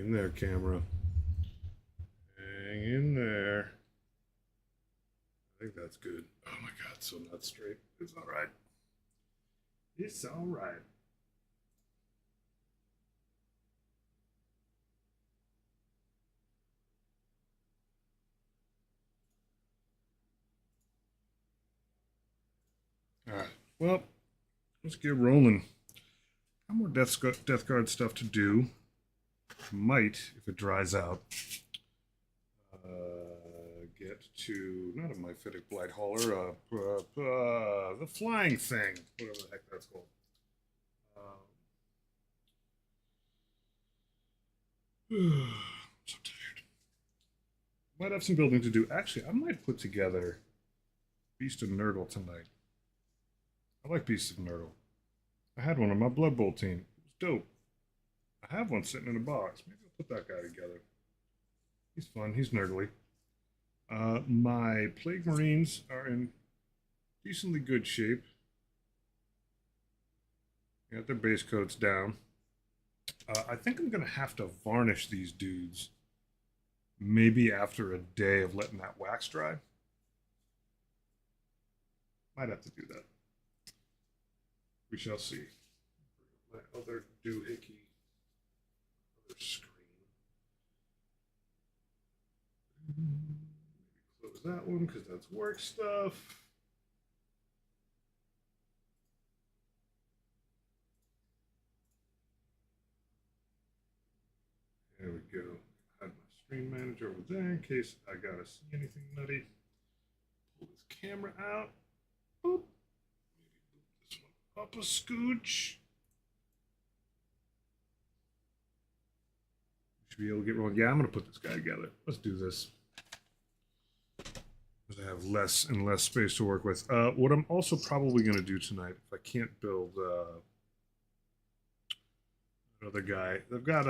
in there, camera. Hang in there. I think that's good. Oh my god, so not straight. It's all right. It's all right. All right. Well, let's get rolling. Got more Death Guard stuff to do. Might, if it dries out, get to not a Myphitic Blight Hauler, the flying thing, whatever the heck that's called. I'm so tired. Might have some building to do. Actually, I might put together Beast of Nurgle tonight. I like Beast of Nurgle. I had one on my Blood Bowl team. It was dope. I have one sitting in a box. Maybe I'll put that guy together. He's fun. He's nurgly. My Plague Marines are in decently good shape. Got their base coats down. I think I'm going to have to varnish these dudes. Maybe after a day of letting that wax dry. Might have to do that. We shall see. My other doohickey. Other screen. Maybe close that one because that's work stuff. There we go. I have my screen manager over there in case I gotta see anything nutty. Pull this camera out. Boop. Maybe move this one up a scooch. Should be able to get rolling. Yeah, I'm gonna put this guy together. Let's do this. Because I have less and less space to work with. What I'm also probably gonna do tonight, if I can't build another guy, I've got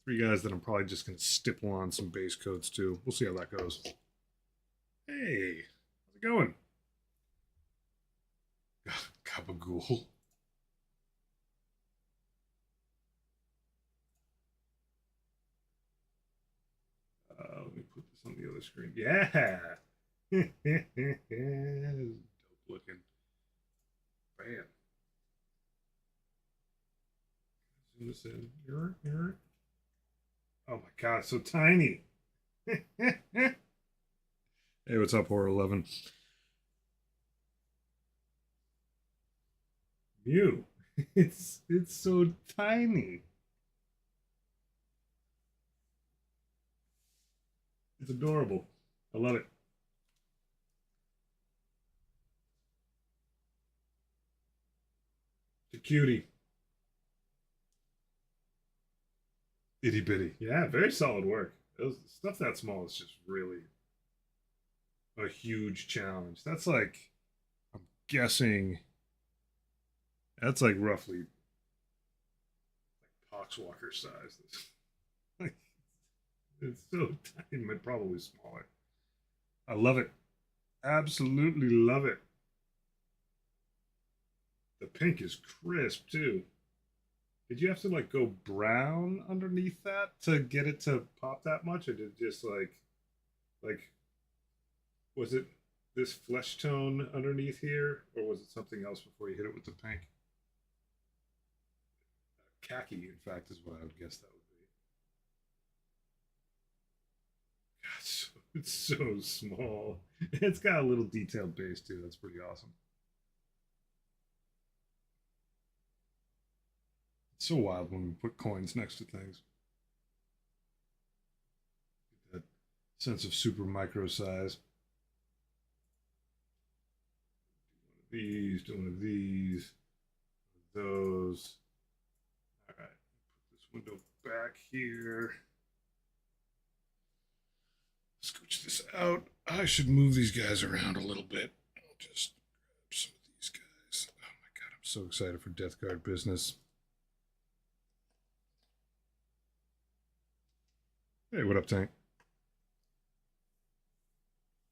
three guys that I'm probably just going to stipple on some base codes to. We'll see how that goes. Hey, how's it going? Gabagool. Let me put this on the other screen. Yeah. Dope looking. Bam. Zoom this in. Here. Oh my god, so tiny. Hey, what's up, Horror 11? Mew. It's so tiny. It's adorable. I love it. It's a cutie. Itty bitty. Yeah, very solid work. Those, stuff that small is just really a huge challenge. That's like, I'm guessing, that's like roughly like Poxwalker size. Like, it's so tiny, probably smaller. I love it. Absolutely love it. The pink is crisp too. Did you have to like go brown underneath that to get it to pop that much, or did it just like was it this flesh tone underneath here, or was it something else before you hit it with the pink? Khaki, in fact, is what I would guess that would be. God, it's so small. It's got a little detailed base too. That's pretty awesome. It's so wild when we put coins next to things. That sense of super micro size. Do one of these, those. All right, put this window back here. Scooch this out. I should move these guys around a little bit. I'll just grab some of these guys. Oh my god, I'm so excited for Death Guard business. Hey, what up, Tank?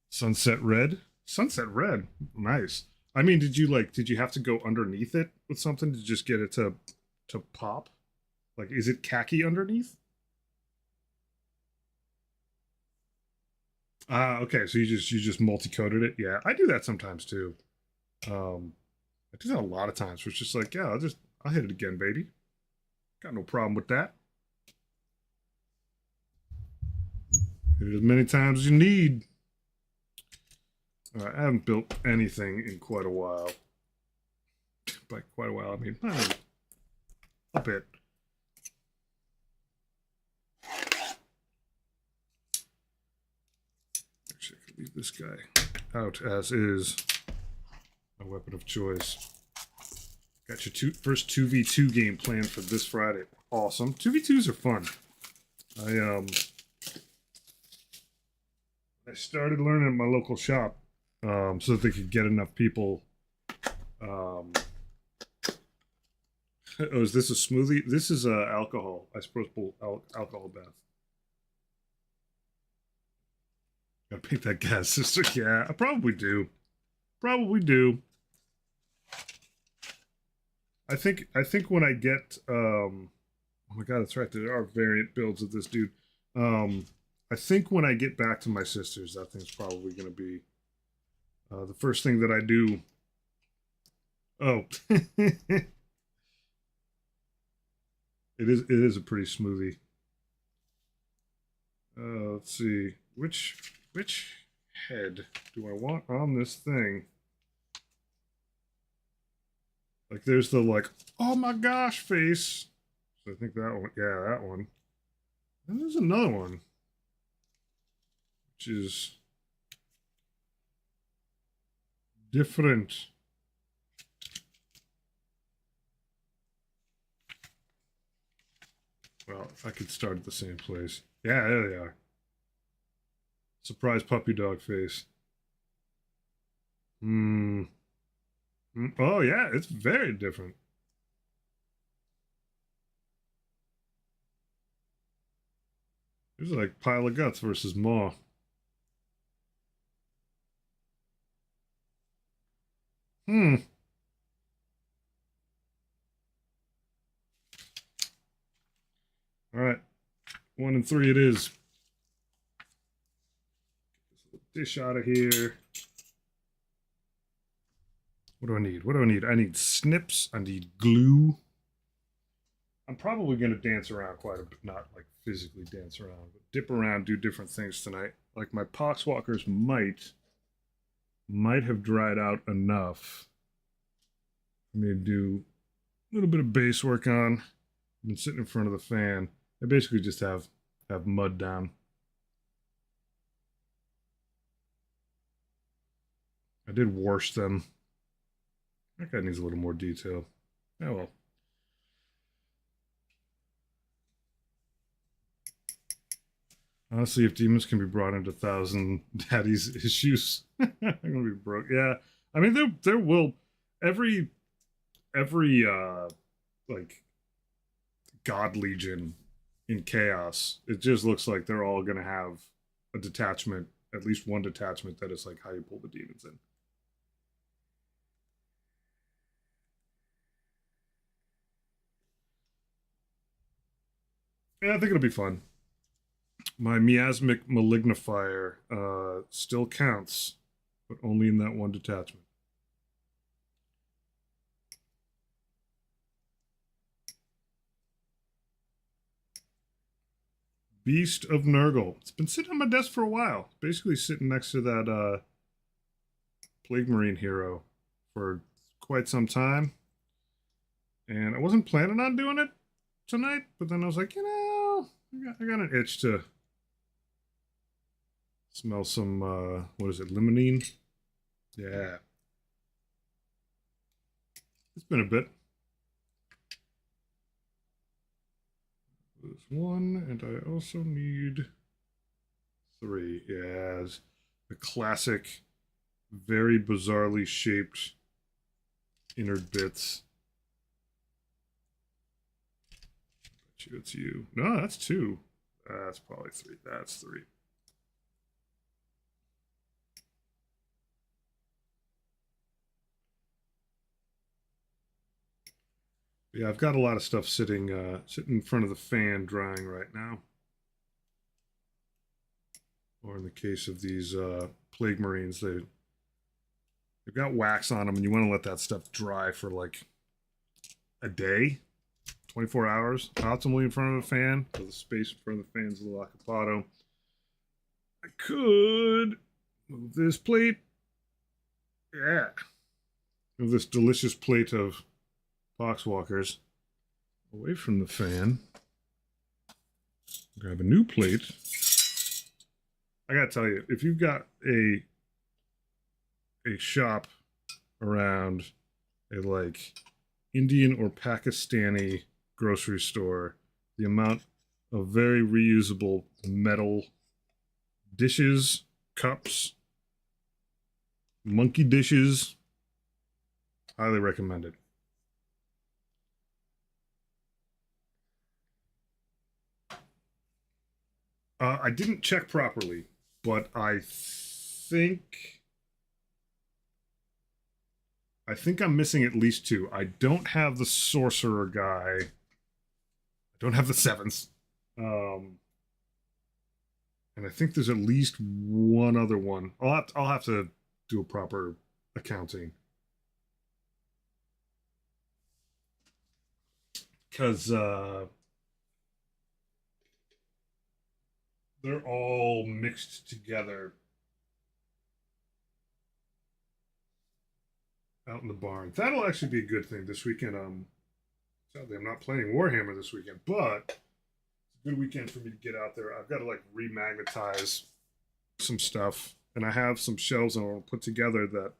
Sunset Red? Sunset Red. Nice. I mean, did you have to go underneath it with something to just get it to pop? Like, is it khaki underneath? Ah, okay. So you just multi-coated it. Yeah, I do that sometimes too. Um, I do that a lot of times. Where it's just like, yeah, I'll hit it again, baby. Got no problem with that. Hit it as many times as you need. I haven't built anything in quite a while. By quite a while, I mean a bit. Actually, I could leave this guy out as is. My weapon of choice. Got your first 2v2 game planned for this Friday. Awesome. 2v2s are fun. I started learning at my local shop so that they could get enough people. Oh, is this a smoothie? This is alcohol. I suppose alcohol bath. Gotta paint that gas sister. Yeah, I probably do. Probably do. I think when I get oh my god, that's right. There are variant builds of this dude. I think when I get back to my sister's, that thing's probably going to be the first thing that I do. Oh, it is a pretty smoothie. Let's see which head do I want on this thing? Like, there's the like, oh my gosh face. So I think that one, yeah, that one. And there's another one, which is different. Well, I could start at the same place. Yeah, there they are. Surprise puppy dog face. Hmm. Oh yeah, it's very different. It's like pile of guts versus maw. Hmm. All right. 1 and 3 it is. Dish out of here. What do I need? What do I need? I need snips. I need glue. I'm probably going to dance around quite a bit. Not like physically dance around, but dip around, do different things tonight. Like, my poxwalkers might have dried out enough for me to do a little bit of base work on. I've been sitting in front of the fan. I basically just have mud down. I did wash them. That guy needs a little more detail. Oh well. Honestly, if demons can be brought into Thousand Daddy's issues, I'm gonna be broke. Yeah, I mean there will every like God Legion in Chaos. It just looks like they're all gonna have a detachment, at least one detachment that is like how you pull the demons in. Yeah, I think it'll be fun. My miasmic malignifier still counts, but only in that one detachment. Beast of Nurgle. It's been sitting on my desk for a while. Basically sitting next to that Plague Marine hero for quite some time. And I wasn't planning on doing it tonight, but then I was like, I got an itch to smell some, what is it, limonene? Yeah. It's been a bit. There's one, and I also need 3. Yes. The classic, very bizarrely shaped innard bits. Bet you it's you. No, that's 2. That's probably 3. That's 3. Yeah, I've got a lot of stuff sitting in front of the fan drying right now. Or in the case of these plague marines, they've got wax on them, and you want to let that stuff dry for like a day, 24 hours, optimally in front of a fan. So the space in front of the fan is a little acapado. I could move this plate. Yeah. Move this delicious plate of poxwalkers away from the fan. Grab a new plate. I gotta tell you, if you've got a shop around a like Indian or Pakistani grocery store, the amount of very reusable metal dishes, cups, monkey dishes, highly recommended. I didn't check properly, but I think I'm missing at least two. I don't have the sorcerer guy. I don't have the seventh. And I think there's at least one other one. I'll have to do a proper accounting. Because they're all mixed together out in the barn. That'll actually be a good thing this weekend. Sadly, I'm not playing Warhammer this weekend, but it's a good weekend for me to get out there. I've got to like remagnetize some stuff, and I have some shelves I want to put together that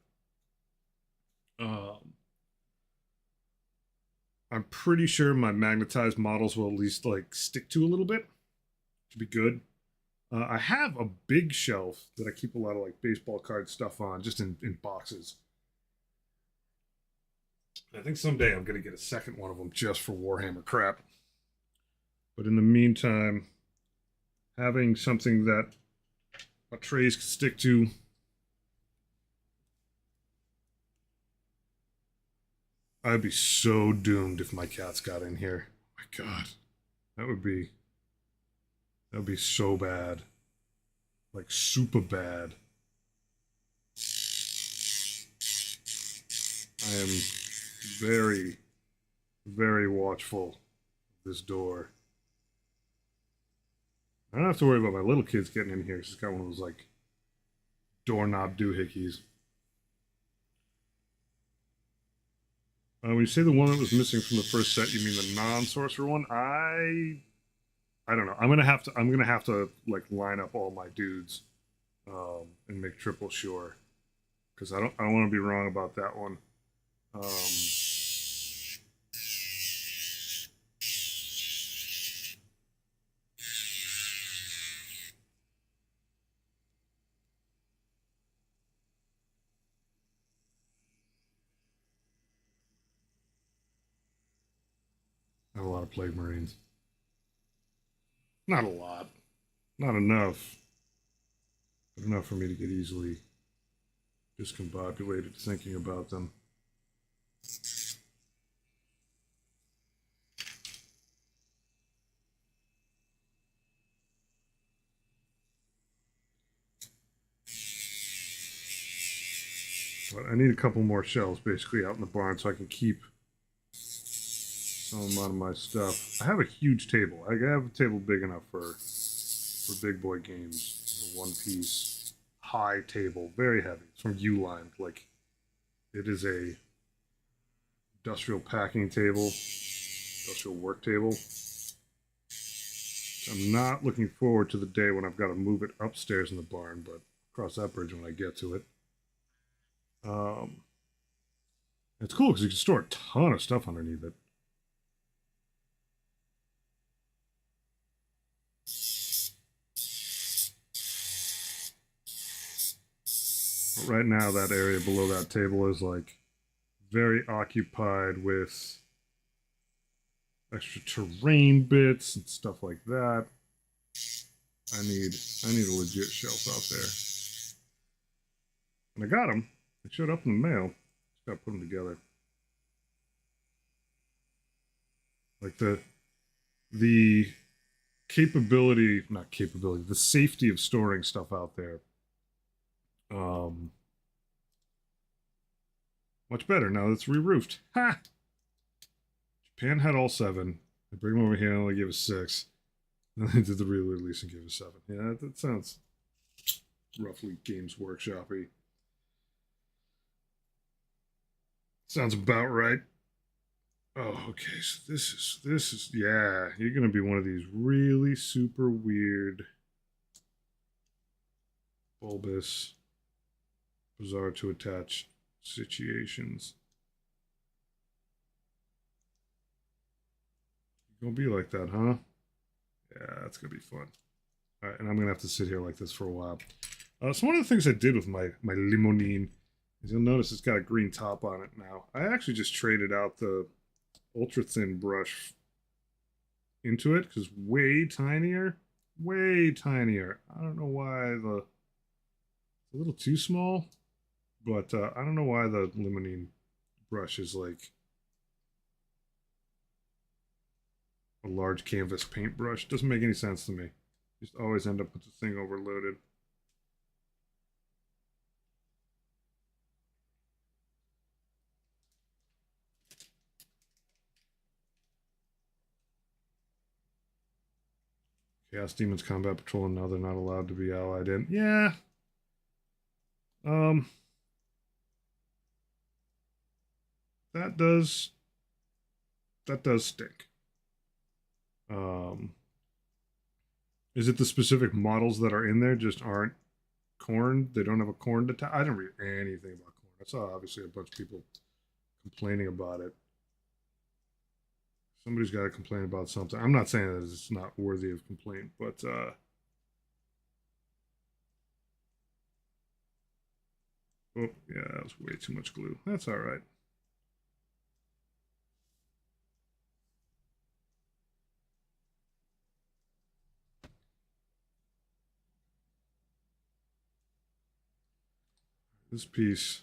I'm pretty sure my magnetized models will at least like stick to a little bit to be good. I have a big shelf that I keep a lot of like baseball card stuff on, just in boxes. I think someday I'm going to get a second one of them just for Warhammer crap. But in the meantime, having something that my trays can stick to. I'd be so doomed if my cats got in here. Oh my God, that would be so bad, like super bad. I am very, very watchful of this door. I don't have to worry about my little kids getting in here. She's got one of those like doorknob doohickeys. When you say the one that was missing from the first set, you mean the non-sorcerer one? I don't know. I'm gonna have to like line up all my dudes and make triple sure, because I don't want to be wrong about that one. I have a lot of plague marines. Not a lot. Not enough. But enough for me to get easily discombobulated thinking about them. But I need a couple more shelves basically out in the barn so I can keep some amount of my stuff. I have a huge table. I have a table big enough for big boy games. A one piece high table, very heavy. It's from Uline. Like it is a industrial packing table, industrial work table. I'm not looking forward to the day when I've got to move it upstairs in the barn, but cross that bridge when I get to it. It's cool because you can store a ton of stuff underneath it. But right now, that area below that table is like very occupied with extra terrain bits and stuff like that. I need a legit shelf out there. And I got them. They showed up in the mail. Just got to put them together. Like the capability, not capability, the safety of storing stuff out there. Much better now that it's re-roofed. Ha! Japan had all 7. They bring them over here and only give us 6. Then they did the re-release and gave us 7. Yeah, that sounds roughly Games Workshop-y. Sounds about right. Oh, okay. So this is yeah. You're gonna be one of these really super weird, bulbous, bizarre to attach situations. You're gonna be like that, huh? Yeah, that's gonna be fun. All right, and I'm gonna have to sit here like this for a while. So one of the things I did with my limonene is you'll notice it's got a green top on it now. I actually just traded out the ultra thin brush into it because way tinier, way tinier. I don't know why it's a little too small, but I don't know why the limonene brush is like a large canvas paintbrush. Doesn't make any sense to me. Just always end up with the thing overloaded. Chaos Demons Combat Patrol, and now they're not allowed to be allied in. Yeah. Um. That does. That does stink. Um. Is it the specific models that are in there just aren't corn? They don't have a corn to. I didn't read anything about corn. I saw obviously a bunch of people complaining about it. Somebody's got to complain about something. I'm not saying that it's not worthy of complaint, but oh yeah, that was way too much glue. That's all right. This piece,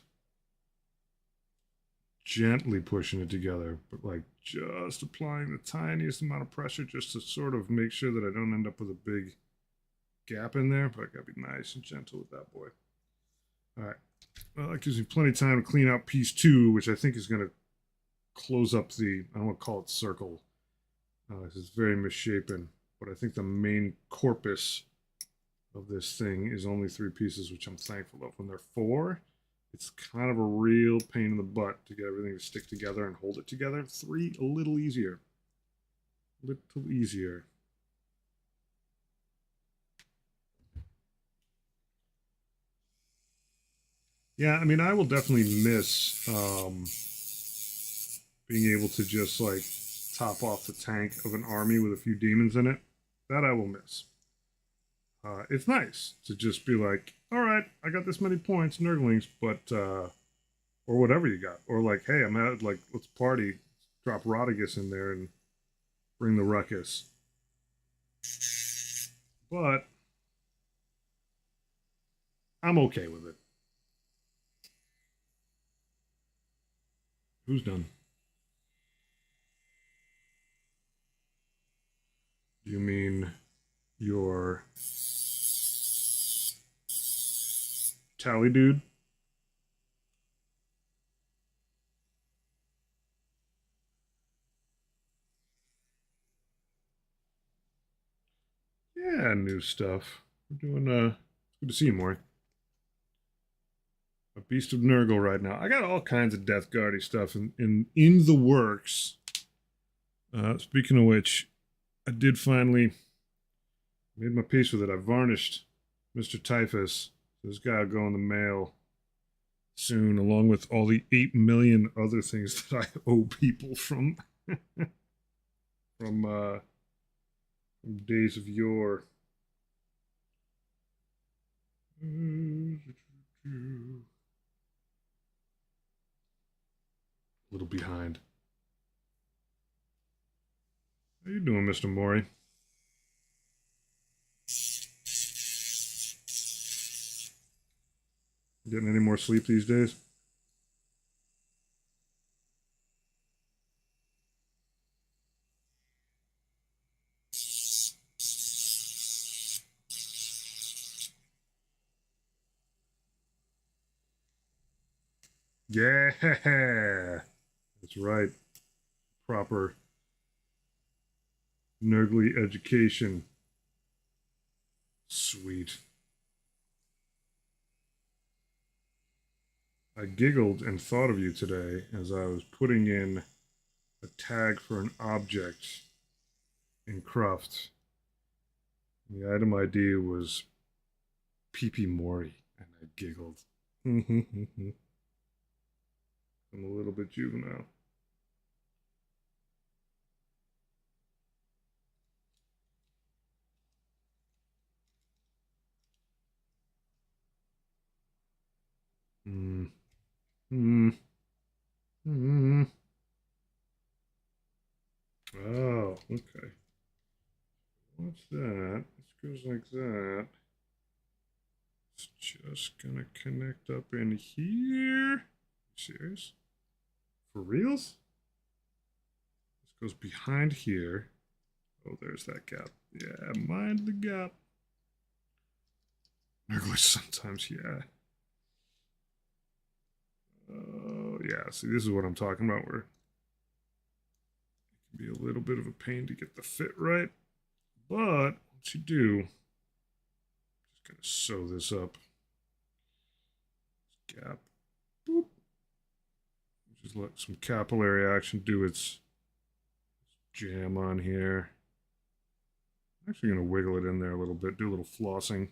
gently pushing it together, but like just applying the tiniest amount of pressure just to sort of make sure that I don't end up with a big gap in there. But I gotta be nice and gentle with that boy. All right. Well, that gives me plenty of time to clean out piece 2, which I think is going to close up the, I don't want to call it circle. It's very misshapen, but I think the main corpus of this thing is only 3 pieces, which I'm thankful of. When they're 4, it's kind of a real pain in the butt to get everything to stick together and hold it together. 3, a little easier. Little easier. Yeah, I mean, I will definitely miss being able to just like top off the tank of an army with a few demons in it. That I will miss. It's nice to just be like, all right, I got this many points, nerdlings, but or whatever you got, or like, hey, I'm at like, let's party, drop Rodigus in there and bring the ruckus. But I'm okay with it. Who's done? You mean your tally dude? Yeah, new stuff. We're doing good to see you, Maury. A Beast of Nurgle right now. I got all kinds of Death Guardy stuff in the works. Speaking of which, I did finally made my peace with it. I varnished Mr. Typhus. This guy will go in the mail soon, along with all the 8 million other things that I owe people from from days of yore. A little behind. How you doing, Mr. Maury? Getting any more sleep these days? Yeah, that's right. Proper Nurgly education. Sweet. I giggled and thought of you today as I was putting in a tag for an object in Craft. The item ID was Pee Mori, and I giggled. I'm a little bit juvenile. Mm. Mm. Mm. Oh, okay. What's that? This goes like that. It's just gonna connect up in here. Serious? For reals? This goes behind here. Oh, there's that gap. Yeah, mind the gap. English sometimes, yeah. Oh, yeah. See, this is what I'm talking about, where it can be a little bit of a pain to get the fit right. But once you do, just gonna sew this up. Gap. Boop. Just let some capillary action do its jam on here. I'm actually gonna wiggle it in there a little bit, do a little flossing,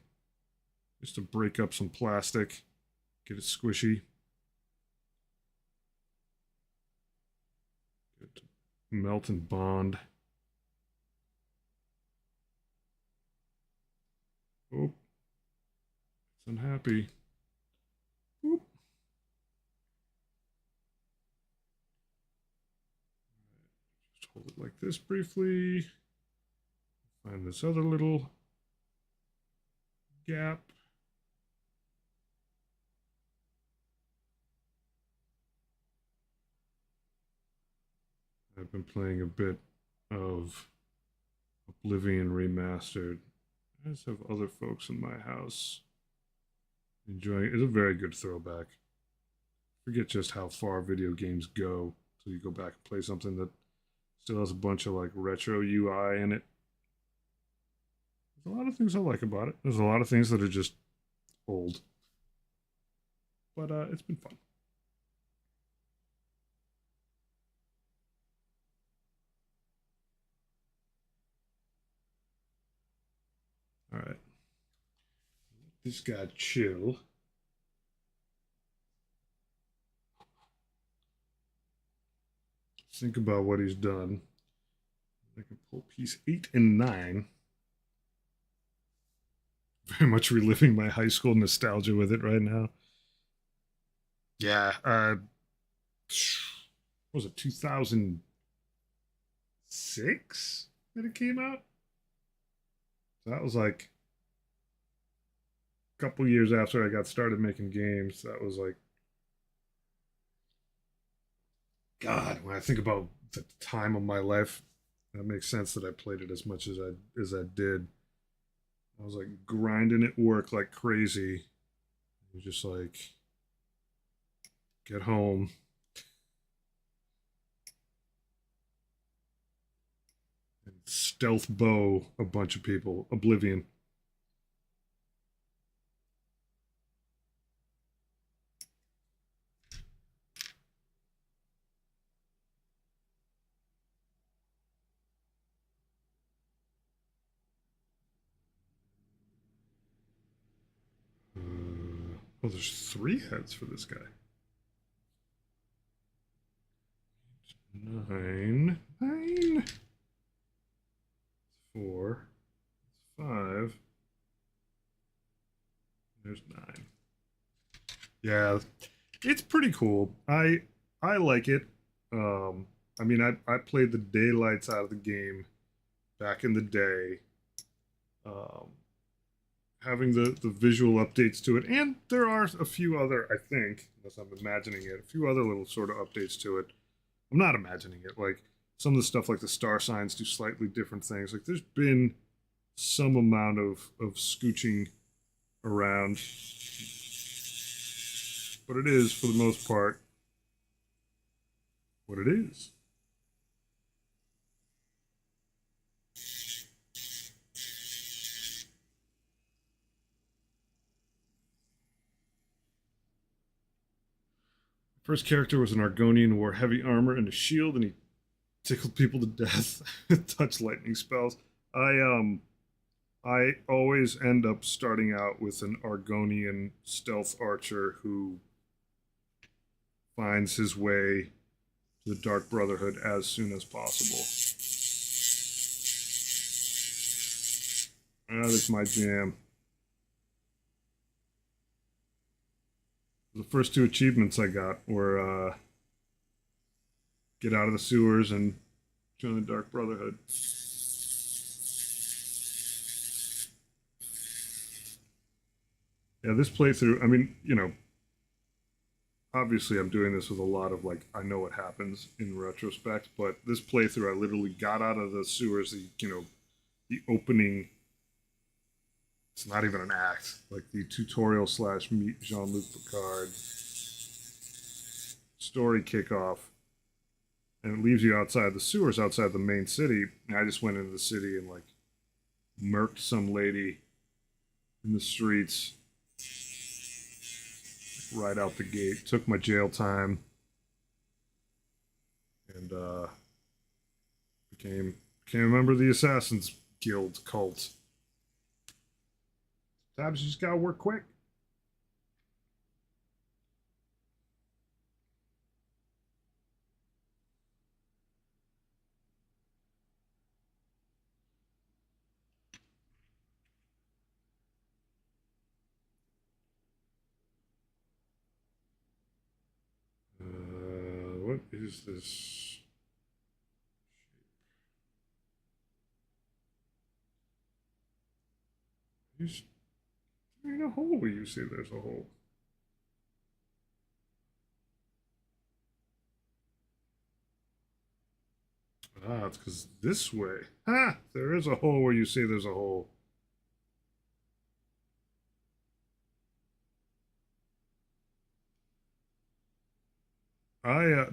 just to break up some plastic, get it squishy. Get it to melt and bond. Oh, it's unhappy. Oop. Just hold it like this briefly. Find this other little gap. I've been playing a bit of Oblivion Remastered. I just have other folks in my house enjoying it. It's a very good throwback. Forget just how far video games go until you go back and play something that still has a bunch of like retro UI in it. There's a lot of things I like about it. There's a lot of things that are just old, but it's been fun. All right, this guy chill. Think about what he's done. I can pull piece 8 and 9. Very much reliving my high school nostalgia with it right now. Yeah, was it 2006 that it came out? So that was like a couple years after I got started making games. That was like, God, when I think about the time of my life, that makes sense that I played it as much as I did. I was like grinding at work like crazy. Just like get home, and stealth bow a bunch of people. Oblivion. Oh, there's 3 heads for this guy. 9, 9, 4, 5. There's 9. Yeah, it's pretty cool. I like it. I mean, I played the daylights out of the game back in the day. Um, Having the visual updates to it, and there are a few other, I think, unless I'm imagining it, a few other little sort of updates to it. I'm not imagining it. Like some of the stuff, like the star signs, do slightly different things. Like there's been some amount of scooching around, but it is for the most part what it is. First character was an Argonian, wore heavy armor and a shield, and he tickled people to death. Touch lightning spells. I always end up starting out with an Argonian stealth archer who finds his way to the Dark Brotherhood as soon as possible. That is my jam. The first two achievements I got were get out of the sewers and join the Dark Brotherhood. Yeah, this playthrough, I mean, you know, obviously I'm doing this with a lot of like, I know what happens in retrospect, but this playthrough, I literally got out of the sewers, the opening, it's not even an act, like the tutorial / meet Jean-Luc Picard story kickoff, and it leaves you outside the sewers, outside the main city. And I just went into the city and like murked some lady in the streets right out the gate. Took my jail time and became a member of the Assassin's Guild cult. Sometimes you just gotta work quick. What is this? There's ain't a hole where you say there's a hole. Ah, it's because this way. Ha! There is a hole where you say there's a hole. I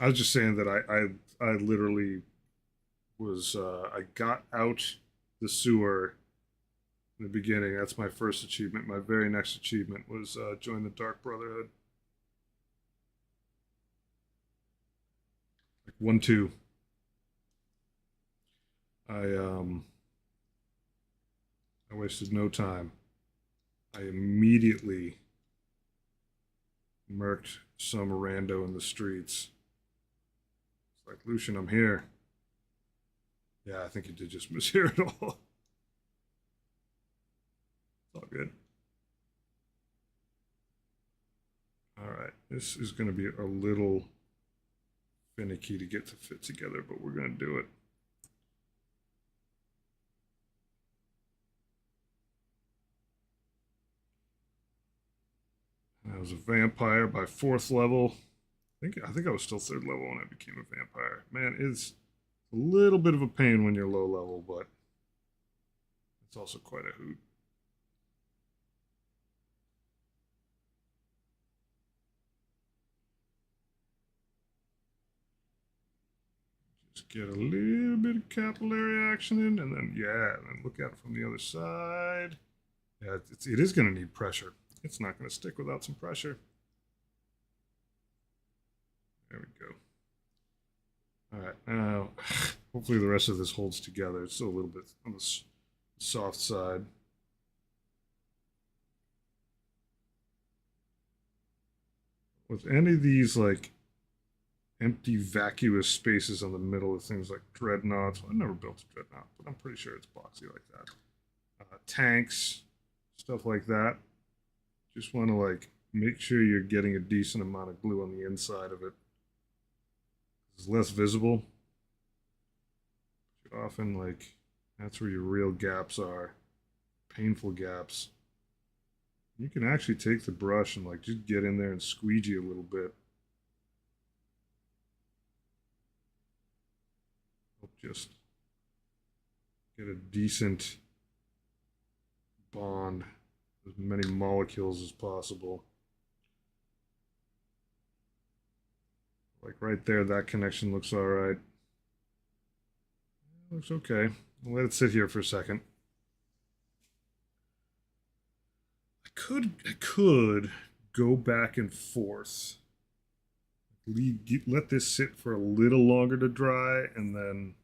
was just saying that I literally was I got out the sewer in the beginning. That's my first achievement. My very next achievement was join the Dark Brotherhood. Like 1-2. I I wasted no time. I immediately murked some rando in the streets. It's like, Lucian, I'm here. Yeah, I think you did just mishear it all. It's all good. All right, this is going to be a little finicky to get to fit together, but we're going to do it. I was a vampire by 4th level. I think I was still 3rd level when I became a vampire. Man, it's a little bit of a pain when you're low level, but it's also quite a hoot. Just get a little bit of capillary action in, and then, yeah, and then look at it from the other side. Yeah, it is going to need pressure. It's not going to stick without some pressure. There we go. All right, now hopefully the rest of this holds together. It's still a little bit on the soft side. With any of these like empty vacuous spaces on the middle of things like dreadnoughts, well, I never built a dreadnought, but I'm pretty sure it's boxy like that. Tanks, stuff like that. Just want to like make sure you're getting a decent amount of glue on the inside of it. It's less visible. Often like that's where your real gaps are. Painful gaps. You can actually take the brush and like just get in there and squeegee a little bit. Just get a decent bond, as many molecules as possible. Like right there, that connection looks all right. Looks okay. I'll let it sit here for a second. I could go back and forth. Let this sit for a little longer to dry, and then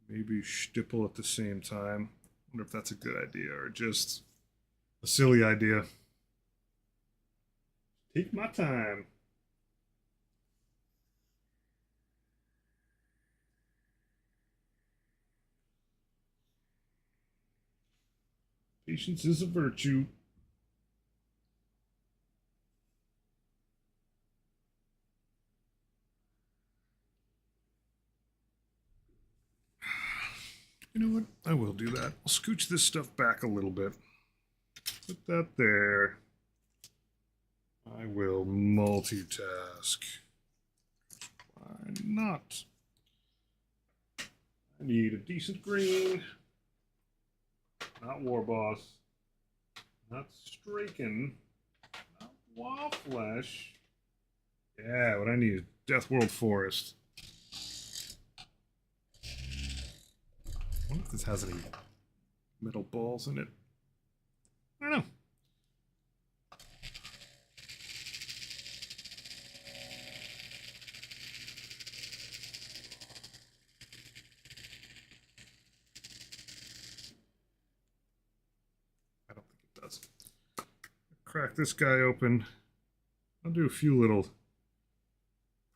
maybe stipple at the same time. I wonder if that's a good idea or just a silly idea. Take my time. Patience is a virtue. You know what? I will do that. I'll scooch this stuff back a little bit. Put that there. I will multitask. Why not? I need a decent green. Not War Boss. Not Straken. Not Wallflesh. Yeah, what I need is Death World Forest. I wonder if this has any metal balls in it. I don't know. I don't think it does. Crack this guy open. I'll do a few little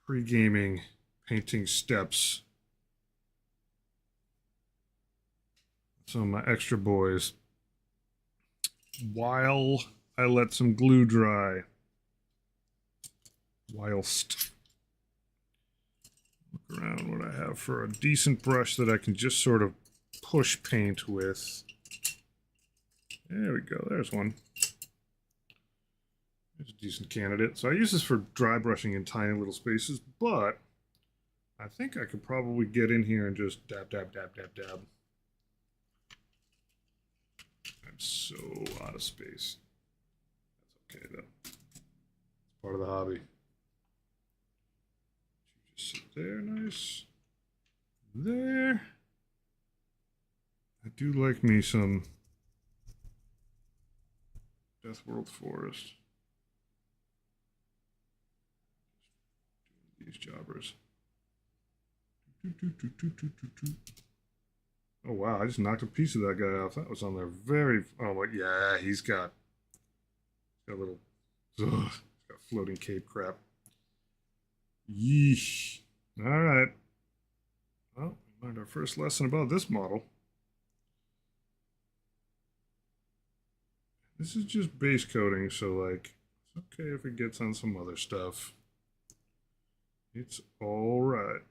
pre-gaming painting steps. Some of my extra boys. While I let some glue dry. Whilst. Look around what I have for a decent brush that I can just sort of push paint with. There we go. There's one. There's a decent candidate. So I use this for dry brushing in tiny little spaces, but I think I could probably get in here and just dab, dab, dab, dab, dab. I'm so out of space. That's okay, though. It's part of the hobby. You just sit there, nice. There. I do like me some Death World Forest. These jobbers. Oh wow, I just knocked a piece of that guy off. That was on there very oh like yeah, he's got a little he's got floating cape crap. Yeesh. Alright. Well, we learned our first lesson about this model. This is just base coating, so like it's okay if it gets on some other stuff. It's alright.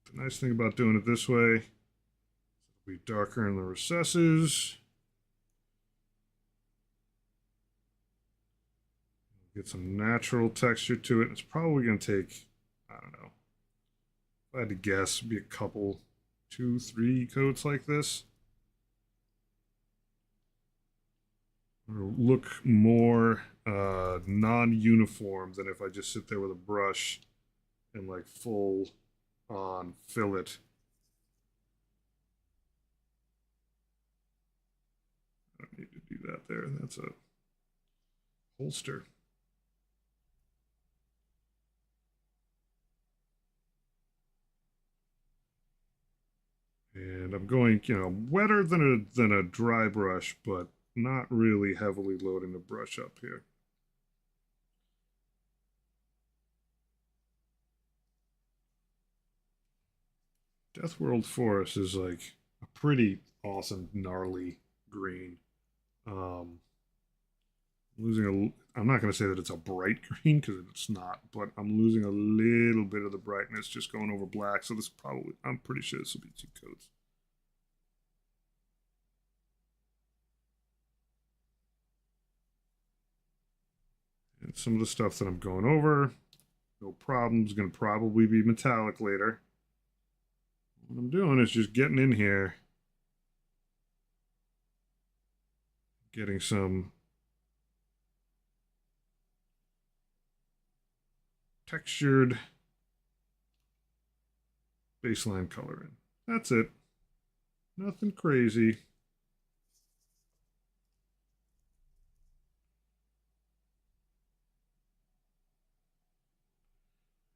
The nice thing about doing it this way, it'll be darker in the recesses. Get some natural texture to it. It's probably going to take, I don't know, if I had to guess, it'd be a couple, 2, 3 coats like this. It'll look more non-uniform than if I just sit there with a brush and like full on fillet. I don't need to do that there. That's a holster. And I'm going, you know, wetter than a dry brush, but not really heavily loading the brush up here. Death World Forest is like a pretty awesome, gnarly green. I'm not going to say that it's a bright green because it's not, but I'm losing a little bit of the brightness just going over black. So this probably, I'm pretty sure this will be 2 coats. And some of the stuff that I'm going over, no problem, is going to probably be metallic later. What I'm doing is just getting in here, getting some textured baseline color in. That's it. Nothing crazy.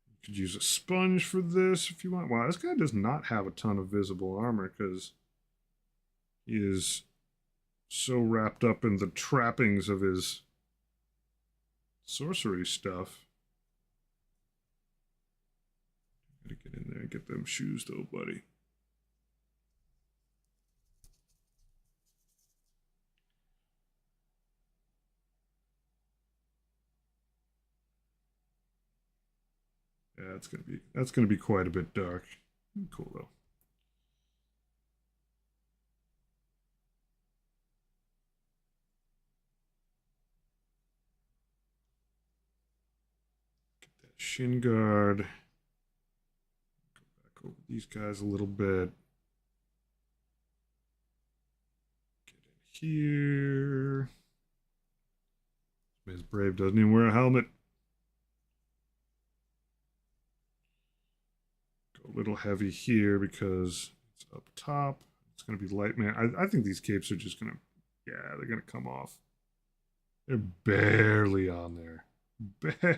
You could use a sponge for this if you want. Wow, this guy does not have a ton of visible armor because he is so wrapped up in the trappings of his sorcery stuff. Gotta get in there and get them shoes though, buddy. Yeah, that's gonna be quite a bit dark. Cool though. Get that shin guard. Go back over these guys a little bit. Get in here. Ms. Brave doesn't even wear a helmet. Go a little heavy here because it's up top. It's going to be light man. I think these capes are just going to, yeah, they're going to come off. They're barely on there.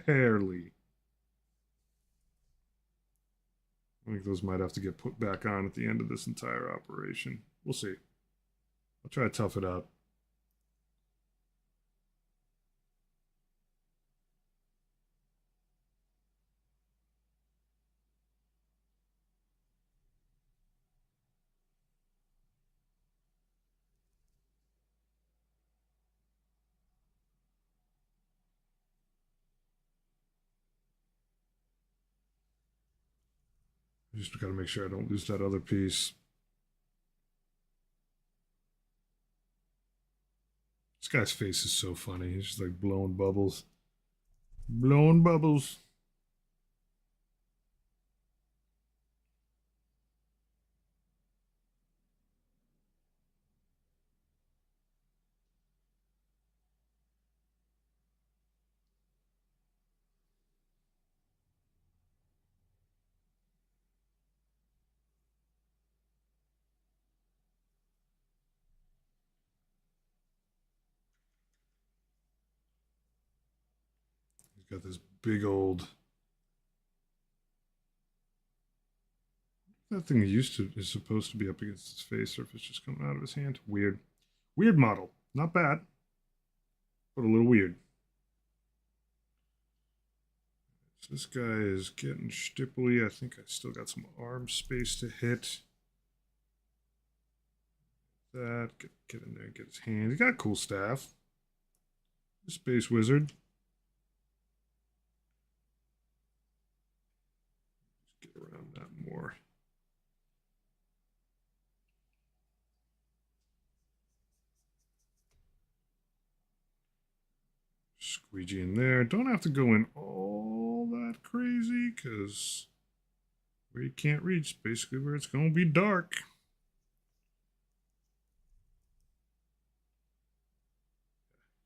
Barely. I think those might have to get put back on at the end of this entire operation. We'll see. I'll try to tough it out. Just got to make sure I don't lose that other piece. This guy's face is so funny. He's just like blowing bubbles. Blowing bubbles. He's got this big old. That thing is supposed to be up against his face, or if it's just coming out of his hand. Weird. Weird model. Not bad, but a little weird. So this guy is getting stipply. I think I still got some arm space to hit. That. Get in there and get his hand. He got a cool staff. Space wizard. Get around that more. Squeegee in there. Don't have to go in all that crazy because where you can't reach, basically where it's going to be dark.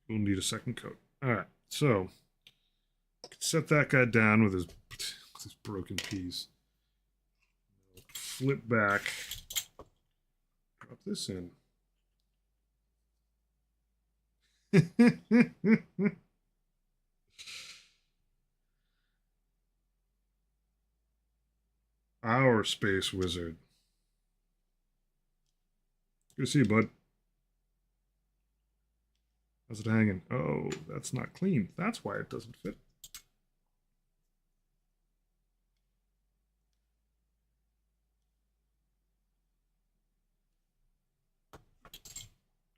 We'll need a second coat. All right, so set that guy down with his broken piece. Flip back. Drop this in. Our space wizard. Good to see you, bud. How's it hanging? Oh, that's not clean. That's why it doesn't fit.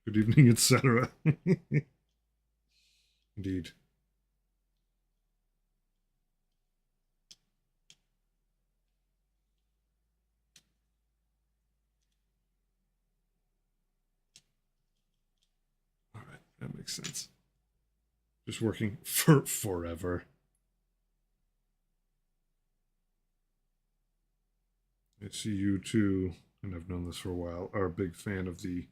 Good evening, etc. Indeed. All right, that makes sense. Just working for forever. I see you too, and I've known this for a while, are a big fan of the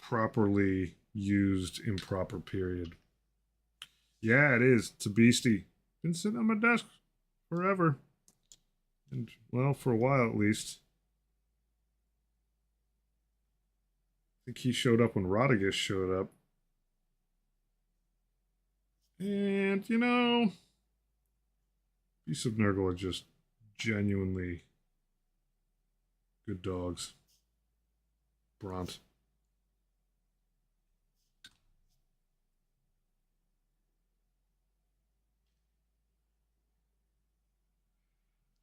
properly used improper period. Yeah, it is. It's a beastie. Been sitting on my desk forever. And, well, for a while at least. I think he showed up when Rodriguez showed up. And, you know, Beasts of Nurgle are just genuinely good dogs. Bront.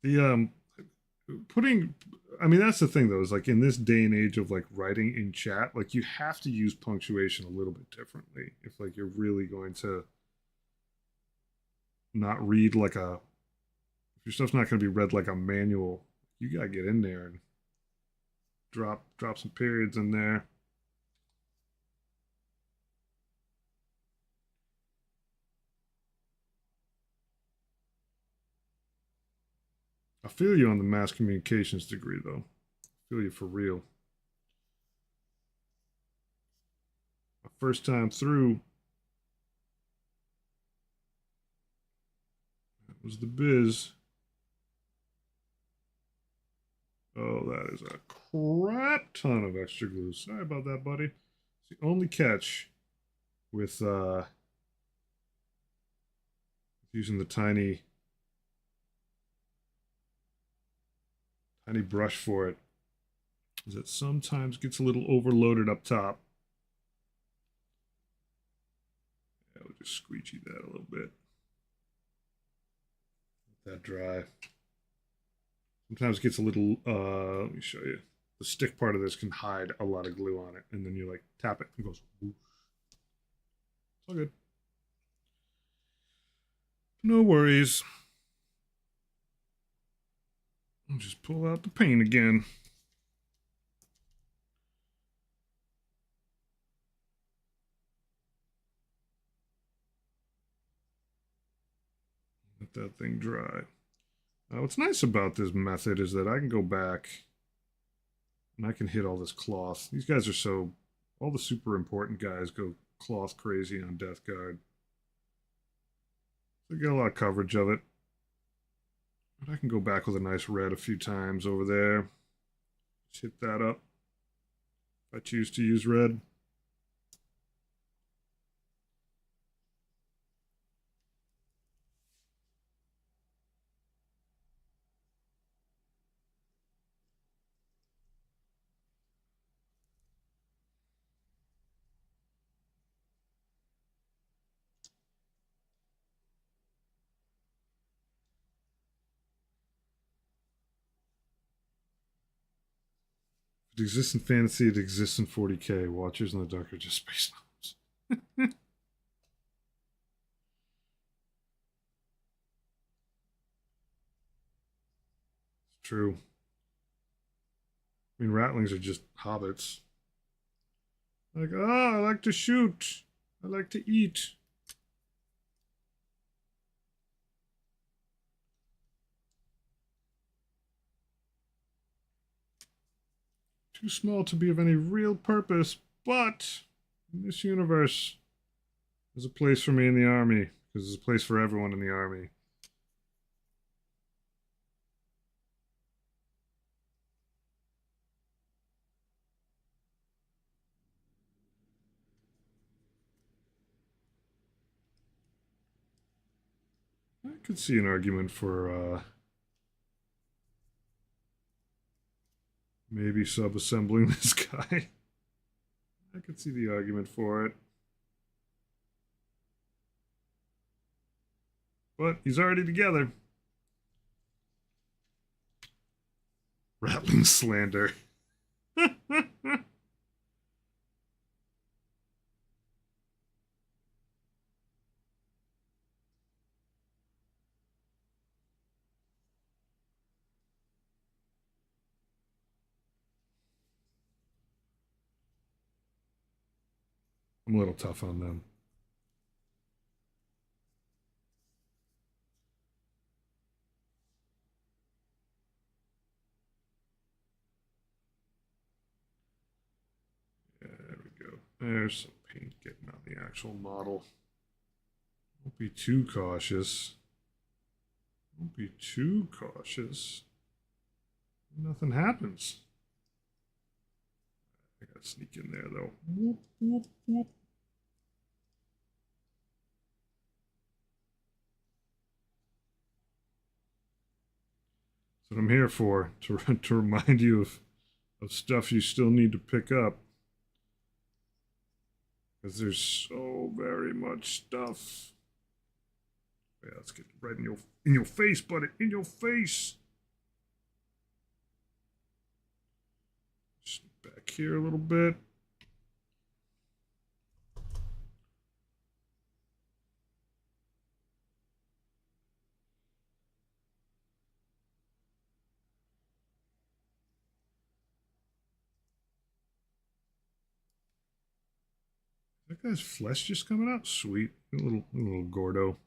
The putting I mean that's the thing though, is like in this day and age of like writing in chat, like you have to use punctuation a little bit differently if like you're really going to not read like a if your stuff's not going to be read like a manual, you got to get in there and drop some periods in there. I feel you on the mass communications degree though. I feel you for real. My first time through that was the biz. Oh, that is a crap ton of extra glue. Sorry about that, buddy. It's the only catch with using the tiny brush for it is it sometimes gets a little overloaded up top. Yeah, we'll just squeegee that a little bit. Let that dry. Sometimes it gets a little, let me show you. The stick part of this can hide a lot of glue on it, and then you like tap it and it goes, whoosh. It's all good. No worries. I'll just pull out the paint again. Let that thing dry. What's nice about this method is that I can go back and I can hit all this cloth. These guys are so, all the super important guys go cloth crazy on Death Guard. So get a lot of coverage of it. But I can go back with a nice red a few times over there. Just hit that up. If I choose to use red. If it exists in fantasy, it exists in 40k. Watchers in the Dark are just space novels. It's true. I mean, ratlings are just hobbits. Like, oh, I like to shoot. I like to eat. Too small to be of any real purpose, but in this universe, there's a place for me in the army, because there's a place for everyone in the army. I could see an argument for maybe sub-assembling this guy. I could see the argument for it. But he's already together. Rattling slander. I'm a little tough on them. Yeah, there we go. There's some paint getting on the actual model. Don't be too cautious. Don't be too cautious. Nothing happens. I gotta sneak in there though. Whoop, whoop, whoop. That's what I'm here for, to remind you of stuff you still need to pick up. Because there's so very much stuff. Yeah, let's get right in your face, buddy. In your face. Just back here a little bit. That guy's flesh just coming out? Sweet. A little Gordo.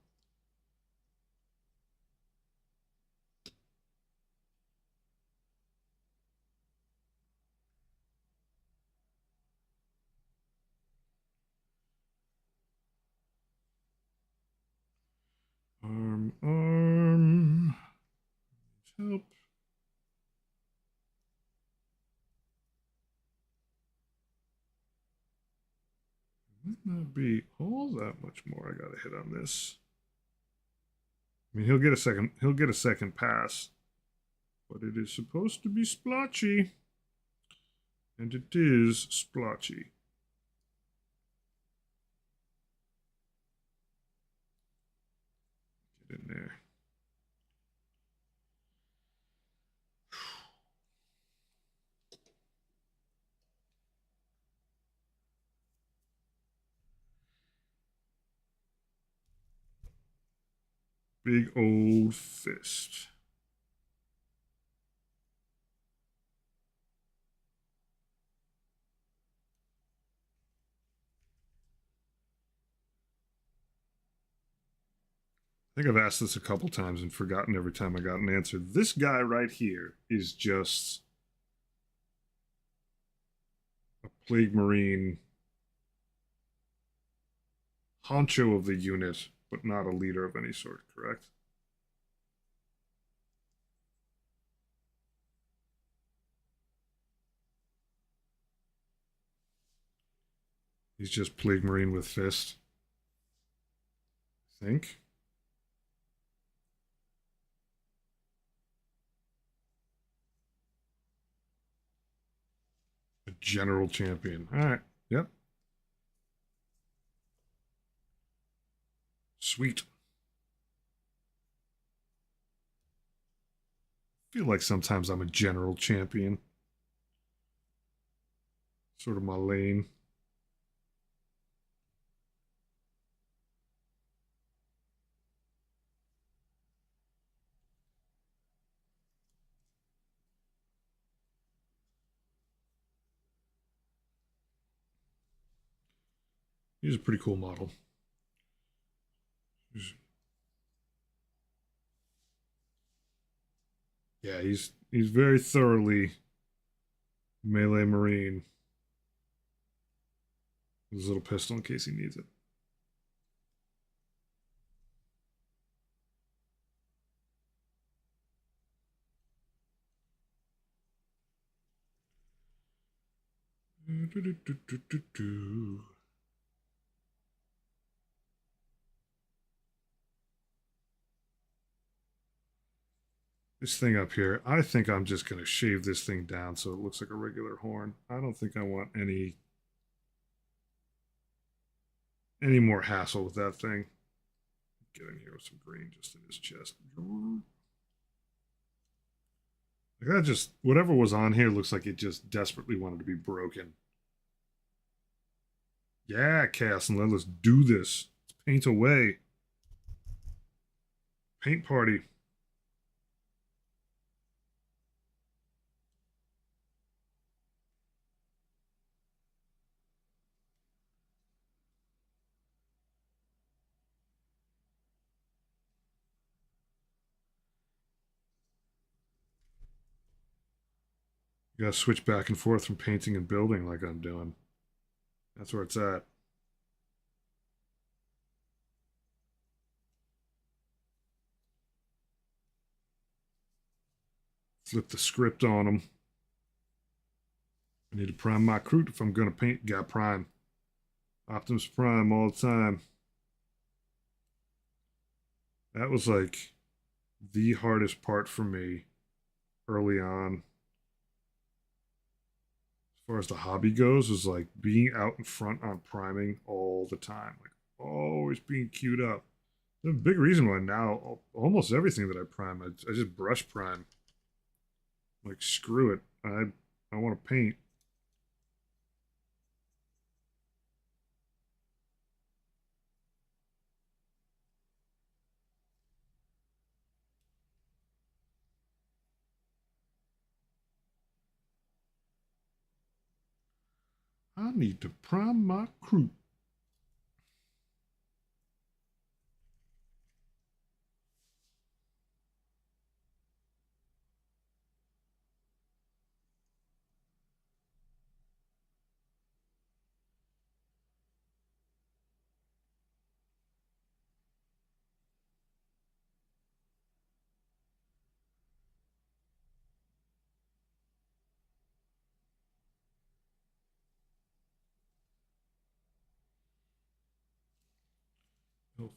Arm. Help. Might not be all that much more I gotta hit on this. I mean, he'll get a second pass. But it is supposed to be splotchy. And it is splotchy. Get in there. Big old fist. I think I've asked this a couple times and forgotten every time I got an answer. This guy right here is just a Plague Marine honcho of the unit, but not a leader of any sort, correct? He's just Plague Marine with fist. I think. A general champion. Alright. Yep. Sweet. I feel like sometimes I'm a general champion. Sort of my lane. He's a pretty cool model. Yeah, he's very thoroughly melee marine. With his little pistol in case he needs it. This thing up here, I think I'm just going to shave this thing down so it looks like a regular horn. I don't think I want any more hassle with that thing. Get in here with some green just in his chest. Like that just, whatever was on here looks like it just desperately wanted to be broken. Yeah, Cass, and let's do this. Let's paint away. Paint party. You gotta switch back and forth from painting and building like I'm doing. That's where it's at. Flip the script on them. I need to prime my crew if I'm gonna paint. Got prime. Optimus Prime all the time. That was like the hardest part for me early on. As far as the hobby goes, is like being out in front on priming all the time. Like always being queued up. The big reason why now almost everything that I prime, I just brush prime. Like screw it. I want to paint. I need to prime my crew.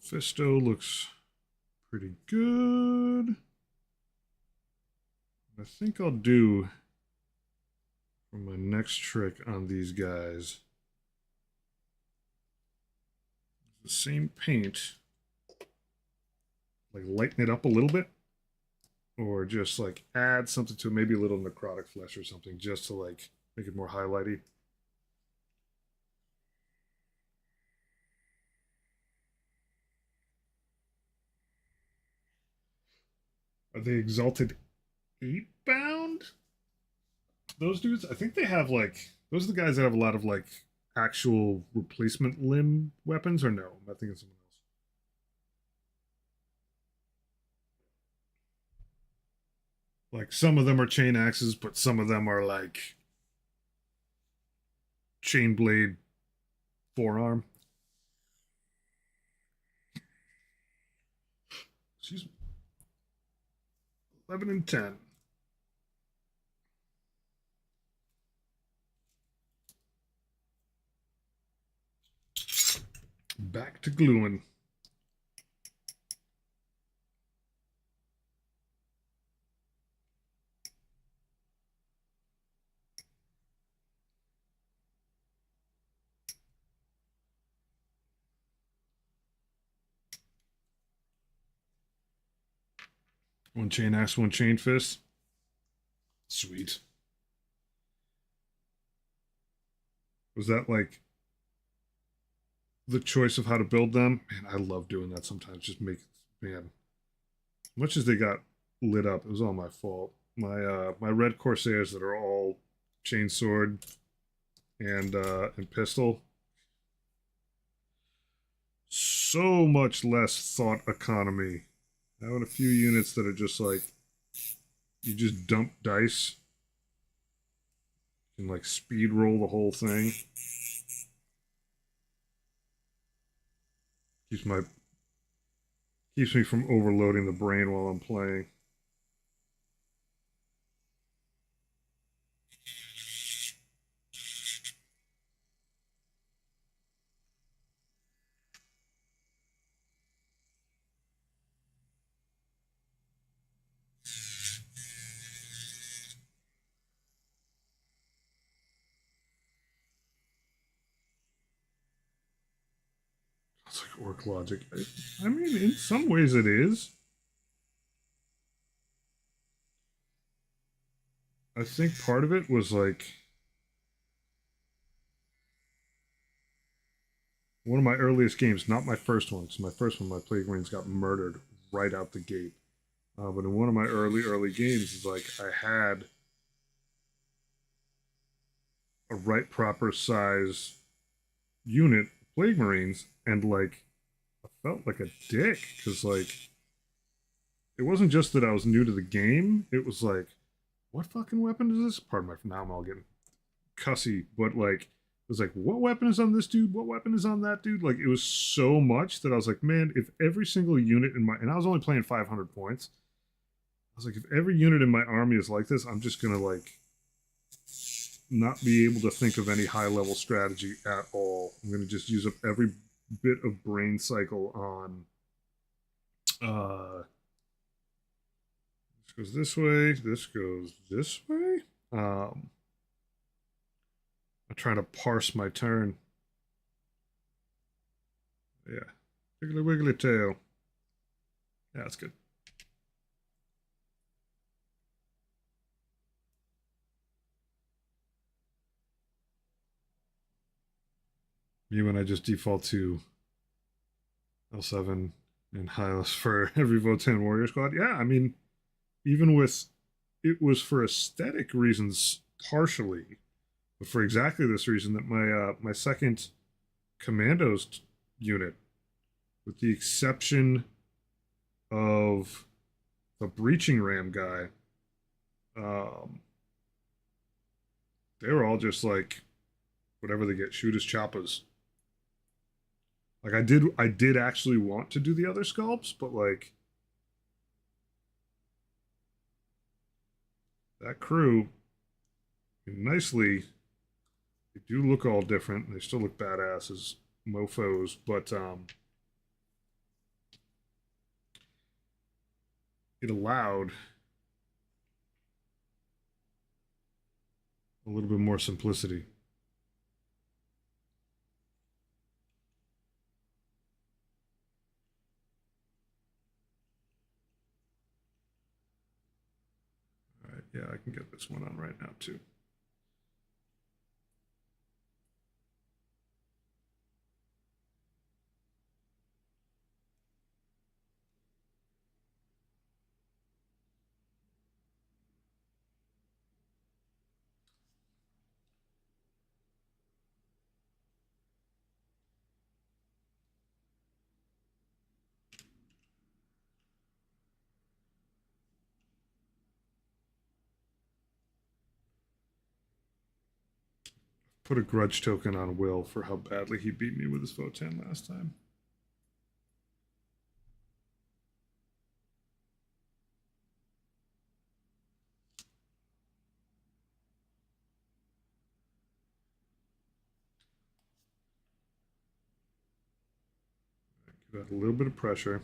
Fisto looks pretty good. I think I'll do for my next trick on these guys the same paint, like lighten it up a little bit, or just like add something to it, maybe a little necrotic flesh or something, just to like make it more highlighty. Are they exalted 8 bound? Those dudes, I think they have like, those are the guys that have a lot of like actual replacement limb weapons, or no? Am I thinking someone else? Like some of them are chain axes, but some of them are like chain blade forearm. Excuse me. 11 and 10. Back to gluing. One chain axe, one chain fist. Sweet. Was that like the choice of how to build them? Man, I love doing that sometimes. Just make, man, as much as they got lit up, it was all my fault. My red corsairs that are all chain sword and pistol. So much less thought economy. Having a few units that are just like you just dump dice and like speed roll the whole thing. Keeps me from overloading the brain while I'm playing. It's like orc logic. I mean, in some ways it is. I think part of it was like one of my earliest games, not my first one, because my first one, my Plague Marines got murdered right out the gate. But in one of my early games, it's like I had a right proper size unit, Plague Marines, and like I felt like a dick because like it wasn't just that I was new to the game. It was like, what fucking weapon is this? Pardon my, now I'm all getting cussy, but like it was like, what weapon is on this dude? What weapon is on that dude? Like it was so much that I was like, man, if every single unit in my, and I was only playing 500 points, was like, if every unit in my army is like this, I'm just gonna like not be able to think of any high level strategy at all. I'm gonna just use up every bit of brain cycle on this goes this way, this goes this way. I'm trying to parse my turn. Yeah. Wiggly wiggly tail. Yeah, that's good. Me when I just default to L7 and Hylas for every Votan warrior squad. Yeah, I mean, even with it was for aesthetic reasons partially, but for exactly this reason that my second commandos unit, with the exception of the breaching ram guy, um, they were all just like whatever they get, shoot as choppas. Like I did actually want to do the other sculpts, but like that crew nicely, they do look all different. They still look badass as mofos, but it allowed a little bit more simplicity. All right, yeah, I can get this one on right now too. Put a grudge token on Will for how badly he beat me with his Votan last time. Give that a little bit of pressure.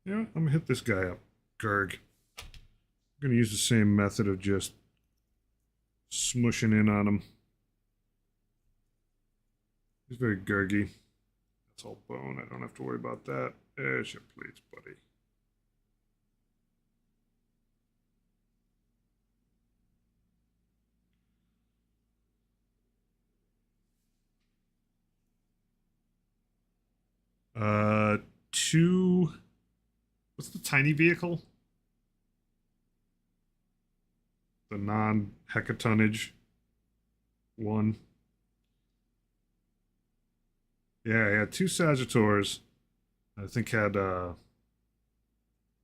You know, I'm gonna hit this guy up, Gerg. I'm gonna use the same method of just smushing in on him. He's very Gergy. That's all bone. I don't have to worry about that. There's your plates, buddy. Two. What's the tiny vehicle? The non-hecatonnage one. Yeah, I had two Sagittars. I think had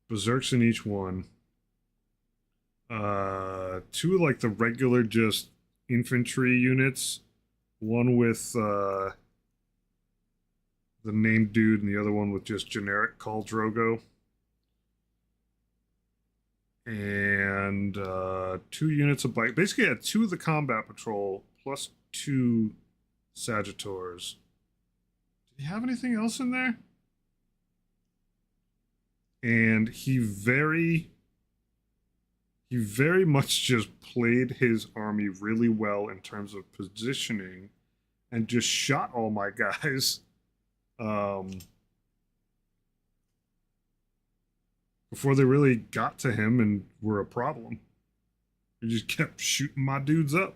Berserks in each one. Two like the regular just infantry units. One with the named dude, and the other one with just generic Khal Drogo. And two units of bike. Basically, I had two of the combat patrol plus two Sagittars. Did he have anything else in there? And he very much just played his army really well in terms of positioning and just shot all my guys before they really got to him and were a problem. He just kept shooting my dudes up.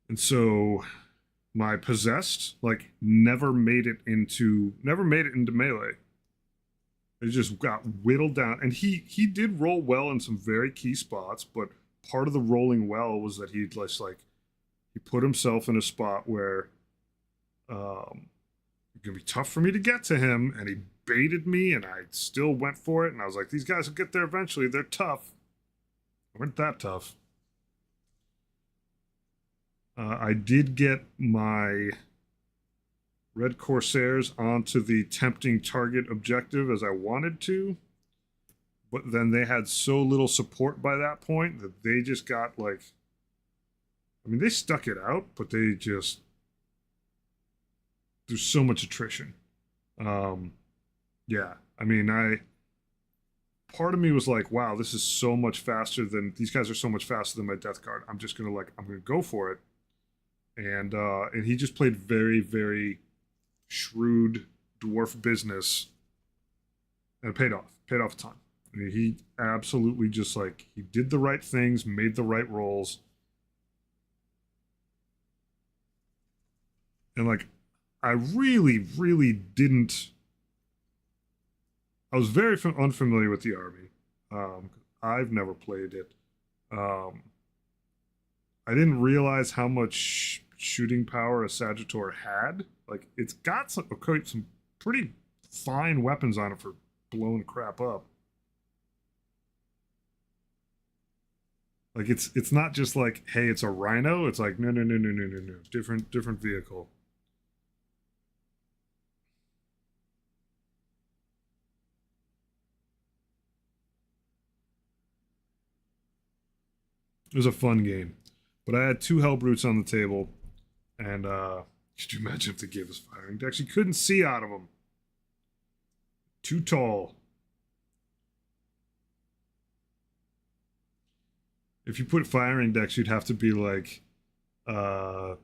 And so my possessed like never made it into melee. It just got whittled down, and he did roll well in some very key spots, but part of the rolling well was that he just like he put himself in a spot where it's gonna be tough for me to get to him, and he baited me, and I still went for it, and I was like, these guys will get there eventually. They're tough. They weren't that tough. I did get my Red Corsairs onto the tempting target objective as I wanted to, but then they had so little support by that point that they just got like, I mean, they stuck it out, but they just, there's so much attrition. Um, yeah, I mean, part of me was like, wow, this is so much faster than, these guys are so much faster than my death card. I'm just gonna like, I'm gonna go for it. And he just played very, very shrewd dwarf business, and it paid off a ton. I mean, he absolutely just like, he did the right things, made the right rolls, and like, I really, really didn't. I was very unfamiliar with the army. I've never played it. Um, I didn't realize how much shooting power a Sagittor had. Like, it's got some pretty fine weapons on it for blowing crap up. Like, it's not just like, hey, it's a rhino. It's like, no, no, no, no, no, no, no, different vehicle. It was a fun game, but I had two Hellbrutes on the table, and could you imagine if they gave us firing decks? You couldn't see out of them. Too tall. If you put firing decks, you'd have to be like, uh,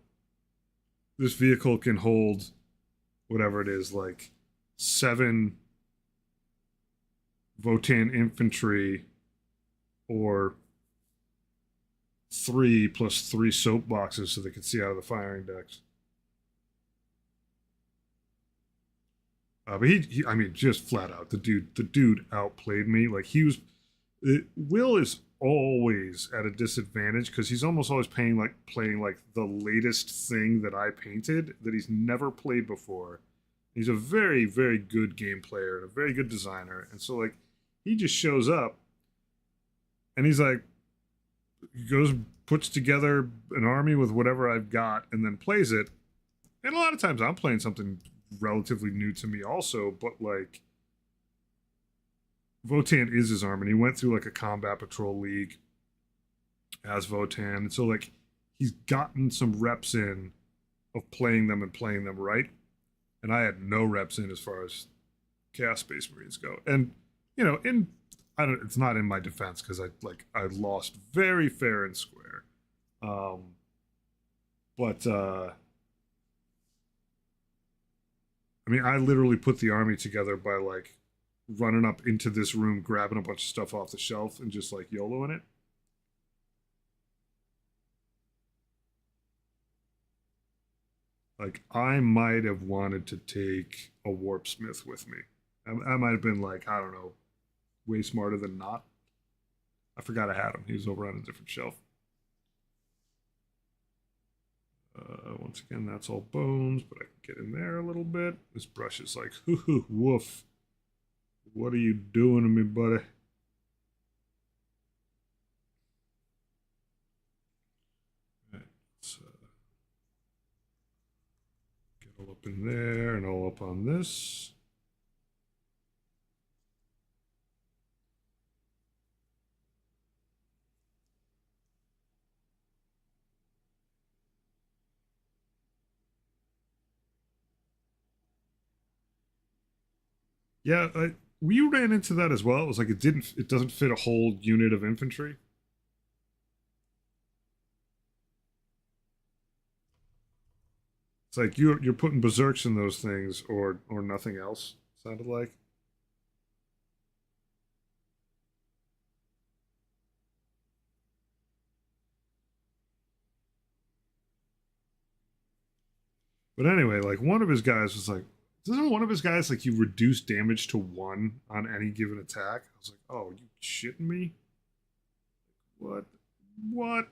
this vehicle can hold whatever it is, like 7 Votan infantry or 3 plus 3 soap boxes so they could see out of the firing decks. But I mean, just flat out, the dude outplayed me. Like Will is always at a disadvantage because he's almost always playing like the latest thing that I painted that he's never played before. He's a very, very good game player and a very good designer, and so like he just shows up and he's like, he goes, puts together an army with whatever I've got and then plays it. And a lot of times I'm playing something relatively new to me also, but like Votan is his army. And he went through like a combat patrol league as Votan. And so like he's gotten some reps in of playing them and playing them right. And I had no reps in as far as Chaos Space Marines go. And you know, it's not in my defense because I lost very fair and square. But I mean, I literally put the army together by like running up into this room, grabbing a bunch of stuff off the shelf, and just like YOLOing it. Like, I might have wanted to take a Warp Smith with me. I might have been like, I don't know, way smarter than not. I forgot I had him. He was over on a different shelf. Once again, that's all bones, but I can get in there a little bit. This brush is like, hoo hoo, woof. What are you doing to me, buddy? Right, let's get all up in there and all up on this. Yeah, we ran into that as well. It was like it doesn't fit a whole unit of infantry. It's like you're putting berserks in those things or nothing else. Sounded like. But anyway, like one of his guys was like, doesn't one of his guys like you reduce damage to 1 on any given attack? I was like, oh, you shitting me? What? What?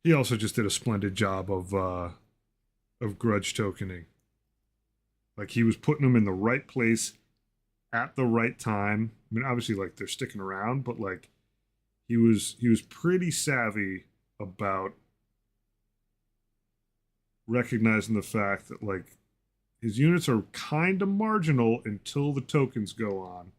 He also just did a splendid job of grudge tokening. Like he was putting them in the right place at the right time. I mean, obviously, like they're sticking around, but like he was pretty savvy about recognizing the fact that like his units are kind of marginal until the tokens go on.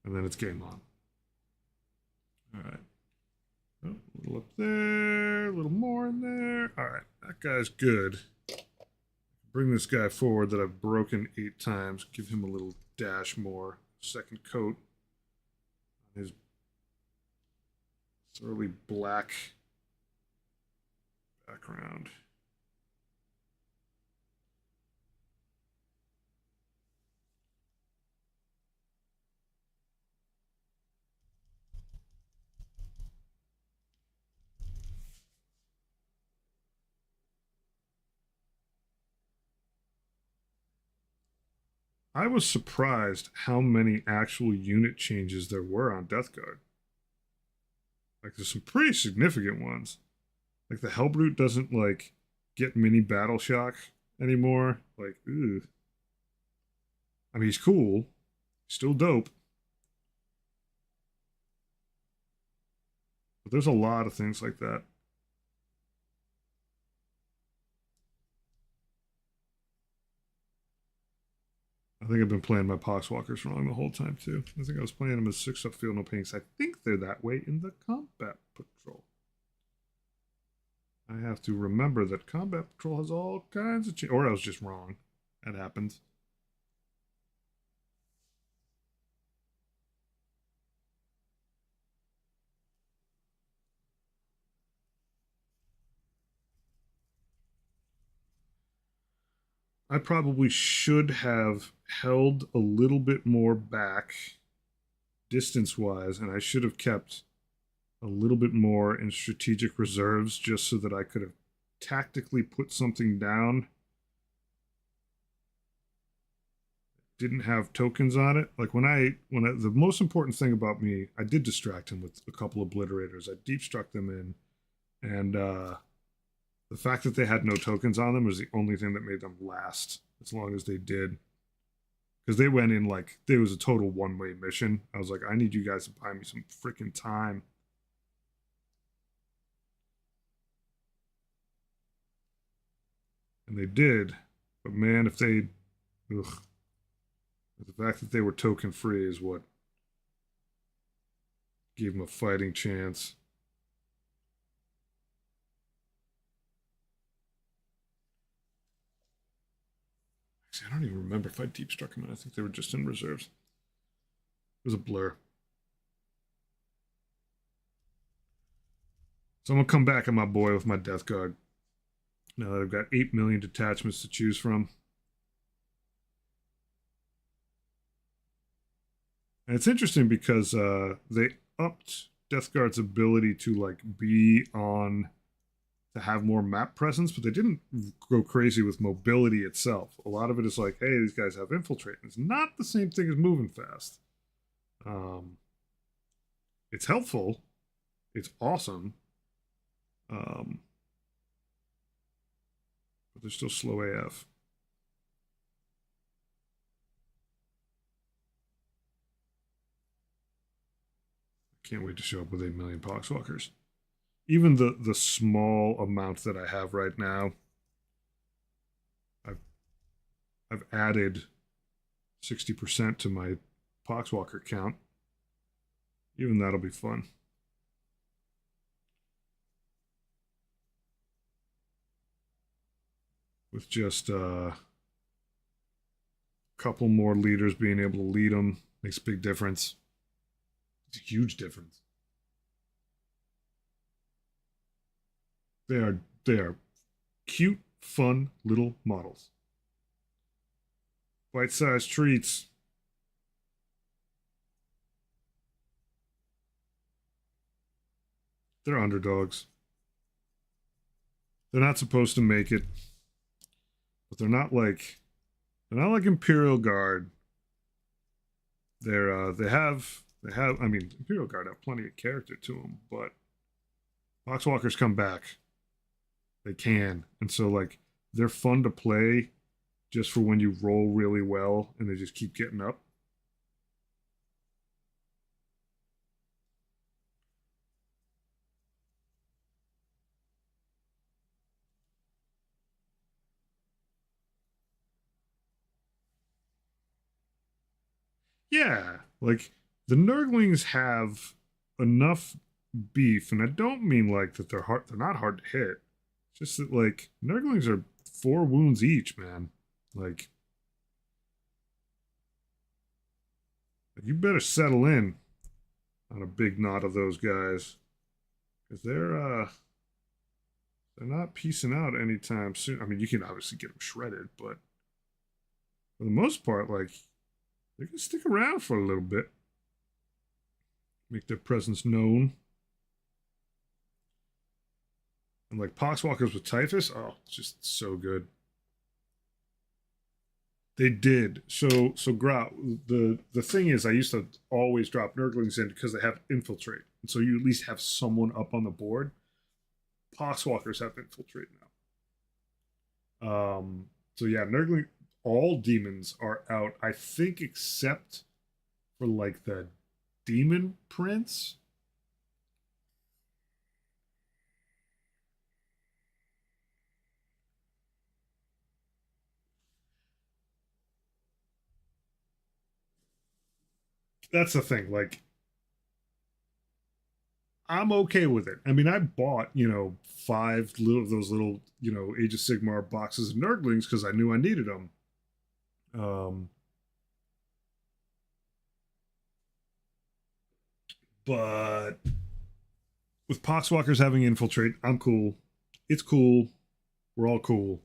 And then it's game on. All right. Oh, a little up there, a little more in there. All right, that guy's good. Bring this guy forward that I've broken 8 times. Give him a little dash more. Second coat on his thoroughly black background. I was surprised how many actual unit changes there were on Death Guard. Like, there's some pretty significant ones. Like, the Hellbrute doesn't, like, get mini battle shock anymore. Like, ooh. I mean, he's cool. Still dope. But there's a lot of things like that. I think I've been playing my Poxwalkers wrong the whole time, too. I think I was playing them as 6 up field, no pinks. I think they're that way in the Combat Patrol. I have to remember that Combat Patrol has all kinds of change. Or I was just wrong. That happens. I probably should have held a little bit more back distance wise, and I should have kept a little bit more in strategic reserves just so that I could have tactically put something down. Didn't have tokens on it. Like the most important thing about me, I did distract him with a couple obliterators. I deep struck them in, and the fact that they had no tokens on them was the only thing that made them last as long as they did. Because they went in like there was a total one-way mission. I was like, I need you guys to buy me some freaking time. And they did. But man, if they ugh, the fact that they were token free is what gave them a fighting chance. Actually, I don't even remember if I deep struck them. I think they were just in reserves. It was a blur. So I'm gonna come back on my boy with my Death Guard. Now that I've got 8 million detachments to choose from. And it's interesting because they upped Death Guard's ability to like be on to have more map presence, but they didn't go crazy with mobility itself. A lot of it is like, hey, these guys have infiltrate. It's not the same thing as moving fast. It's helpful. It's awesome. But they're still slow AF. Can't wait to show up with 8 million Poxwalkers. Even the small amount that I have right now, I've added 60% to my Poxwalker count. Even that'll be fun. With just a couple more leaders being able to lead them makes a big difference. It's a huge difference. They are cute, fun little models. Bite-sized treats. They're underdogs. They're not supposed to make it. but they're not like Imperial Guard. They have. I mean, Imperial Guard have plenty of character to them, but Boxwalkers come back. They can, and so like they're fun to play just for when you roll really well and they just keep getting up. Yeah, like the Nurglings have enough beef, and I don't mean like that they're hard. They're not hard to hit. It's just that like Nurglings are 4 wounds each, man. Like you better settle in on a big knot of those guys because they're not piecing out anytime soon. I mean, you can obviously get them shredded, but for the most part, like they can stick around for a little bit, make their presence known. And like poxwalkers with typhus, oh, it's just so good. They did. So Grot, the thing is, I used to always drop Nurglings in because they have infiltrate, and so you at least have someone up on the board. Poxwalkers have infiltrate now. So yeah, Nurgling, all demons are out. I think except for like the demon prince. That's the thing. Like I'm okay with it. I mean, I bought, 5 of those little, Age of Sigmar boxes of Nurglings because I knew I needed them. Um, but with Poxwalkers having infiltrate, I'm cool. It's cool. We're all cool.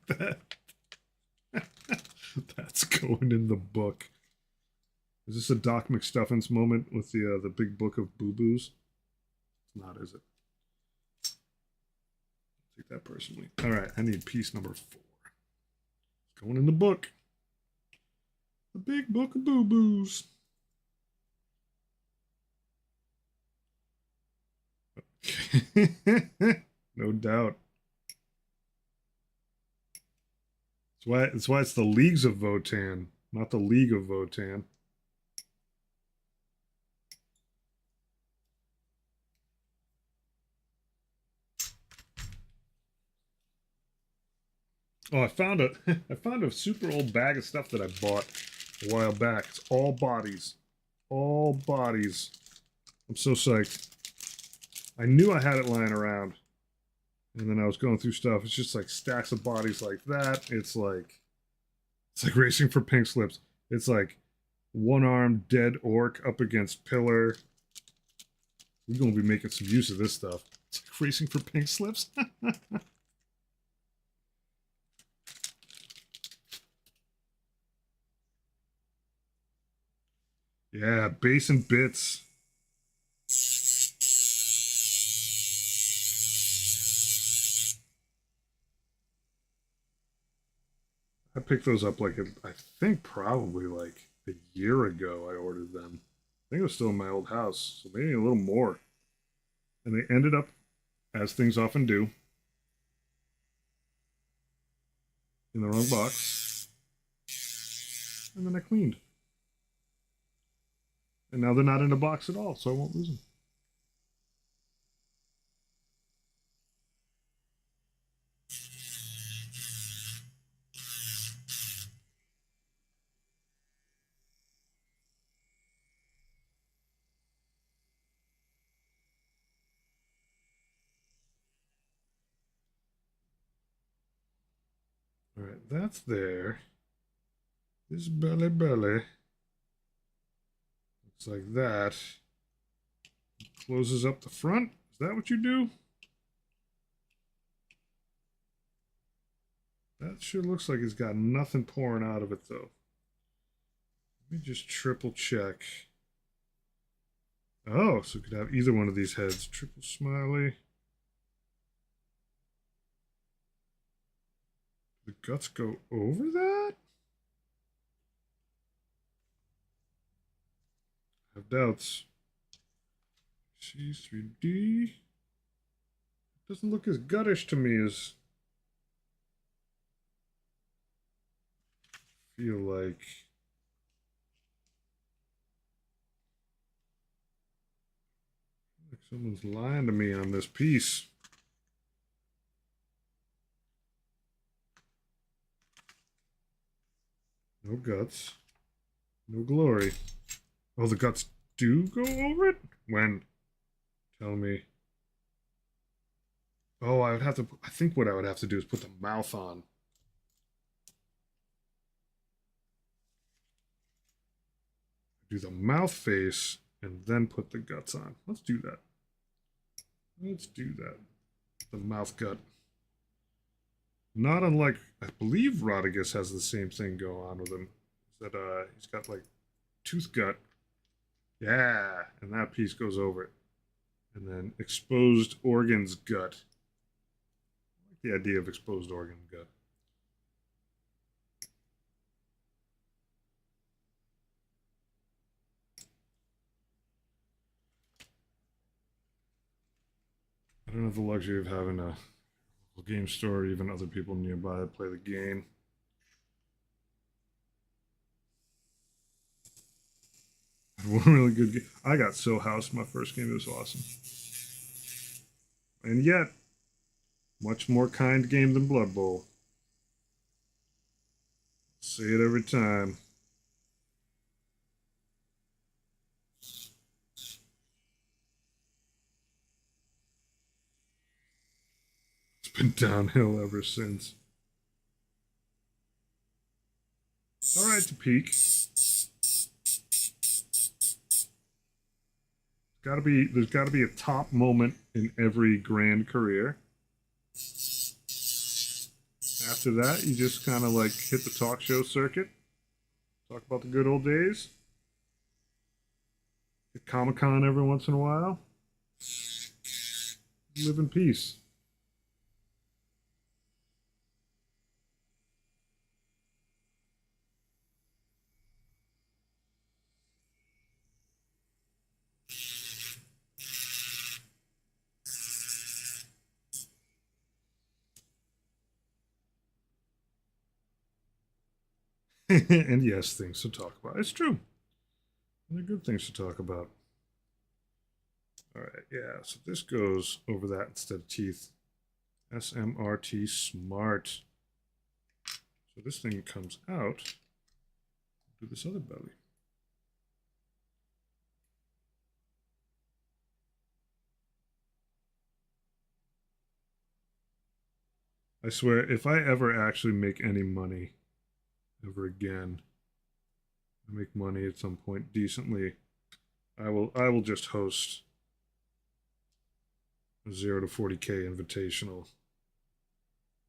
that, that's going in the book. Is this a Doc McStuffins moment with the big book of boo boos? It's not, is it? Take that personally. All right, I need piece number 4. It's going in the book. The big book of boo boos. No doubt. That's why it's the Leagues of Votan, not the League of Votan. Oh, I found a super old bag of stuff that I bought a while back. It's all bodies. All bodies. I'm so psyched. I knew I had it lying around. And then I was going through stuff. It's just like stacks of bodies like that. It's like racing for pink slips. It's like one-armed dead orc up against pillar. We're gonna be making some use of this stuff. It's like racing for pink slips. Yeah, base and bits. I picked those up I think probably like a year ago. I ordered them. I think it was still in my old house, so maybe a little more. And they ended up, as things often do, in the wrong box. And then I cleaned. And now they're not in a box at all, so I won't lose them. All right, that's there. This belly belly looks like that. Closes up the front. Is that what you do? That sure looks like it's got nothing pouring out of it, though. Let me just triple check. Oh, so we could have either one of these heads. Triple smiley. The guts go over that? I have doubts. C3D. Doesn't look as guttish to me as feel like. Like someone's lying to me on this piece. No guts. No glory. Oh, the guts do go over it? When? Tell me. Oh, I would have to. I think what I would have to do is put the mouth on. Do the mouth face and then put the guts on. Let's do that. Let's do that. The mouth gut. Not unlike, I believe Rodigus has the same thing go on with him. That he's got like tooth gut. Yeah, and that piece goes over it. And then exposed organs gut. I like the idea of exposed organ gut. I don't have the luxury of having a game store or even other people nearby to play the game. One really good game. I got so housed my first game. It was awesome. And yet, much more kind game than Blood Bowl. Say it every time. It's been downhill ever since. It's all right to peak. There's got to be a top moment in every grand career. After that, you just kind of like hit the talk show circuit, talk about the good old days, hit Comic-Con every once in a while, live in peace. And yes, things to talk about. It's true. They're good things to talk about. All right, yeah, so this goes over that instead of teeth. SMRT smart. So this thing comes out. Do this other belly. I swear, if I ever actually make any money ever again, I make money at some point decently, I will just host a 0 to 40K invitational.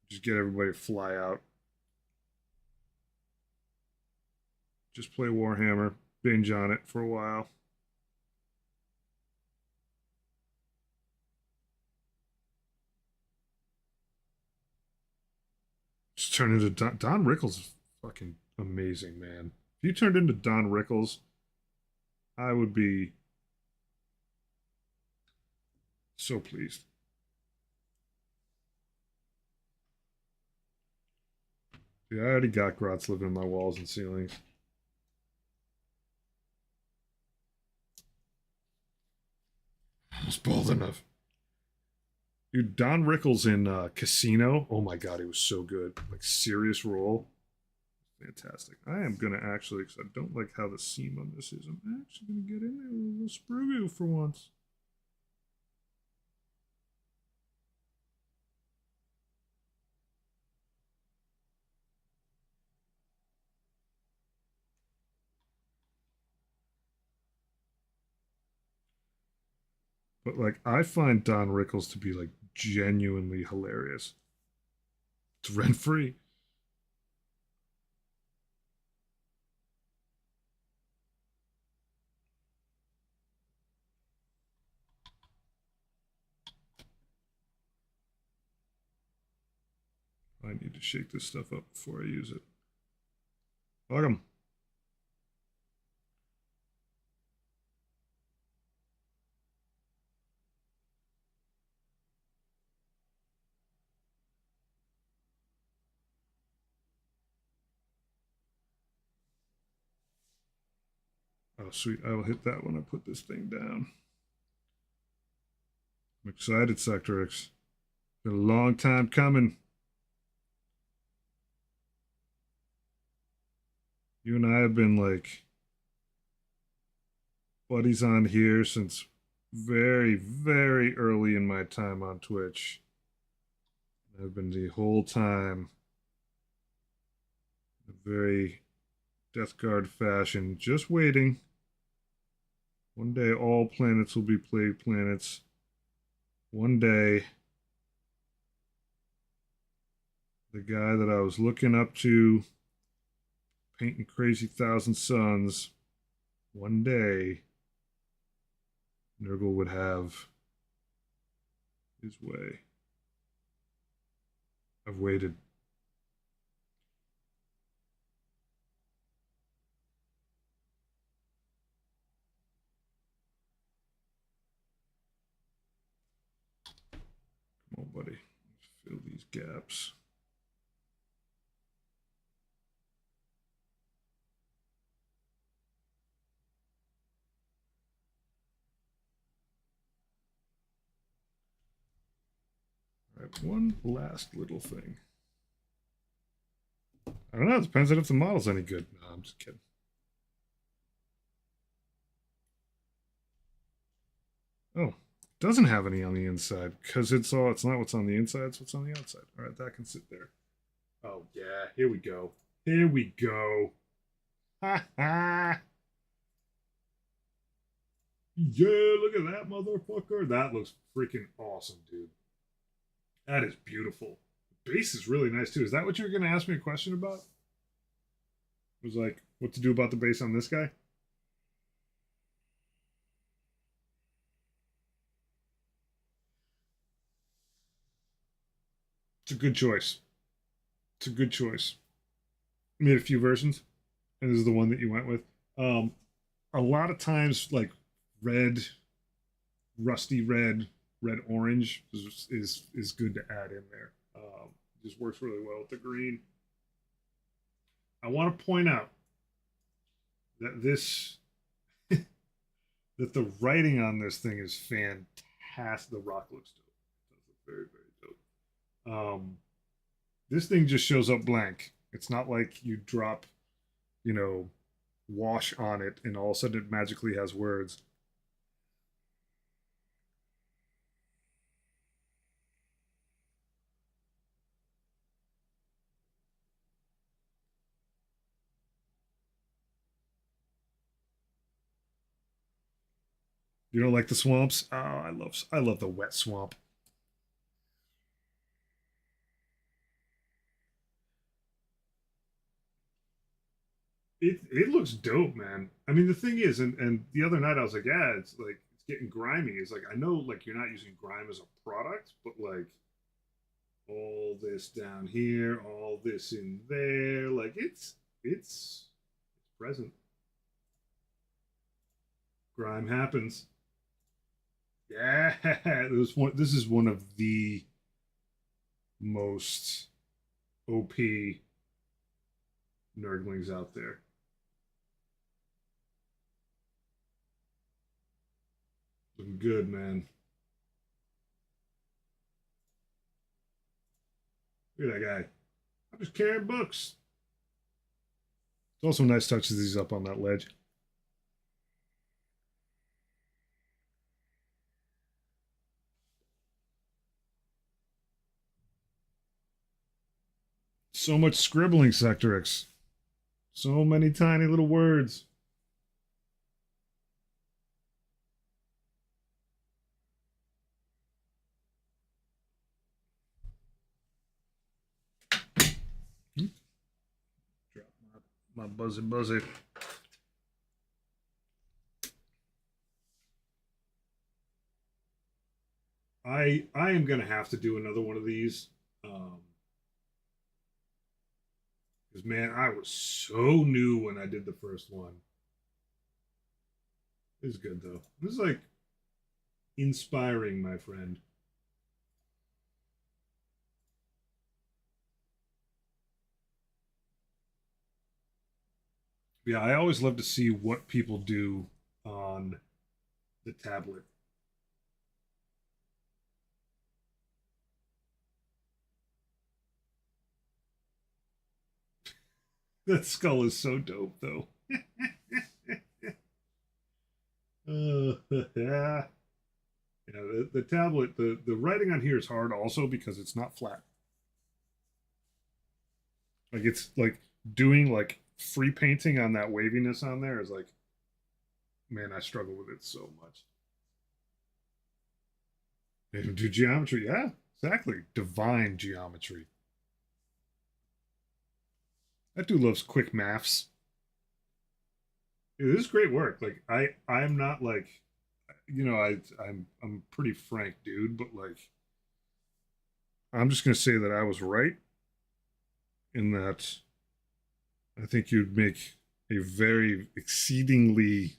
Just get everybody to fly out. Just play Warhammer, binge on it for a while. Just turn into Don Rickles is fucking amazing, man. If you turned into Don Rickles, I would be so pleased. Yeah, I already got Grots living in my walls and ceilings. Almost bold enough. Dude, Don Rickles in Casino. Oh my god, he was so good. Like serious role. Fantastic. I am gonna actually, because I don't like how the seam on this is. I'm actually gonna get in there with a little sprue for once. But like, I find Don Rickles to be like genuinely hilarious. It's rent free. I need to shake this stuff up before I use it. Fuck 'em. Oh, sweet. I will hit that when I put this thing down. I'm excited, Sectorix. Been a long time coming. You and I have been like buddies on here since very, very early in my time on Twitch. I've been the whole time in a very Death Guard fashion, just waiting. One day all planets will be plague planets. One day the guy that I was looking up to, painting crazy Thousand Suns, one day Nurgle would have his way. I've waited. Come on, buddy. Let's fill these gaps. All right, one last little thing. I don't know. It depends on if the model's any good. No, I'm just kidding. Oh, doesn't have any on the inside because it's not what's on the inside, it's what's on the outside. All right, that can sit there. Oh yeah, here we go. Here we go. Ha ha. Yeah, look at that motherfucker. That looks freaking awesome, dude. That is beautiful. The base is really nice too. Is that what you were gonna ask me a question about? It was like what to do about the base on this guy? It's a good choice. It's a good choice. Made a few versions, and this is the one that you went with. A lot of times, like red, rusty red, red orange is good to add in there. Just works really well with the green. I want to point out that this that the writing on this thing is fantastic. The rock looks dope. That's very very dope. This thing just shows up blank. It's not like you drop, you know, wash on it and all of a sudden it magically has words. You don't like the swamps? Oh, I love the wet swamp. It looks dope, man. I mean, the thing is, and the other night I was like, yeah, it's like it's getting grimy. It's like I know like you're not using grime as a product, but like all this down here, all this in there, like it's present. Grime happens. Yeah, this is one of the most OP nerdlings out there. Looking good, man. Look at that guy. I'm just carrying books. It's also nice touches these up on that ledge. So much scribbling, Sectorix. So many tiny little words. Drop my buzzy. I am gonna have to do another one of these. Um, Because, man, I was so new when I did the first one. It's good, though. This is like inspiring, my friend. Yeah, I always love to see what people do on the tablet. That skull is so dope, though. Yeah. Yeah, the tablet, the writing on here is hard also because it's not flat. Like it's like doing like free painting on that waviness on there is like, man, I struggle with it so much. And do geometry, yeah, exactly. Divine geometry. That dude loves quick maths. Yeah, this is great work. Like I'm not like, I'm pretty frank, dude, but like I'm just gonna say that I was right in that I think you'd make a very exceedingly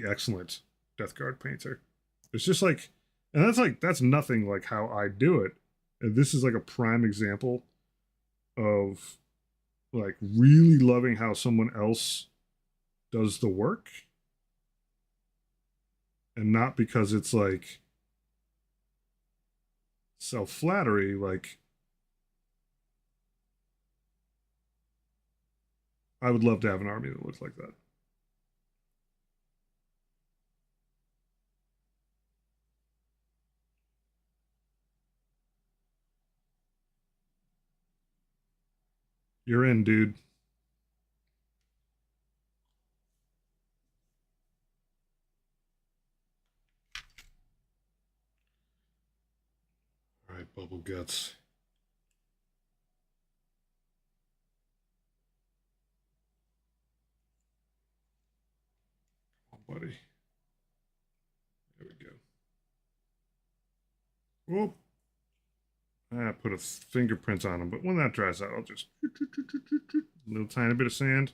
excellent Death Guard painter. It's just like, and that's nothing like how I do it. And this is like a prime example of like really loving how someone else does the work, and not because it's like self flattery. Like I would love to have an army that looks like that. You're in, dude. All right, bubble guts. Oh, buddy. There we go. Whoop. I put a fingerprint on them, but when that dries out, I'll just a little tiny bit of sand.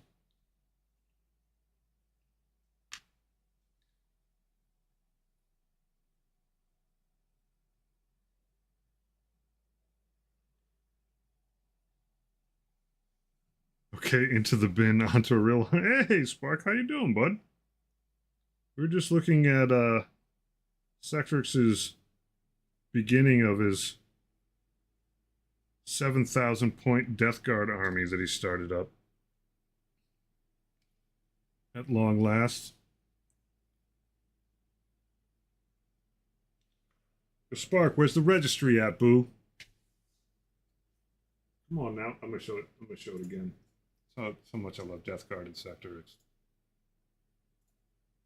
Okay, into the bin onto a real. Hey, Spark, how you doing, bud? We are just looking at Sectrix's beginning of his 7,000 point Death Guard army that he started up at long last. Spark, where's the registry at, boo? Come on now. I'm gonna show it. I'm gonna show it again. So much I love Death Guard and Sector.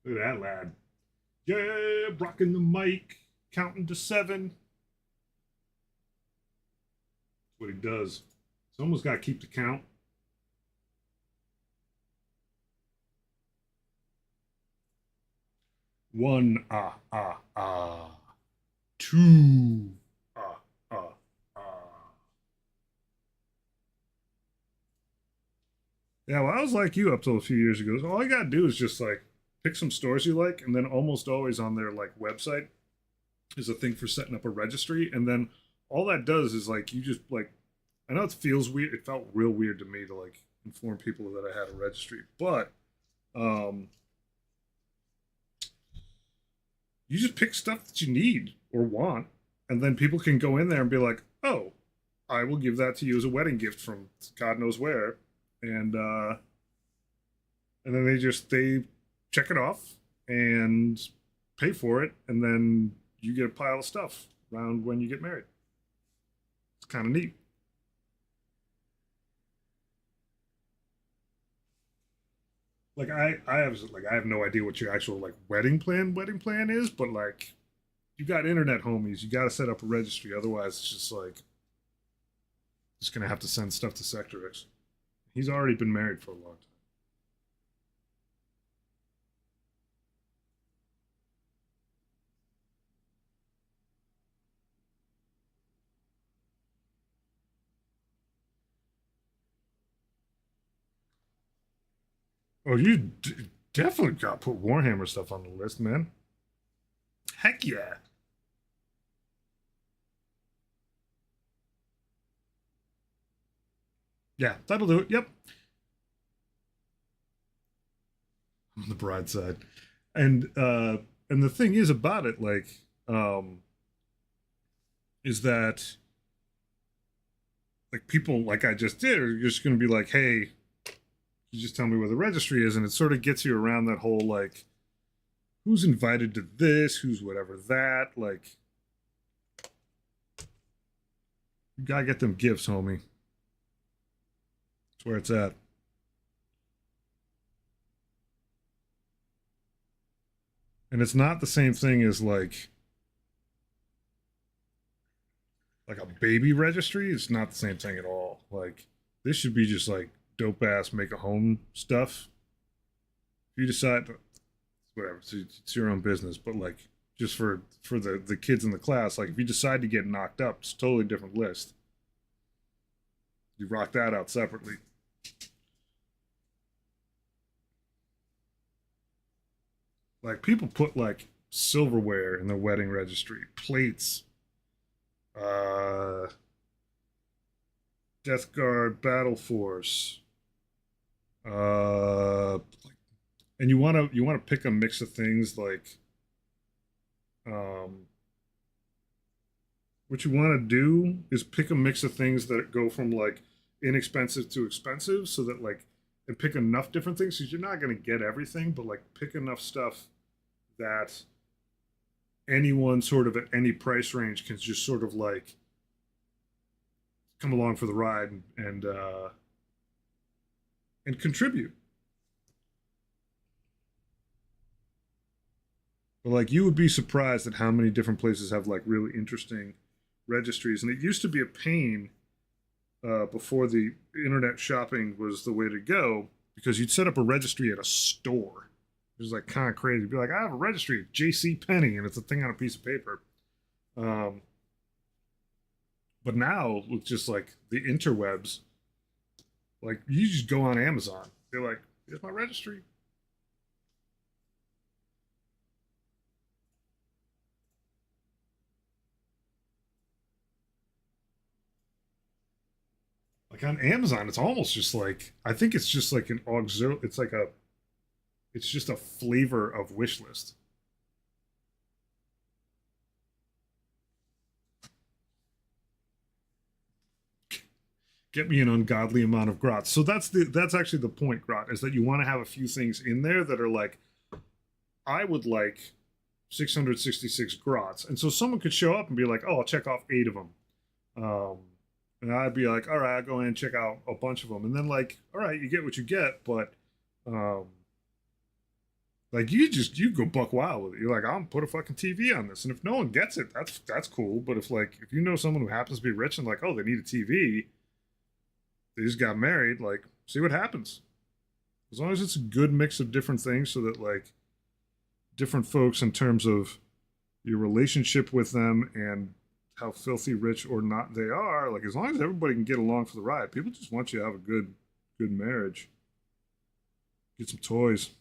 Look at that lad. Yeah, rocking the mic, counting to 7. That's what he does. Someone's got to keep the count. One, two, ah, ah, ah. Yeah, well, I was like you up till a few years ago. So all you gotta do is just like pick some stores you like, and then almost always on their like website is a thing for setting up a registry, and then all that does is like you just like I know it feels weird. It felt real weird to me to like inform people that I had a registry, but um, you just pick stuff that you need or want, and then people can go in there and be like, "Oh, I will give that to you as a wedding gift from God knows where," and then they check it off and pay for it, and then you get a pile of stuff around when you get married. It's kind of neat. Like I have no idea what your actual like wedding plan is, but like you got internet homies, you got to set up a registry. Otherwise, it's just like just gonna have to send stuff to Sector X. He's already been married for a long time. Oh, you definitely got to put Warhammer stuff on the list, man. Heck yeah. Yeah, that'll do it. Yep. On the bride side. And the thing is about it, like, is that like people like I just did are just gonna be like, hey, you just tell me where the registry is, and it sort of gets you around that whole like who's invited to this, who's whatever that, like you gotta get them gifts, homie. That's where it's at. And it's not the same thing as like a baby registry. It's not the same thing at all. Like this should be just like dope ass make a home stuff. If you decide to, whatever, it's your own business. But like just for the kids in the class, like if you decide to get knocked up, it's a totally different list. You rock that out separately. Like people put like silverware in their wedding registry, plates, uh, Death Guard, Battle Force, uh, and you want to pick a mix of things like um, what you want to do is pick a mix of things that go from like inexpensive to expensive, so that like and pick enough different things because you're not going to get everything, but like pick enough stuff that anyone sort of at any price range can just sort of like come along for the ride and contribute. But like you would be surprised at how many different places have like really interesting registries, and it used to be a pain before the internet shopping was the way to go because you'd set up a registry at a store. It was like kind of crazy. You'd be like, I have a registry at J.C. Penney, and it's a thing on a piece of paper. Um, but now with just like the interwebs, like you just go on Amazon. They're like, here's my registry. Like on Amazon, it's almost just like I think it's just like an auxiliary. It's just a flavor of wish list. Get me an ungodly amount of grots. So that's actually the point, grot, is that you want to have a few things in there that are like I would like 666 grots, and so someone could show up and be like, oh, I'll check off 8 of them. Um, and I'd be like, all right, I'll go in and check out a bunch of them, and then like, all right, you get what you get, but um, like you go buck wild with it. You're like, I'm put a fucking TV on this, and if no one gets it, that's cool. But if you know someone who happens to be rich and like, oh, they need a TV, they just got married, like, see what happens. As long as it's a good mix of different things, so that like different folks in terms of your relationship with them and how filthy rich or not they are, like as long as everybody can get along for the ride, people just want you to have a good marriage. Get some toys.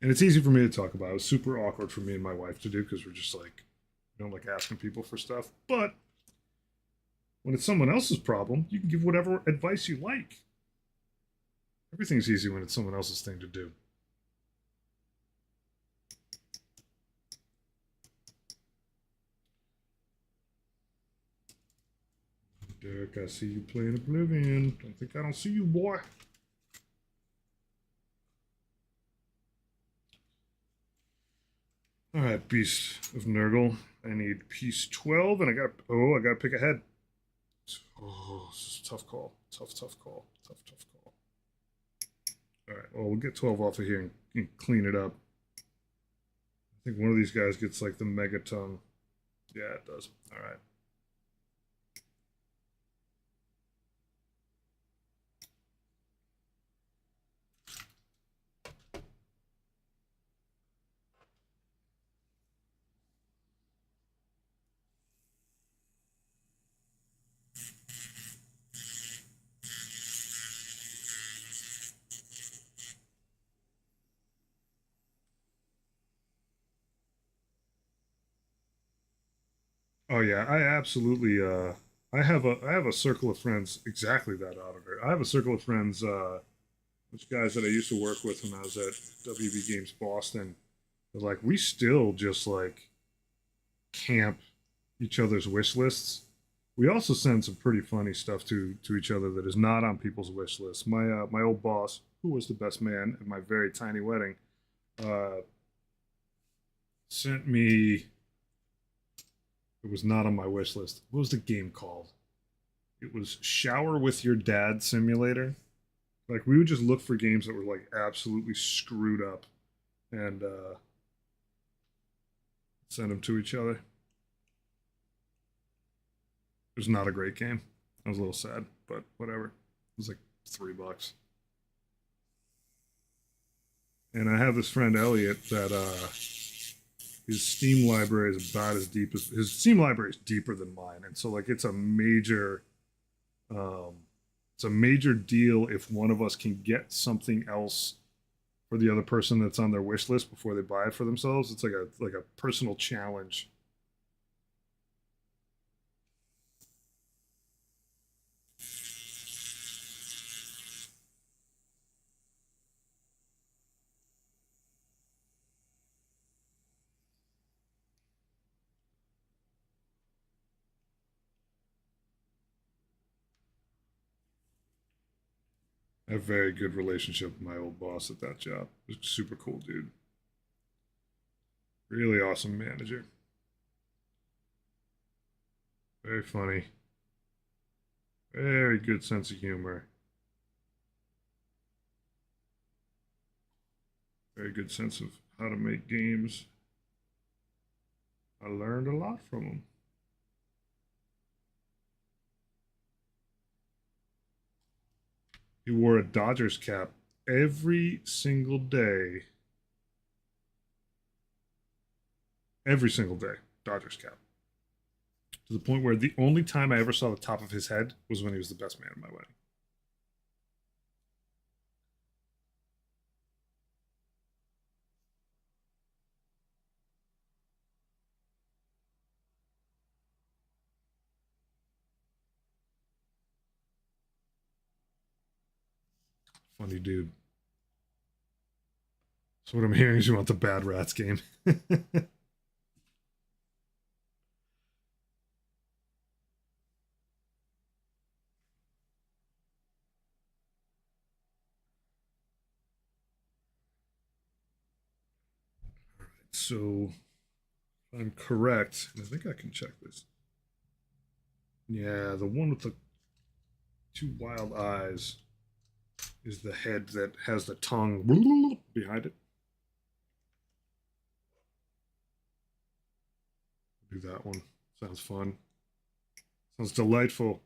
And it's easy for me to talk about. It was super awkward for me and my wife to do because we're just like, we don't like asking people for stuff. But when it's someone else's problem, you can give whatever advice you like. Everything's easy when it's someone else's thing to do. Derek, I see you playing Oblivion. I don't see you, boy. All right, Beast of Nurgle. I need piece 12, and I got to pick ahead. Oh, this is a tough call. Tough call. Tough call. All right, well, we'll get 12 off of here and clean it up. I think one of these guys gets like the megaton. Yeah, it does. All right. Oh yeah, I absolutely I have a circle of friends exactly that auditor. I have a circle of friends which guys that I used to work with when I was at WB Games Boston. But like we still just like camp each other's wish lists. We also send some pretty funny stuff to each other that is not on people's wish lists. My old boss, who was the best man at my very tiny wedding, uh, sent me. It was not on my wish list. What was the game called? It was Shower with Your Dad Simulator. Like we would just look for games that were like absolutely screwed up and send them to each other. It was not a great game. I was a little sad, but whatever. It was like $3. And I have this friend Elliot that his Steam library is about as deep as his Steam library is deeper than mine, and so like um, it's a major deal if one of us can get something else for the other person that's on their wish list before they buy it for themselves. It's like a personal challenge. I have a very good relationship with my old boss at that job. Super cool dude. Really awesome manager. Very funny. Very good sense of humor. Very good sense of how to make games. I learned a lot from him. He wore a Dodgers cap every single day, Dodgers cap. To the point where the only time I ever saw the top of his head was when he was the best man at my wedding. Funny dude. So what I'm hearing is you want the Bad Rats game. So if I'm correct, and I think I can check this. Yeah, the one with the two wild eyes is the head that has the tongue behind it. Do that one. Sounds fun. Sounds delightful.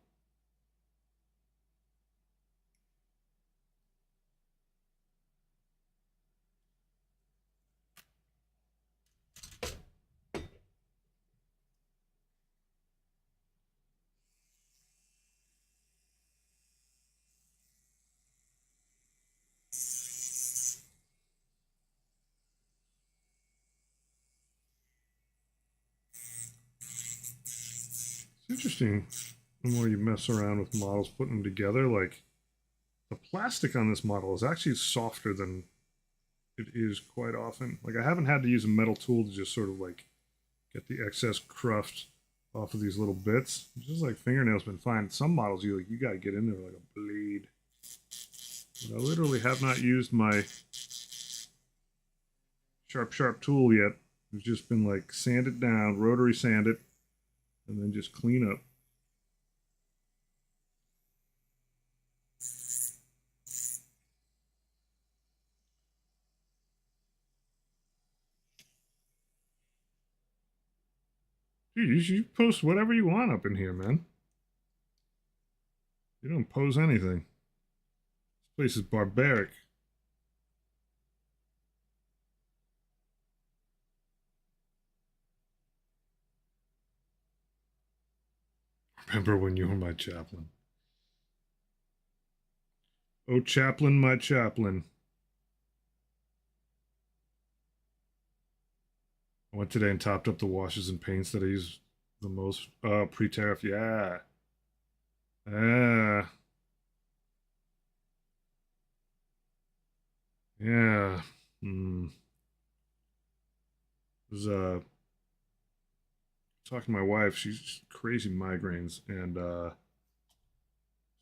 It's interesting the more you mess around with models, putting them together. Like the plastic on this model is actually softer than it is quite often. Like I haven't had to use a metal tool to just sort of like get the excess cruft off of these little bits. Just like fingernails been fine. Some models you gotta get in there like a blade. But I literally have not used my sharp tool yet. It's just been like sand it down, rotary sand it, and then just clean up. Dude, you post whatever you want up in here, man. You don't pose anything. This place is barbaric. Remember when you were my chaplain? Oh, chaplain, my chaplain. I went today and topped up the washes and paints that I use The most pre-tariff, yeah. Yeah. Yeah. Hmm. Was talking to my wife. She's crazy migraines and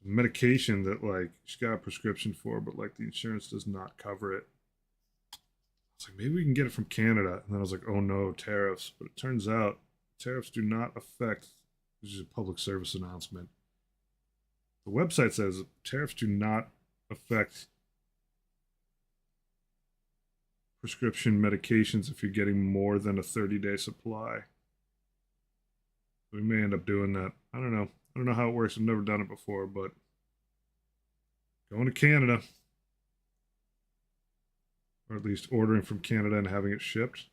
medication that like she got a prescription for, but like the insurance does not cover it. It's like maybe we can get it from Canada, and then I was like, oh no, tariffs. But it turns out tariffs do not affect. This is a public service announcement. The website says tariffs do not affect prescription medications if you're getting more than a 30-day supply. We may end up doing that. I don't know. I don't know how it works. I've never done it before, but going to Canada, or at least ordering from Canada and having it shipped.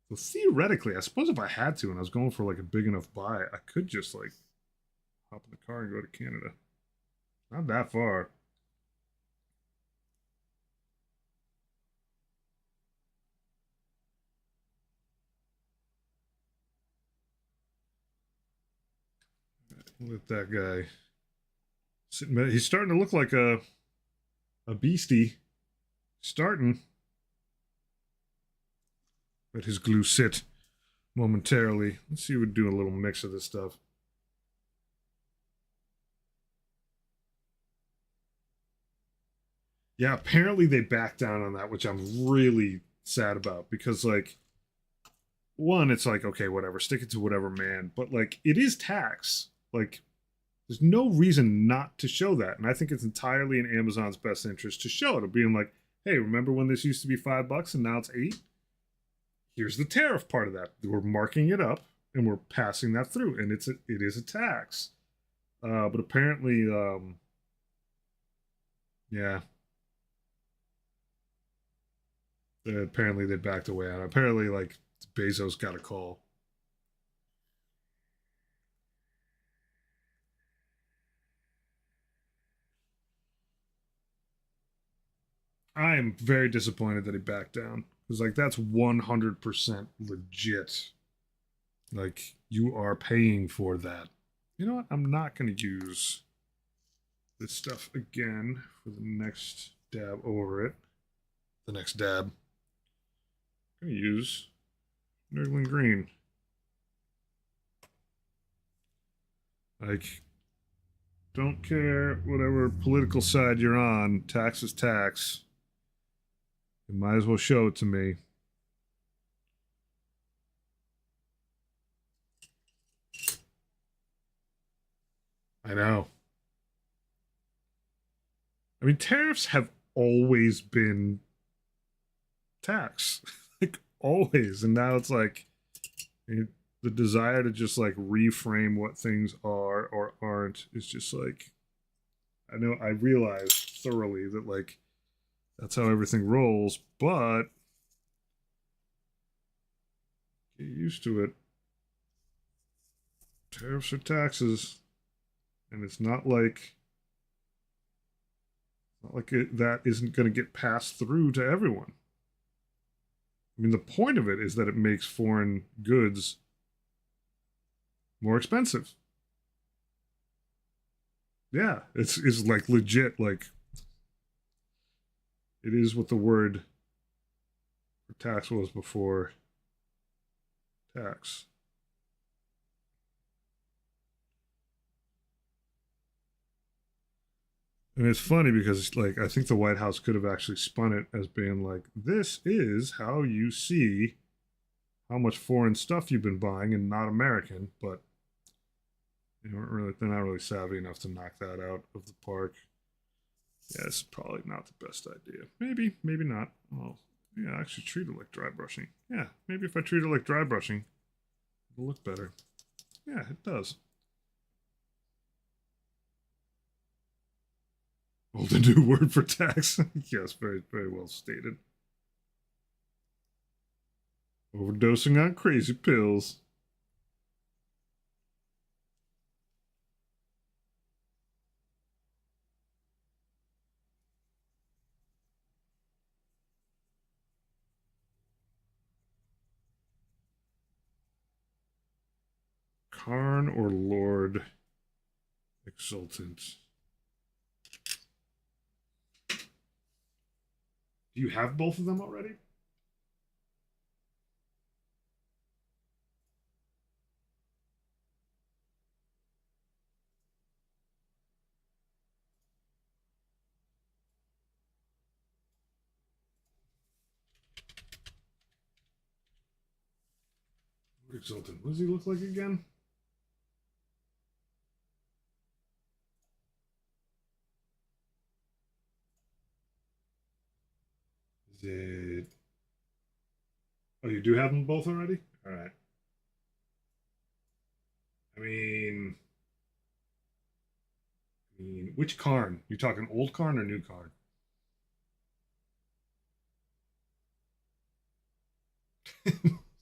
So theoretically, I suppose if I had to and I was going for like a big enough buy, I could just like hop in the car and go to Canada. Not that far. Let that guy sitting. He's starting to look like a beastie. Starting. Let his glue sit momentarily. Let's see if we do a little mix of this stuff. Yeah, apparently they backed down on that, which I'm really sad about because, like, one, it's like, okay, whatever, stick it to whatever, man. But, like, it is tax. Like, there's no reason not to show that. And I think it's entirely in Amazon's best interest to show it, of being like, hey, remember when this used to be $5 and now it's 8? Here's the tariff part of that. We're marking it up and we're passing that through. And it is a tax. But apparently, yeah, apparently they backed away on it. Apparently, like Bezos got a call. I am very disappointed that he backed down because like that's 100% legit. Like you are paying for that. You know what? I'm not going to use this stuff again for the next dab over it. The next dab. I'm going to use Nerdling Green. Like, don't care whatever political side you're on. Tax is tax. You might as well show it to me. I know. I mean, tariffs have always been tax, like always, and now it's like the desire to just like reframe what things are or aren't is just like I realize thoroughly that like that's how everything rolls, but get used to it. Tariffs are taxes, and it's not like that isn't going to get passed through to everyone. I mean, the point of it is that it makes foreign goods more expensive. Yeah, it's like legit. Like it is what the word for tax was before tax. And it's funny because like I think the White House could have actually spun it as being like, this is how you see how much foreign stuff you've been buying and not American, but they're not really savvy enough to knock that out of the park. Yeah, it's probably not the best idea. Maybe, maybe not. Oh, yeah, actually treat it like dry brushing. Yeah, maybe if I treat it like dry brushing, it'll look better. Yeah, it does. Oh, the new word for tax. Yes, very, very well stated. Overdosing on crazy pills. Karn or Lord Exultant? Do you have both of them already? Lord Exultant. What does he look like again? Is it? Oh, you do have them both already? All right. I mean, which Karn? You talking old Karn or new Karn?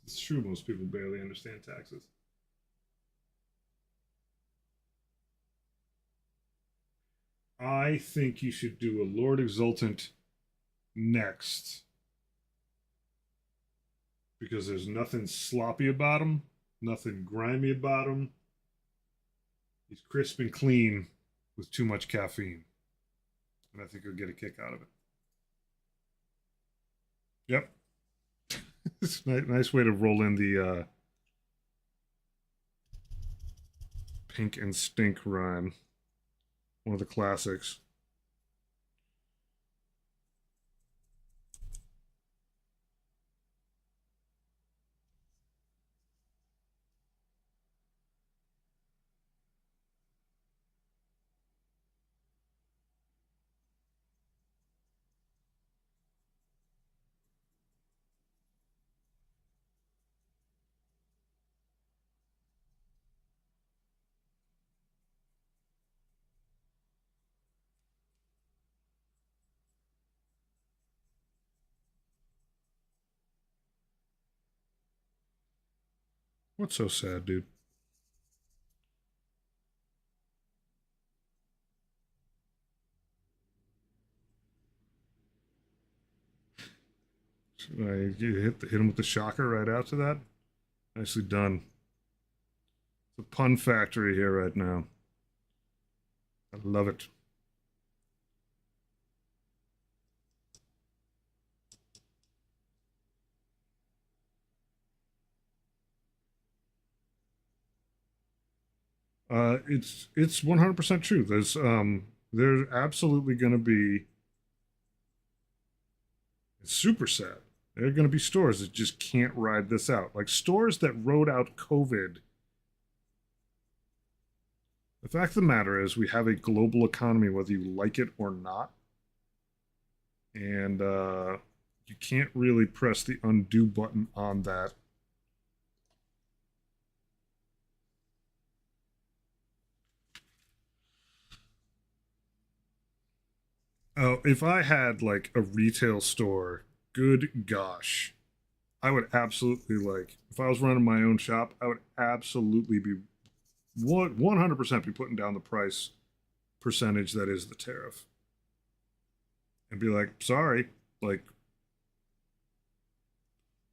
It's true. Most people barely understand taxes. I think you should do a Lord Exultant next because there's nothing sloppy about him, nothing grimy about him. He's crisp and clean with too much caffeine, and I think you'll get a kick out of it. Yep, it's a nice way to roll in the pink and stink rhyme, one of the classics. What's so sad, dude? You hit him with the shocker right after that. Nicely done. The pun factory here right now. I love it. It's 100% true. There's absolutely going to be. It's super sad. There are going to be stores that just can't ride this out. Like stores that rode out COVID. The fact of the matter is, we have a global economy, whether you like it or not, and you can't really press the undo button on that. Oh, if I had like a retail store, good gosh, I would absolutely like. If I was running my own shop, I would absolutely be 100% be putting down the price percentage that is the tariff, and be like, sorry, like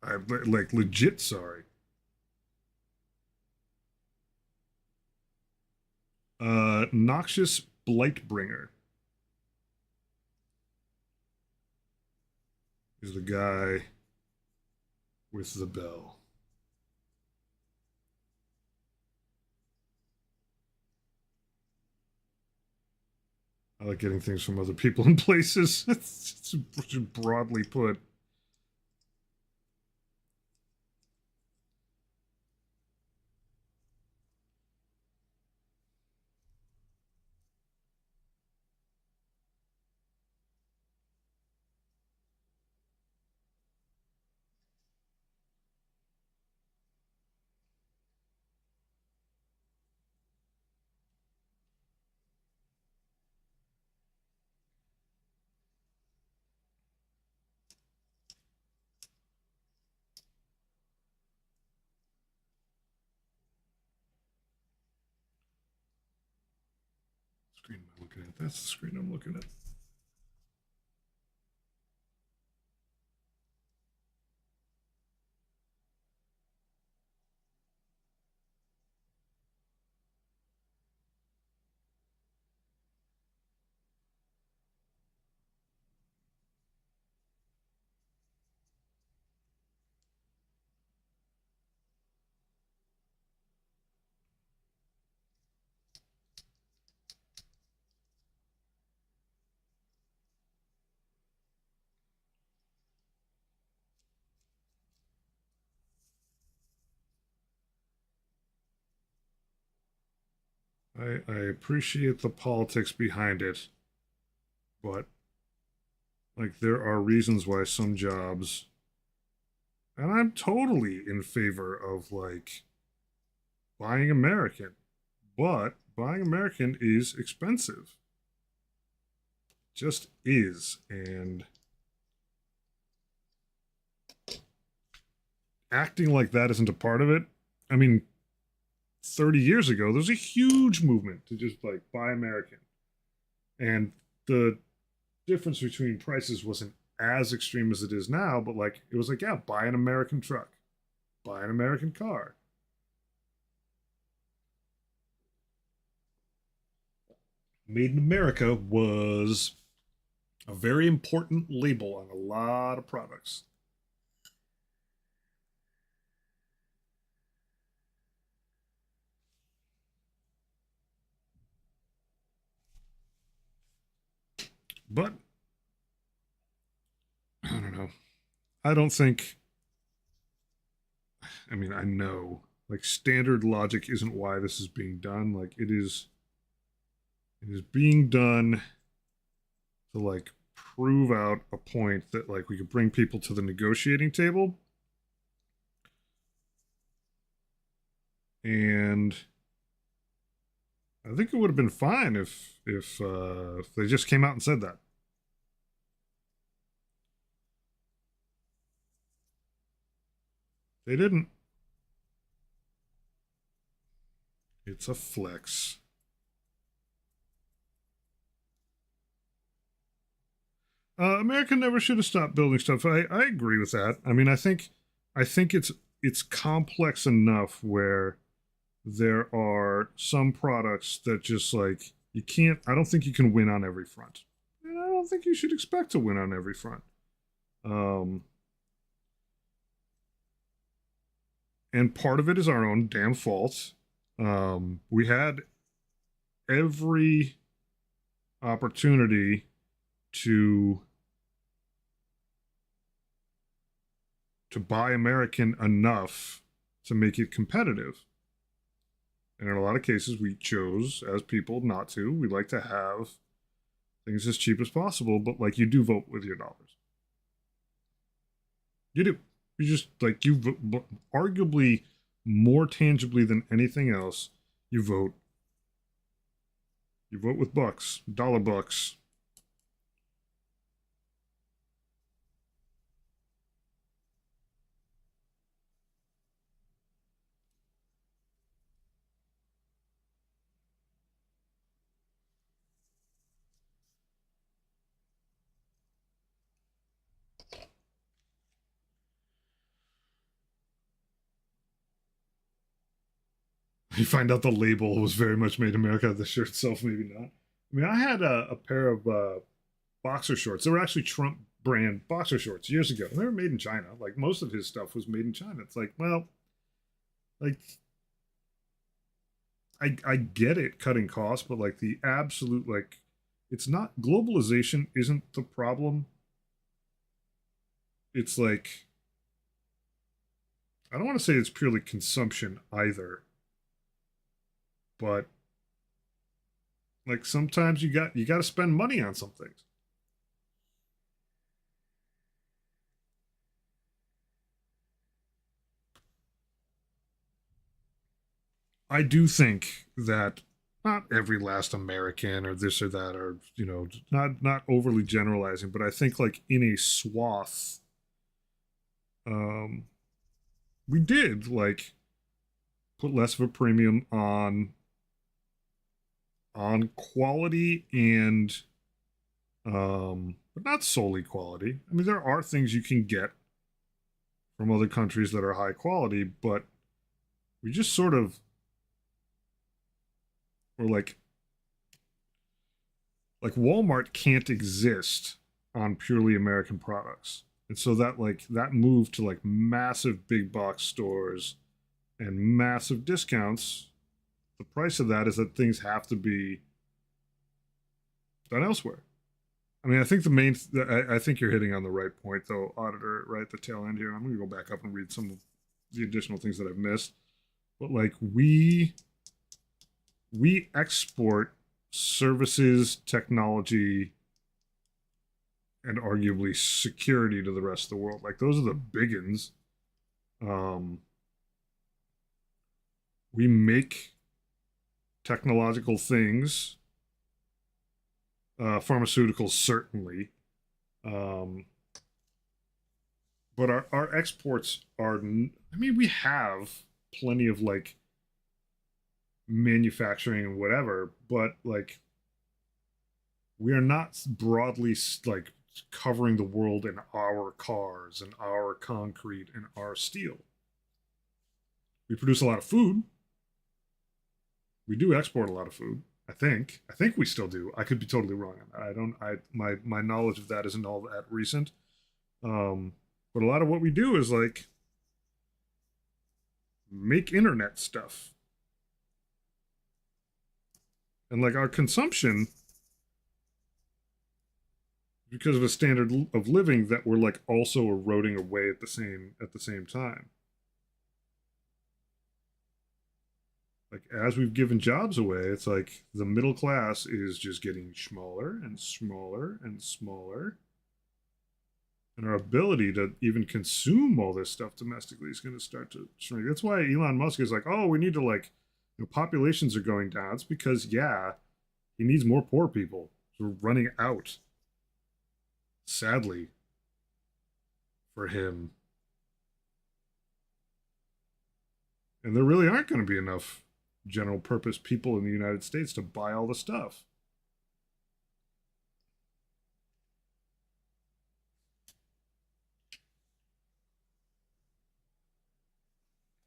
I like legit sorry. Noxious Blightbringer is the guy with the bell. I like getting things from other people and places. It's broadly put. Screen am I looking at? That's the screen I'm looking at. I appreciate the politics behind it, but like there are reasons why some jobs, and I'm totally in favor of like buying American, but buying American is expensive. Just is. And acting like that isn't a part of it. I mean, 30 years ago, there was a huge movement to just like buy American. And the difference between prices wasn't as extreme as it is now, but like it was like, yeah, buy an American truck, buy an American car. Made in America was a very important label on a lot of products. But I don't know. I don't think, I mean, I know like standard logic isn't why this is being done. Like it is being done to like prove out a point that like we could bring people to the negotiating table. And I think it would have been fine if they just came out and said that. They didn't. It's a flex. America never should have stopped building stuff. I agree with that. I mean, I think it's complex enough where there are some products that just like you can't. I don't think you can win on every front, and I don't think you should expect to win on every front. Um, and part of it is our own damn fault. We had every opportunity to buy American enough to make it competitive. And in a lot of cases, we chose as people not to. We like to have things as cheap as possible, but like you do vote with your dollars. You do. You just like you arguably more tangibly than anything else. You vote. You vote with bucks, dollar bucks. You find out the label was very much made in America. The shirt itself, maybe not. I mean, I had a pair of boxer shorts. They were actually Trump brand boxer shorts years ago. They were made in China. Like most of his stuff was made in China. It's like, well, like I get it cutting costs, but like the absolute like it's not globalization isn't the problem. It's like I don't want to say it's purely consumption either, but like sometimes you got to spend money on some things. I do think that not every last American or this or that or not overly generalizing, but I think like in a swath, um, we did like put less of a premium on quality and but not solely quality. I mean, there are things you can get from other countries that are high quality, but we just sort of were like Walmart can't exist on purely American products. And so that like that move to like massive big box stores and massive discounts, the price of that is that things have to be done elsewhere. I mean, I think the main, I think you're hitting on the right point, though, Auditor, right at the tail end here. I'm going to go back up and read some of the additional things that I've missed. But like, we export services, technology, and arguably security to the rest of the world. Like those are the big ones. Um, we make technological things, pharmaceuticals certainly, um, but our exports are. I mean, we have plenty of like manufacturing and whatever, but like we are not broadly like covering the world in our cars and our concrete and our steel. We produce a lot of food. We do export a lot of food. I think. I think we still do. I could be totally wrong on that. I don't. My knowledge of that isn't all that recent. Um, but a lot of what we do is like make internet stuff, and like our consumption because of a standard of living that we're like also eroding away at the same time. Like as we've given jobs away, it's like the middle class is just getting smaller and smaller and smaller, and our ability to even consume all this stuff domestically is going to start to shrink. That's why Elon Musk is like, oh, we need to like, populations are going down. It's because yeah, he needs more poor people. So we're running out. Sadly, for him, and there really aren't going to be enough general purpose people in the United States to buy all the stuff.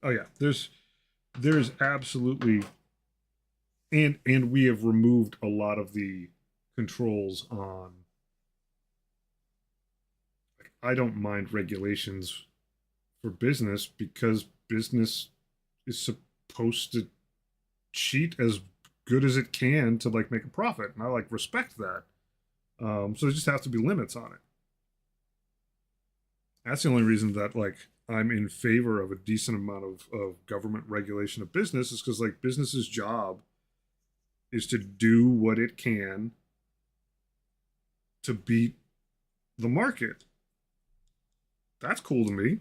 Oh yeah, there's absolutely, and we have removed a lot of the controls on, like, I don't mind regulations for business because business is supposed to cheat as good as it can to like make a profit, and I like respect that. So there just have to be limits on it. That's the only reason that like I'm in favor of a decent amount of government regulation of business is because like business's job is to do what it can to beat the market. That's cool to me.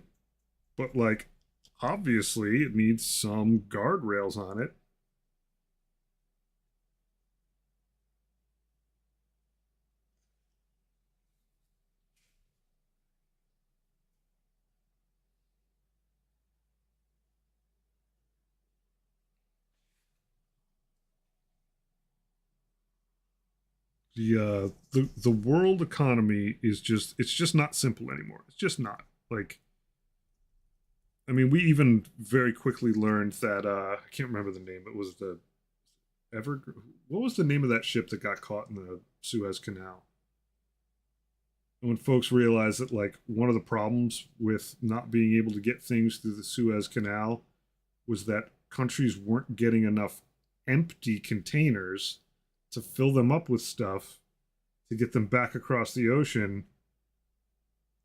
But like obviously it needs some guardrails on it. The world economy is just it's just not simple anymore. It's just not. Like I mean, we even very quickly learned that I can't remember the name. It was the Ever. What was the name of that ship that got caught in the Suez Canal? And when folks realized that like one of the problems with not being able to get things through the Suez Canal was that countries weren't getting enough empty containers to fill them up with stuff to get them back across the ocean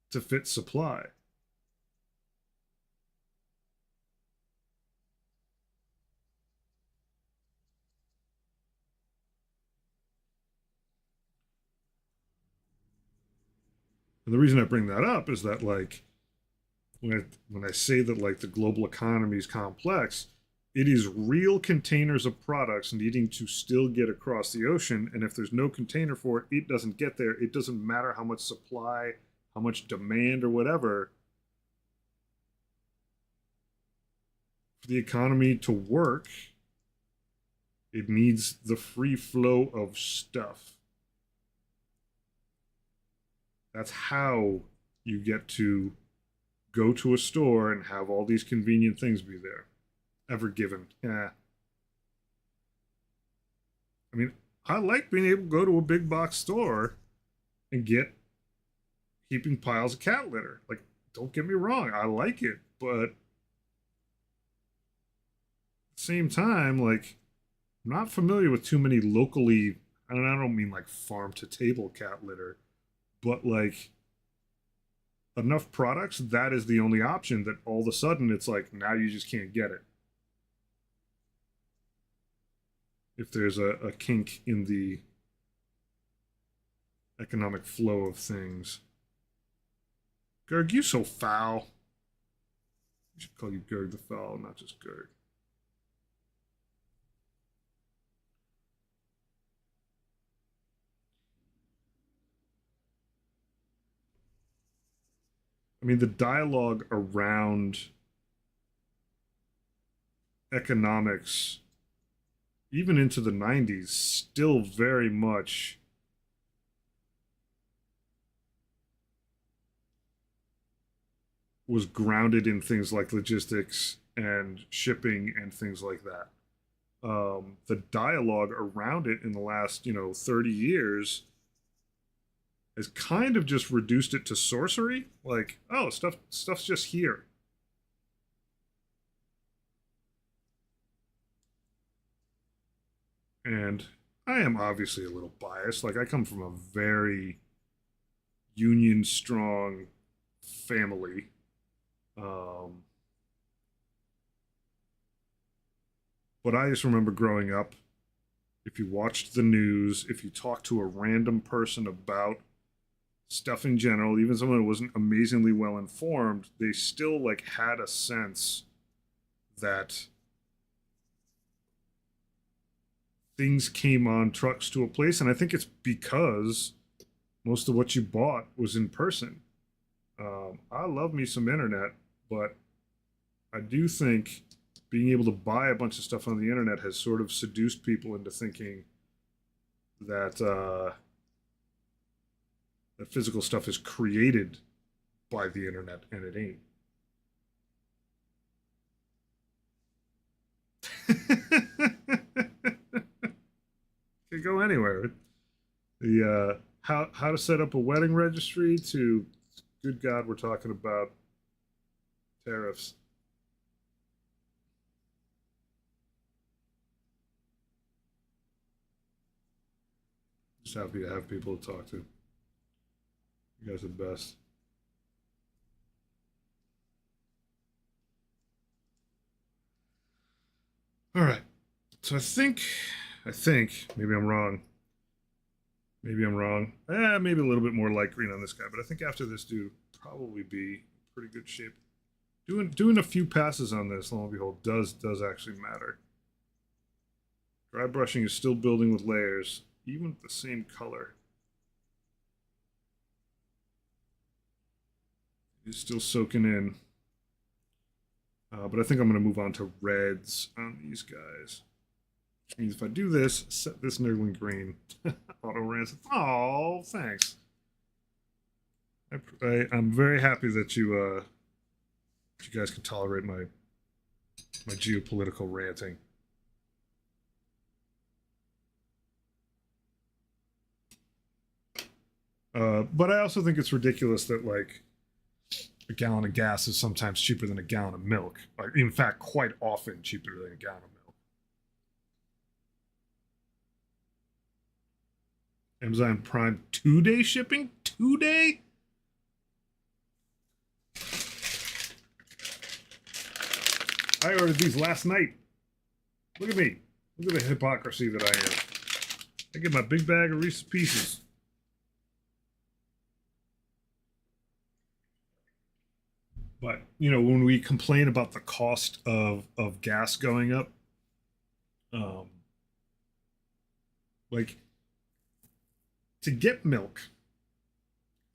to fit supply. And the reason I bring that up is that like when I say that like the global economy is complex, it is real containers of products needing to still get across the ocean. And if there's no container for it, it doesn't get there. It doesn't matter how much supply, how much demand, or whatever. For the economy to work, it needs the free flow of stuff. That's how you get to go to a store and have all these convenient things be there. Ever given. Yeah. I mean, I like being able to go to a big box store and get heaping piles of cat litter. Like, don't get me wrong, I like it, but at the same time, like, I'm not familiar with too many locally, and I don't mean like farm to table cat litter, but like enough products, that is the only option that all of a sudden it's like now you just can't get it. if there's a kink in the economic flow of things. Gerg, you so foul. I should call you Gerg the Foul, not just Gerg. I mean, the dialogue around economics, even into the 90s, still very much was grounded in things like logistics and shipping and things like that. The dialogue around it in the last, 30 years has kind of just reduced it to sorcery. Like, oh, stuff's just here. And I am obviously a little biased. Like, I come from a very union strong family. But I just remember growing up, if you watched the news, if you talked to a random person about stuff in general, even someone who wasn't amazingly well informed, they still like had a sense that things came on trucks to a place. And I think it's because most of what you bought was in person. I love me some internet, but I do think being able to buy a bunch of stuff on the internet has sort of seduced people into thinking that that physical stuff is created by the internet, and it ain't. Can go anywhere. The how to set up a wedding registry to, good God, we're talking about tariffs. Just happy to have people to talk to. You guys are the best. All right. So I think maybe I'm wrong. Maybe I'm wrong. Maybe a little bit more light green on this guy, but I think after this dude, probably be in pretty good shape. Doing a few passes on this, lo and behold, does actually matter. Dry brushing is still building with layers, even with the same color. It's still soaking in. But I think I'm going to move on to reds on these guys. Which means if I do this, set this nerdling green, auto rinse. Oh, thanks. I'm very happy that you guys can tolerate my geopolitical ranting. But I also think it's ridiculous that like a gallon of gas is sometimes cheaper than a gallon of milk. Like, in fact, quite often cheaper than a gallon of milk. Amazon Prime 2-day shipping? 2-day? I ordered these last night. Look at me. Look at the hypocrisy that I am. I get my big bag of Reese's Pieces. But, when we complain about the cost of gas going up, um, like, to get milk,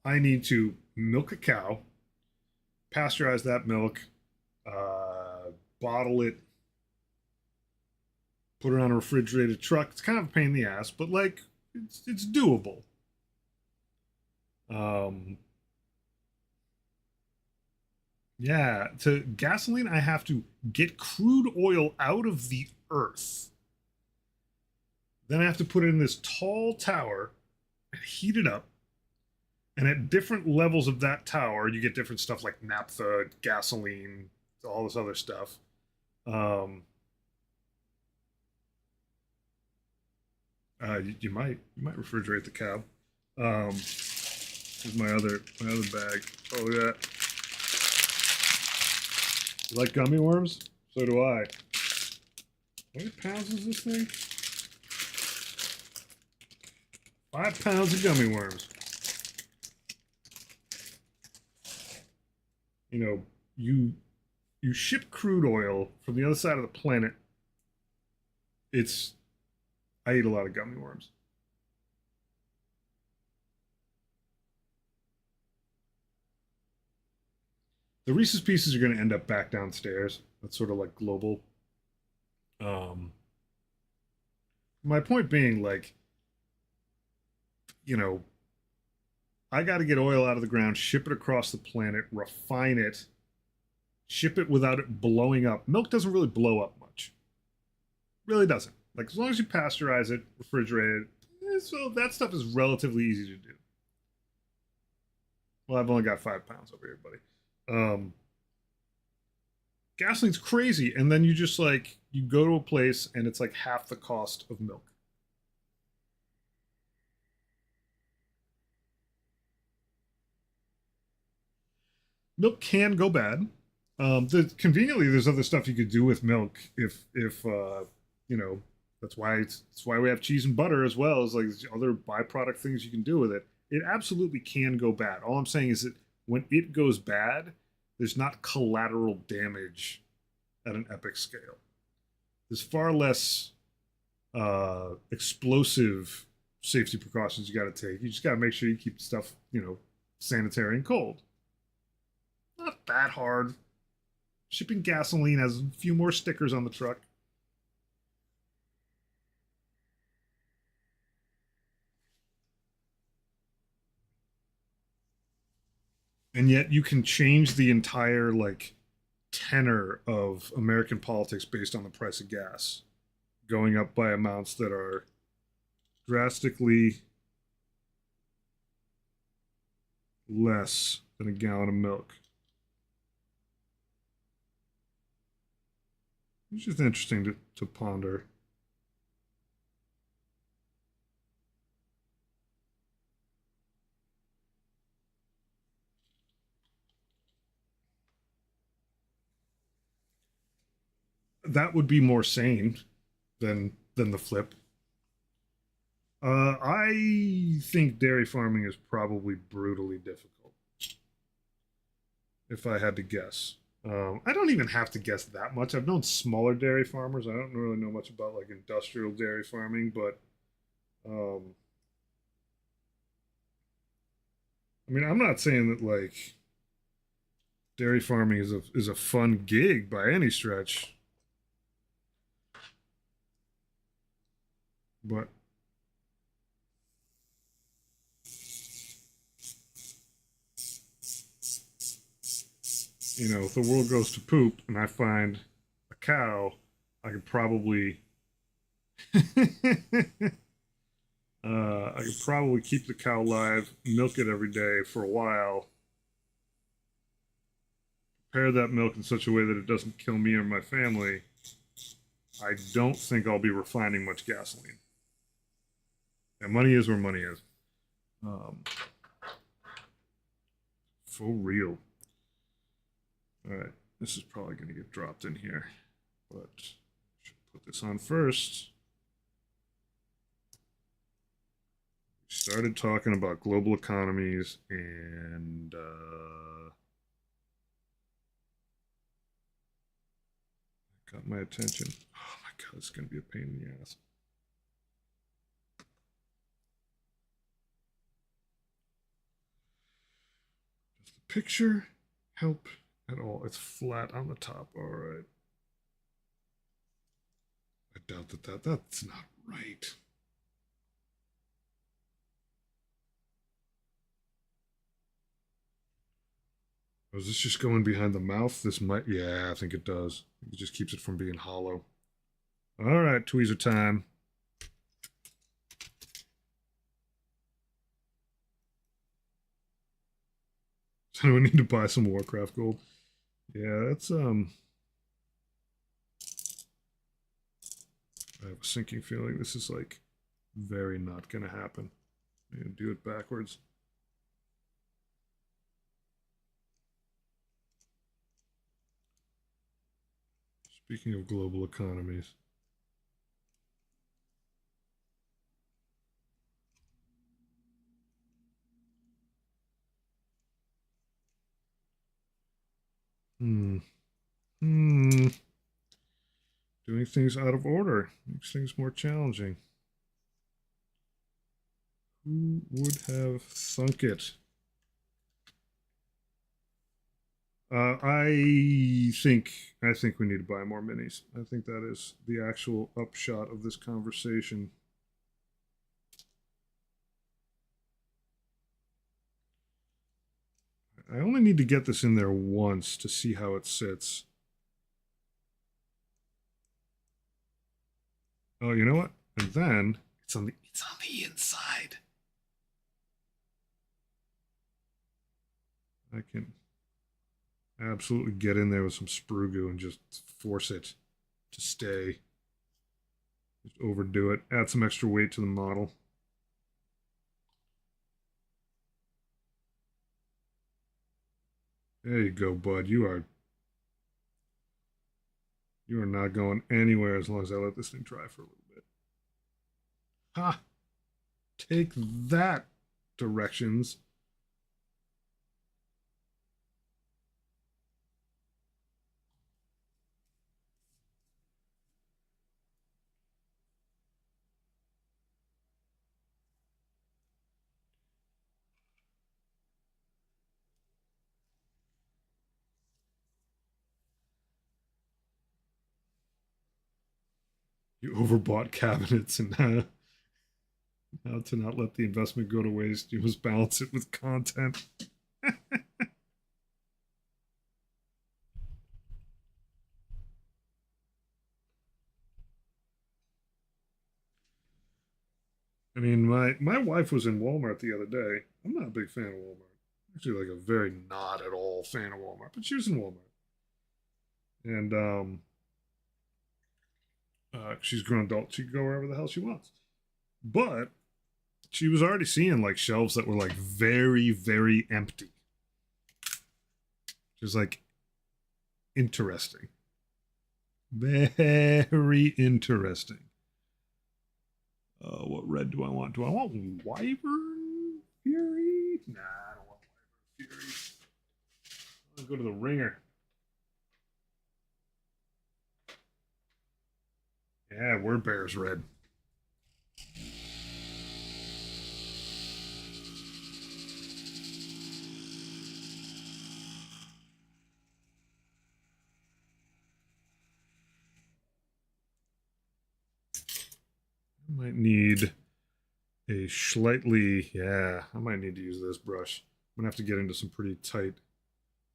I need to milk a cow, pasteurize that milk, bottle it, put it on a refrigerated truck. It's kind of a pain in the ass, but like it's doable. Um, yeah, to gasoline, I have to get crude oil out of the earth. Then I have to put it in this tall tower and heat it up. And at different levels of that tower, you get different stuff like naphtha, gasoline, all this other stuff. Um, you might refrigerate the cow. Here's my other bag. Oh, look at that. You like gummy worms? So do I. How many pounds is this thing? 5 pounds of gummy worms. You know, you ship crude oil from the other side of the planet. I eat a lot of gummy worms. The Reese's Pieces are going to end up back downstairs. That's sort of like global. Um, my point being, like, you know, I got to get oil out of the ground, ship it across the planet, refine it, ship it without it blowing up. Milk doesn't really blow up much. Really doesn't. Like, as long as you pasteurize it, refrigerate it, so that stuff is relatively easy to do. Well, I've only got 5 pounds over here, buddy. Gasoline's crazy, and then you just like you go to a place and it's like half the cost of milk. Milk can go bad. Conveniently, there's other stuff you could do with milk if you know that's why we have cheese and butter as well as like other byproduct things you can do with it. It absolutely can go bad. All I'm saying is that when it goes bad, there's not collateral damage at an epic scale. There's far less explosive safety precautions you got to take. You just got to make sure you keep stuff, sanitary and cold. Not that hard. Shipping gasoline has a few more stickers on the truck. And yet you can change the entire like tenor of American politics based on the price of gas going up by amounts that are drastically less than a gallon of milk. It's just interesting to ponder. That would be more sane than the flip. I think dairy farming is probably brutally difficult, if I had to guess. I don't even have to guess that much. I've known smaller dairy farmers. I don't really know much about like industrial dairy farming, but I mean, I'm not saying that like dairy farming is a fun gig by any stretch, but if the world goes to poop and I find a cow, I could probably I could probably keep the cow alive, milk it every day for a while, prepare that milk in such a way that it doesn't kill me or my family. I don't think I'll be refining much gasoline. And money is where money is. Um, for real. All right, this is probably going to get dropped in here, but I should put this on first. We started talking about global economies and got my attention. Oh my god, it's going to be a pain in the ass. Does the picture help at all? It's flat on the top. All right. I doubt that's not right. Oh, is this just going behind the mouth? This might, yeah, I think it does. It just keeps it from being hollow. All right, tweezer time. So we need to buy some Warcraft gold. Yeah, that's I have a sinking feeling this is like very not gonna happen. I'm gonna do it backwards. Speaking of global economies. Hmm. Hmm. Doing things out of order makes things more challenging. Who would have thunk it? I think we need to buy more minis. I think that is the actual upshot of this conversation. I only need to get this in there once to see how it sits. Oh, you know what? And then it's on the inside. I can absolutely get in there with some sprue goo and just force it to stay. Just overdo it. Add some extra weight to the model. There you go, bud. You are not going anywhere as long as I let this thing dry for a little bit. Ha! Take that, directions. You overbought cabinets, and now to not let the investment go to waste, you must balance it with content. I mean, my wife was in Walmart the other day. I'm not a big fan of Walmart. Actually, like a very not at all fan of Walmart, but she was in Walmart, and she's a grown adult. She can go wherever the hell she wants. But she was already seeing like shelves that were like very, very empty. Just like interesting, very interesting. What red do I want? Do I want Wyvern Fury? Nah, I don't want Wyvern Fury. Let's go to the ringer. Yeah, Word Bear's red. I might need a slightly, yeah, I might need to use this brush. I'm gonna have to get into some pretty tight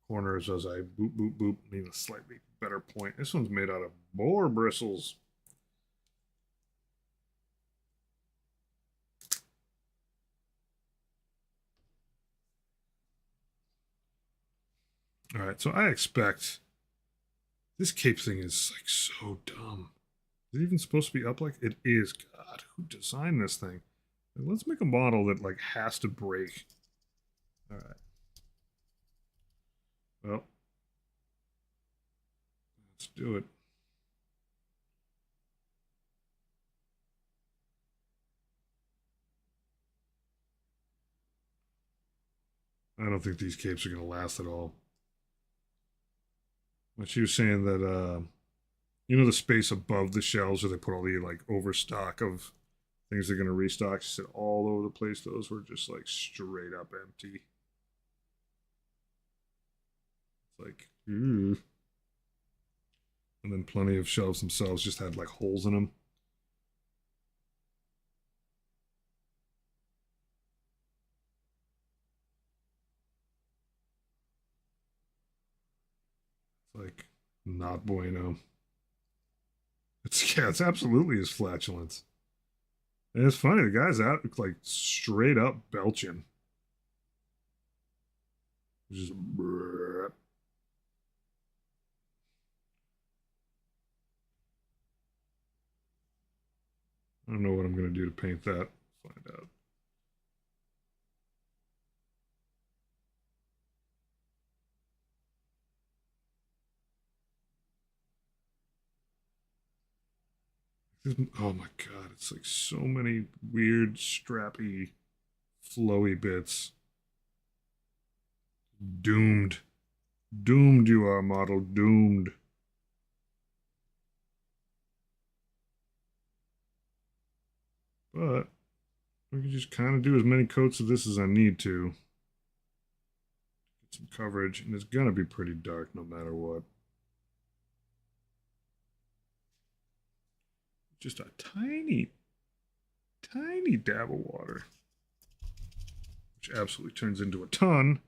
corners as I boop, boop, boop. I need a slightly better point. This one's made out of boar bristles. All right, so I expect this cape thing is like so dumb. Is it even supposed to be up like it is? God, who designed this thing? Let's make a model that like has to break. All right. Well, let's do it. I don't think these capes are going to last at all. But she was saying that, you know, the space above the shelves where they put all the like overstock of things they're going to restock. She said all over the place, those were just like straight up empty. It's like, ooh. And then plenty of shelves themselves just had like holes in them. It's like not bueno. It's yeah, it's absolutely his flatulence. And it's funny, the guy's out like straight up belching. Just brrr. I don't know what I'm gonna do to paint that. Find out. Oh my god, it's like so many weird, strappy, flowy bits. Doomed. Doomed you are, model. Doomed. But we can just kind of do as many coats of this as I need to. Get some coverage, and it's going to be pretty dark no matter what. Just a tiny, tiny dab of water, which absolutely turns into a ton.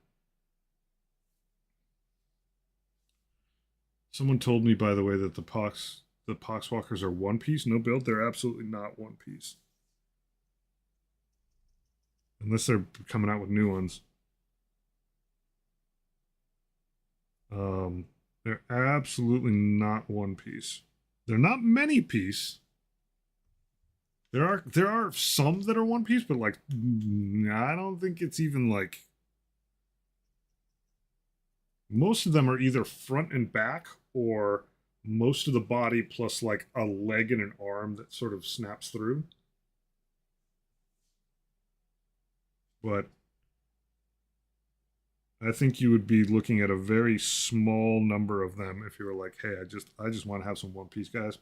Someone told me, by the way, that the Poxwalkers are one piece. No build, they're absolutely not one piece. Unless they're coming out with new ones. They're absolutely not one piece. They're not many piece. There are some that are one piece, but like I don't think it's even like most of them are either front and back or most of the body plus like a leg and an arm that sort of snaps through. But I think you would be looking at a very small number of them if you were like, "Hey, I just want to have some One Piece guys."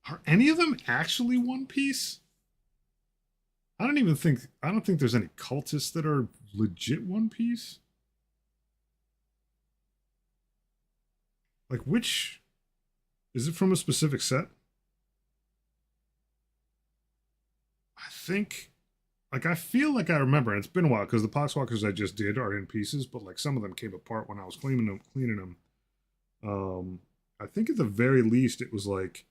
Are any of them actually One Piece? I don't think there's any cultists that are legit One Piece. Like which is it from a specific set? I think like I feel like I remember, and it's been a while because the Poxwalkers I just did are in pieces, but like some of them came apart when I was cleaning them. I think at the very least it was like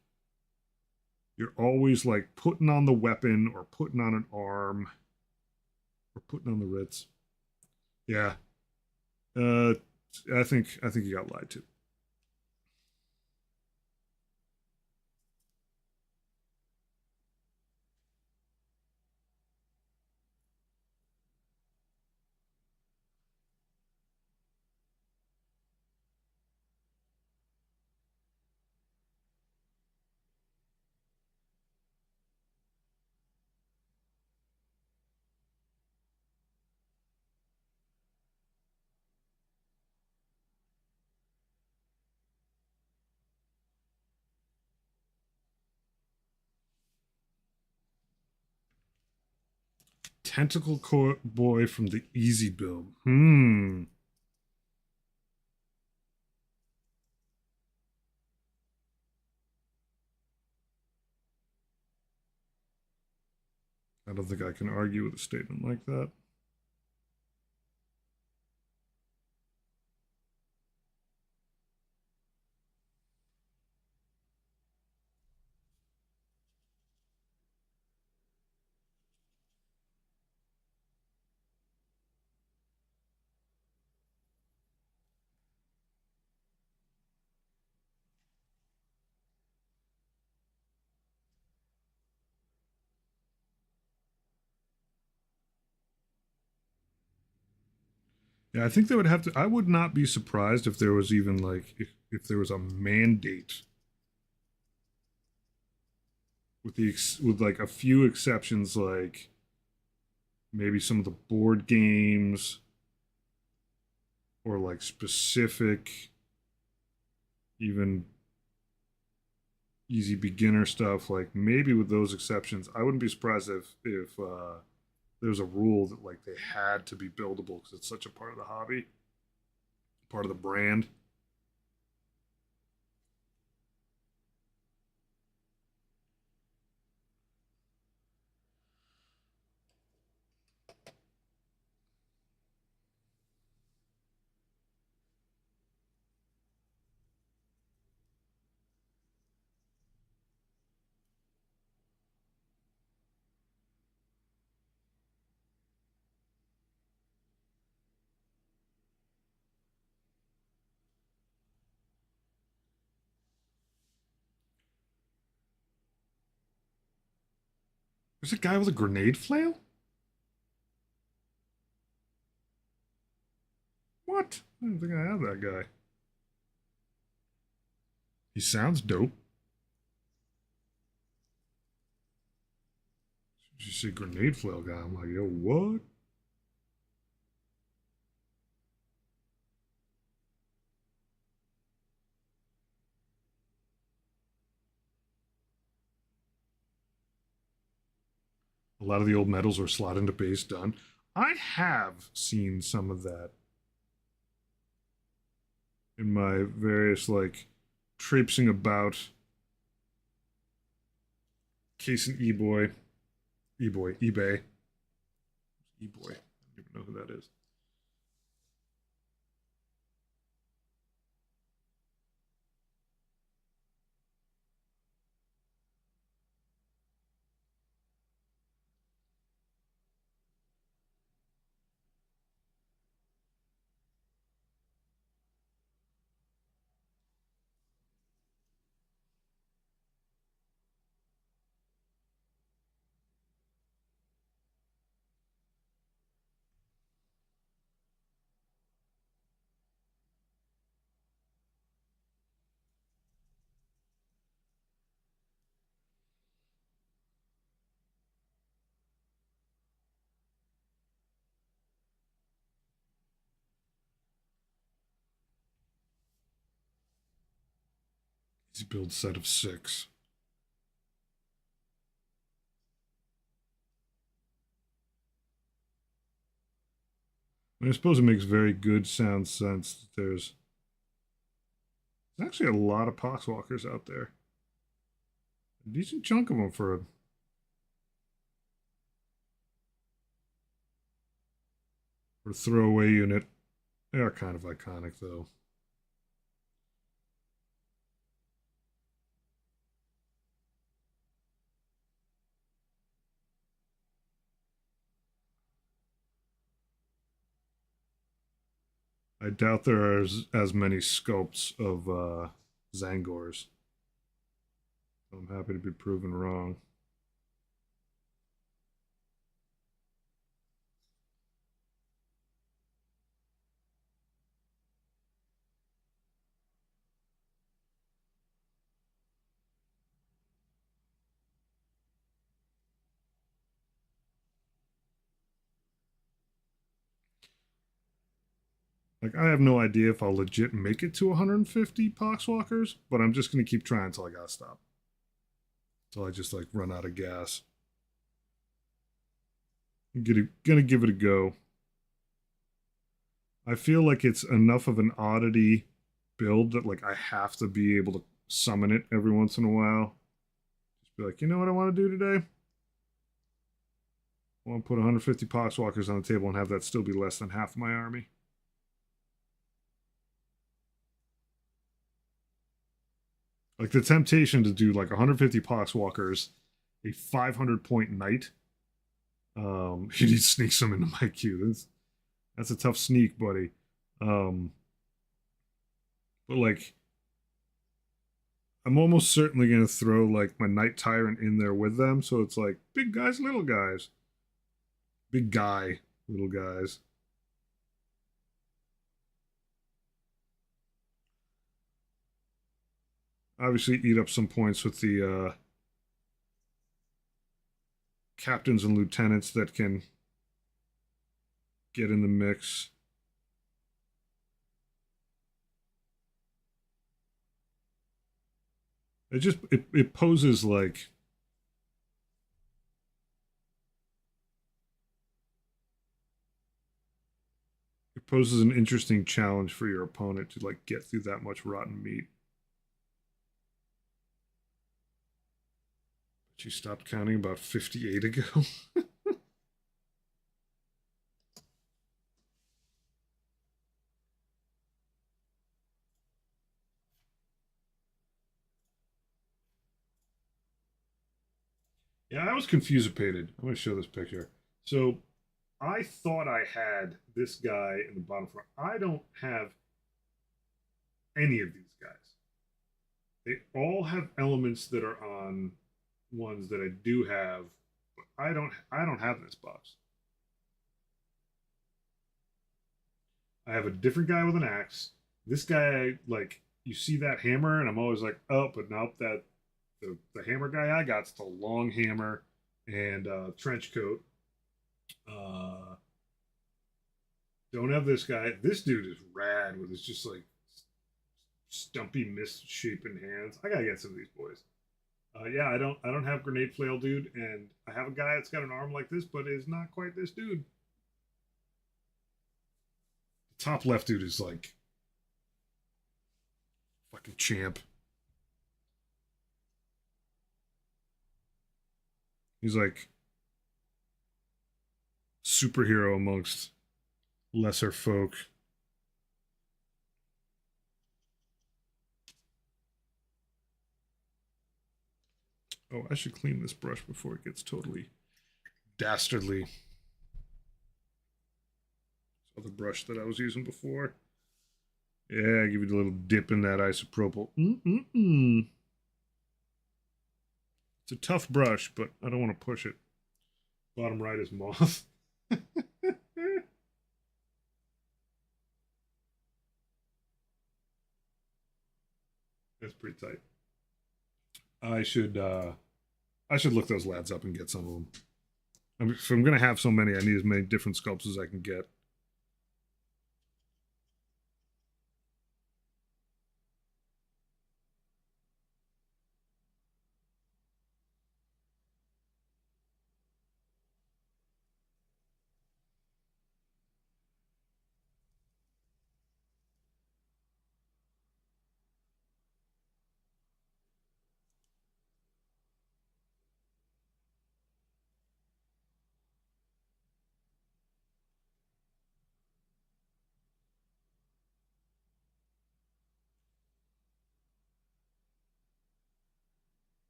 you're always like putting on the weapon or putting on an arm or putting on the Ritz. Yeah. Uh I think you got lied to. Boy from the Easy Build. I don't think I can argue with a statement like that. Yeah, I think they would have to. I would not be surprised if there was even like if there was a mandate with like a few exceptions, like maybe some of the board games or like specific, even easy beginner stuff. Like maybe with those exceptions, I wouldn't be surprised if there's a rule that like they had to be buildable because it's such a part of the hobby, part of the brand. There's a guy with a grenade flail. What? think I have that guy. He sounds dope. You see grenade flail guy. I'm like, yo, what? A lot of the old medals were slot into base done. I have seen some of that in my various like traipsing about casing eBay. I don't even know who that is. He's build set of 6. I suppose it makes very good sound sense that there's actually a lot of poxwalkers out there. A decent chunk of them for a throwaway unit. They are kind of iconic though. I doubt there are as many sculpts of Zangors. I'm happy to be proven wrong. Like, I have no idea if I'll legit make it to 150 Poxwalkers, but I'm just going to keep trying until I got to stop. Until I just, like, run out of gas. I'm gonna give it a go. I feel like it's enough of an oddity build that, like, I have to be able to summon it every once in a while. Just be like, you know what I want to do today? I want to put 150 Poxwalkers on the table and have that still be less than half of my army. Like the temptation to do like 150 Poxwalkers, a 500 point knight. You need to sneak some into my queue. That's a tough sneak, buddy. But like, I'm almost certainly gonna throw like my Knight Tyrant in there with them, so it's like big guys, little guys, big guy, little guys. Obviously, eat up some points with the captains and lieutenants that can get in the mix. It poses like it poses an interesting challenge for your opponent to like get through that much rotten meat. But you stopped counting about 58 ago. Yeah, I was confusipated. I'm going to show this picture. So I thought I had this guy in the bottom floor. I don't have any of these guys. They all have elements that are on ones that I do have, but I don't have this box. I have a different guy with an axe. This guy, like, you see that hammer, and I'm always like, oh, but nope, that the hammer guy I got's the long hammer and trench coat. Uh, don't have this guy. This dude is rad with his just like stumpy, misshapen hands. I gotta get some of these boys. Yeah, I don't have grenade flail dude, and I have a guy that's got an arm like this, but is not quite this dude. The top left dude is like fucking champ. He's like superhero amongst lesser folk. Oh, I should clean this brush before it gets totally dastardly. So the brush that I was using before. Yeah, give it a little dip in that isopropyl. It's a tough brush, but I don't want to push it. Bottom right is moth. That's pretty tight. I should look those lads up and get some of them. If I'm gonna have so many, I need as many different sculpts as I can get.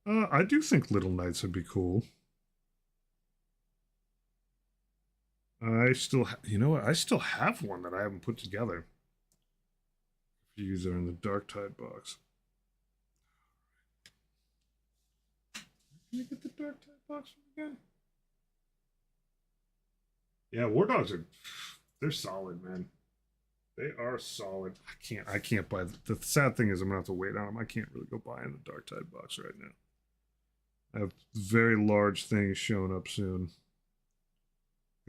I do think Little Knights would be cool. I still, you know what? I still have one that I haven't put together. Views are in the Dark Tide box. Can you get the Dark Tide box again? Yeah, War Dogs they're solid, man. They are solid. I can't buy the sad thing is I'm gonna have to wait on them. I can't really go buy in the Dark Tide box right now. I have very large things showing up soon.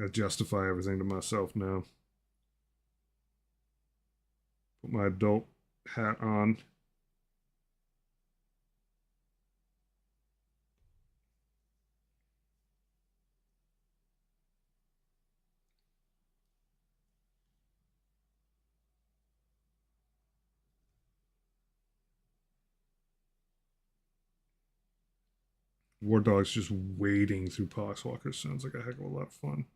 I justify everything to myself now. Put my adult hat on. War Dogs just wading through Poxwalkers sounds like a heck of a lot of fun.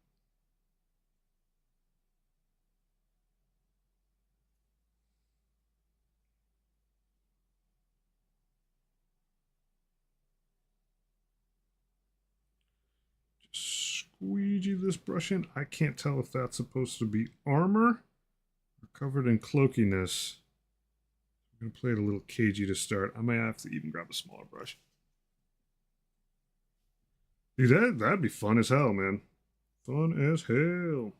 Just squeegee this brush in. I can't tell if that's supposed to be armor or covered in cloakiness. I'm going to play it a little cagey to start. I might have to even grab a smaller brush. Dude, that'd be fun as hell, man. Fun as hell.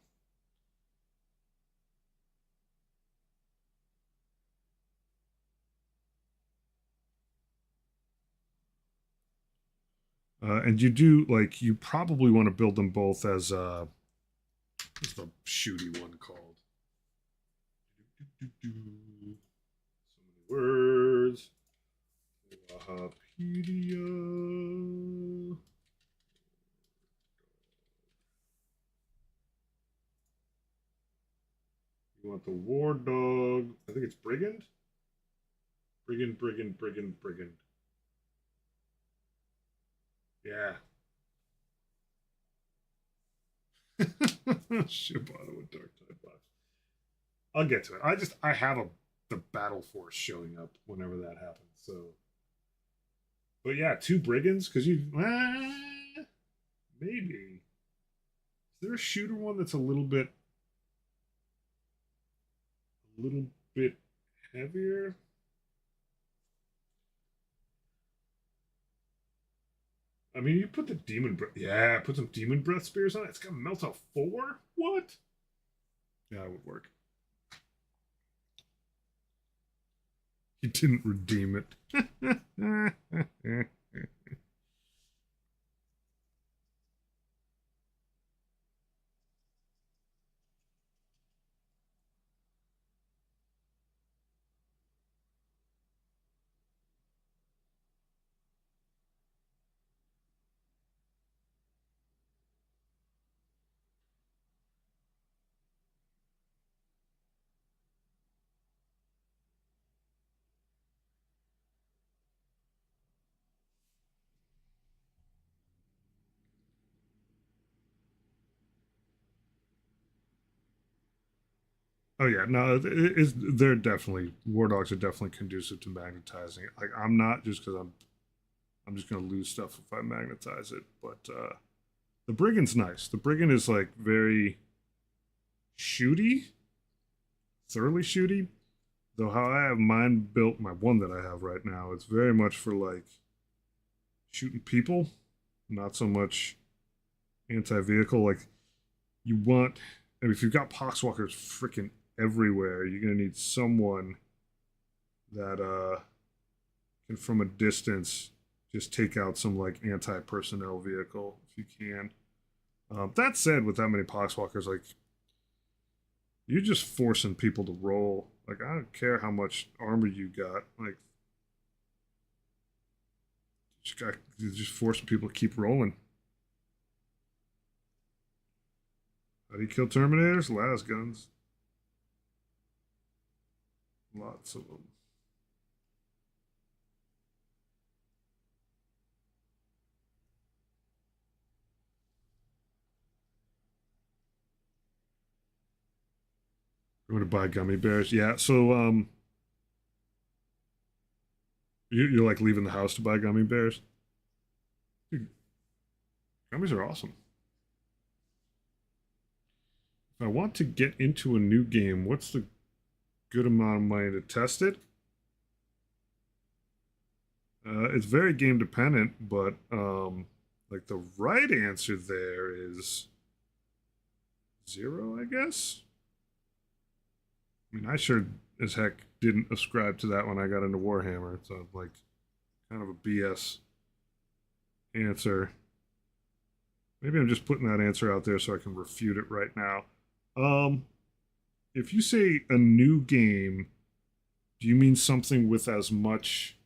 And you do, like, you probably want to build them both as, what's the shooty one called? So many words. Wikipedia. You want the War Dog. I think it's Brigand. Brigand. Yeah. Shibata with Dark Tide box. I'll get to it. I have the battle force showing up whenever that happens. So, but yeah, two brigands because maybe is there a shooter one that's a little bit heavier? I mean, you put the demon breath. Yeah, put some demon breath spears on it. It's gonna melt a 4. What? Yeah, it would work. He didn't redeem it. Oh yeah, no, they're definitely war dogs are definitely conducive to magnetizing. Like I'm not just because I'm just gonna lose stuff if I magnetize it. But the brigand's nice. The brigand is like very shooty, thoroughly shooty. Though how I have mine built, my one that I have right now, it's very much for like shooting people, not so much anti-vehicle. Like you want, I mean, if you've got poxwalkers freaking everywhere, you're gonna need someone that can from a distance just take out some like anti-personnel vehicle if you can. That said, with that many poxwalkers, like you're just forcing people to roll. Like I don't care how much armor you got. Like you're just forcing people to keep rolling. How do you kill Terminators? Las guns. Lots of them. Going to buy gummy bears. Yeah. So you're like leaving the house to buy gummy bears. Dude, gummies are awesome. If I want to get into a new game, what's the good amount of money to test it? It's very game dependent, but like the right answer there is 0, I guess. I mean, I sure as heck didn't ascribe to that when I got into Warhammer. So like, kind of a BS answer. Maybe I'm just putting that answer out there so I can refute it right now. Um, if you say a new game, do you mean something with as much?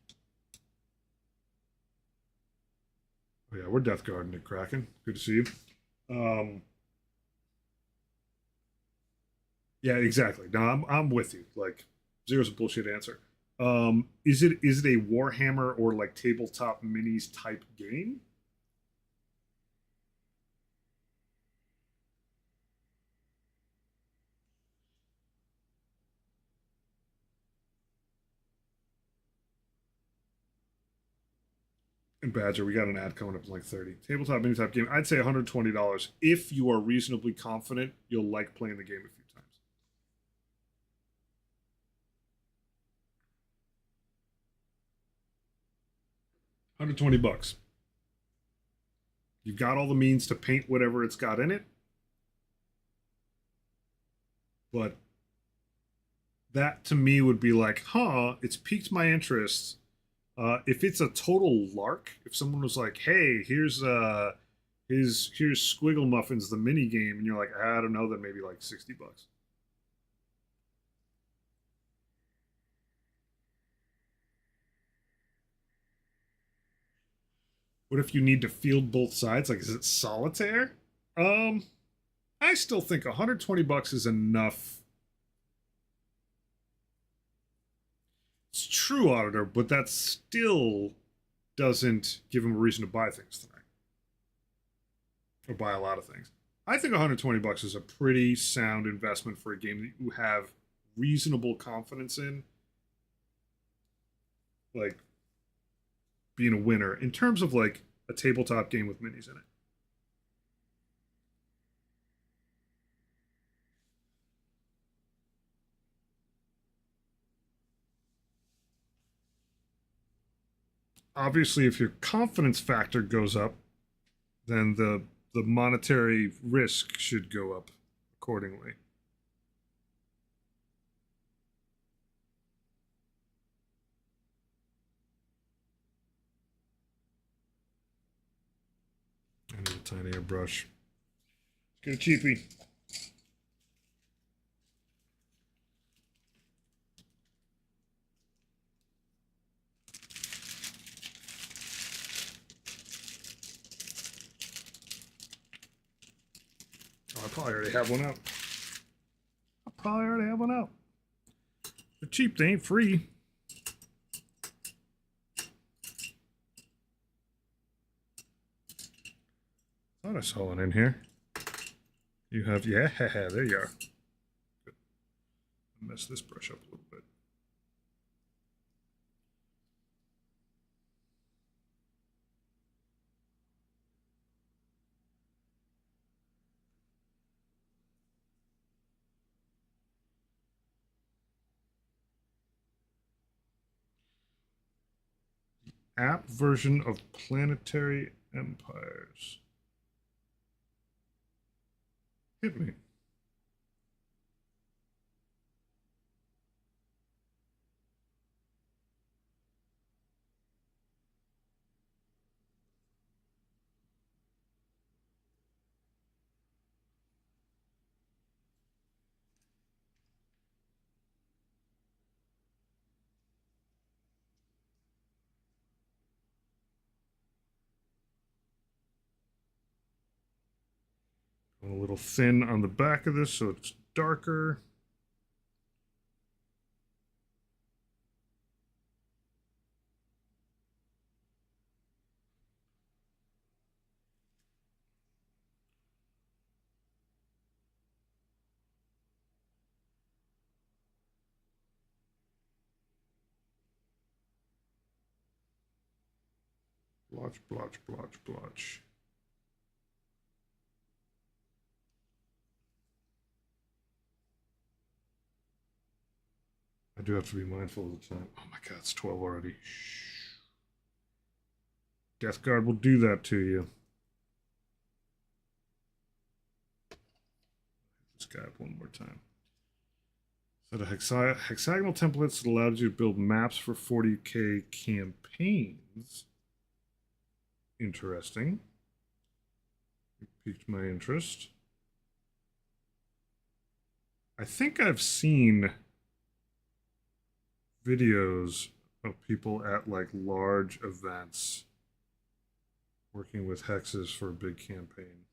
Oh yeah, we're Death Guard and Kraken. Good to see you. Um, yeah, exactly. No, I'm with you. Like zero's a bullshit answer. Is it a Warhammer or like tabletop minis type game? And Badger, we got an ad coming up in like 30. Tabletop mini type game. I'd say $120 if you are reasonably confident you'll like playing the game a few times. 120 bucks. You've got all the means to paint whatever it's got in it, but that to me would be like, huh, it's piqued my interest. If it's a total lark, if someone was like, hey, here's Squiggle Muffins, the mini game, and you're like, I don't know, then maybe like 60 bucks. What if you need to field both sides? Like, is it solitaire? Um, I still think 120 bucks is enough. It's true, auditor, but that still doesn't give him a reason to buy things tonight or buy a lot of things. I think 120 bucks is a pretty sound investment for a game that you have reasonable confidence in, like being a winner in terms of like a tabletop game with minis in it. obviously, if your confidence factor goes up, then the monetary risk should go up accordingly. I need a tinier brush. Let's get a cheapie. Oh, I probably already have one out. I probably already have one out. They're cheap, they ain't free. Thought I saw one in here. You have, yeah, there you are. Good. Mess this brush up a little bit. App version of Planetary Empires. Hit me. A little thin on the back of this so it's darker. Blotch, blotch, blotch, blotch. I do have to be mindful of the time. Oh my god, it's 12 already. Shh. Death Guard will do that to you. This guy up one more time. So the hexagonal templates allowed you to build maps for 40k campaigns. Interesting. It piqued my interest. I think I've seen videos of people at like large events working with hexes for a big campaign.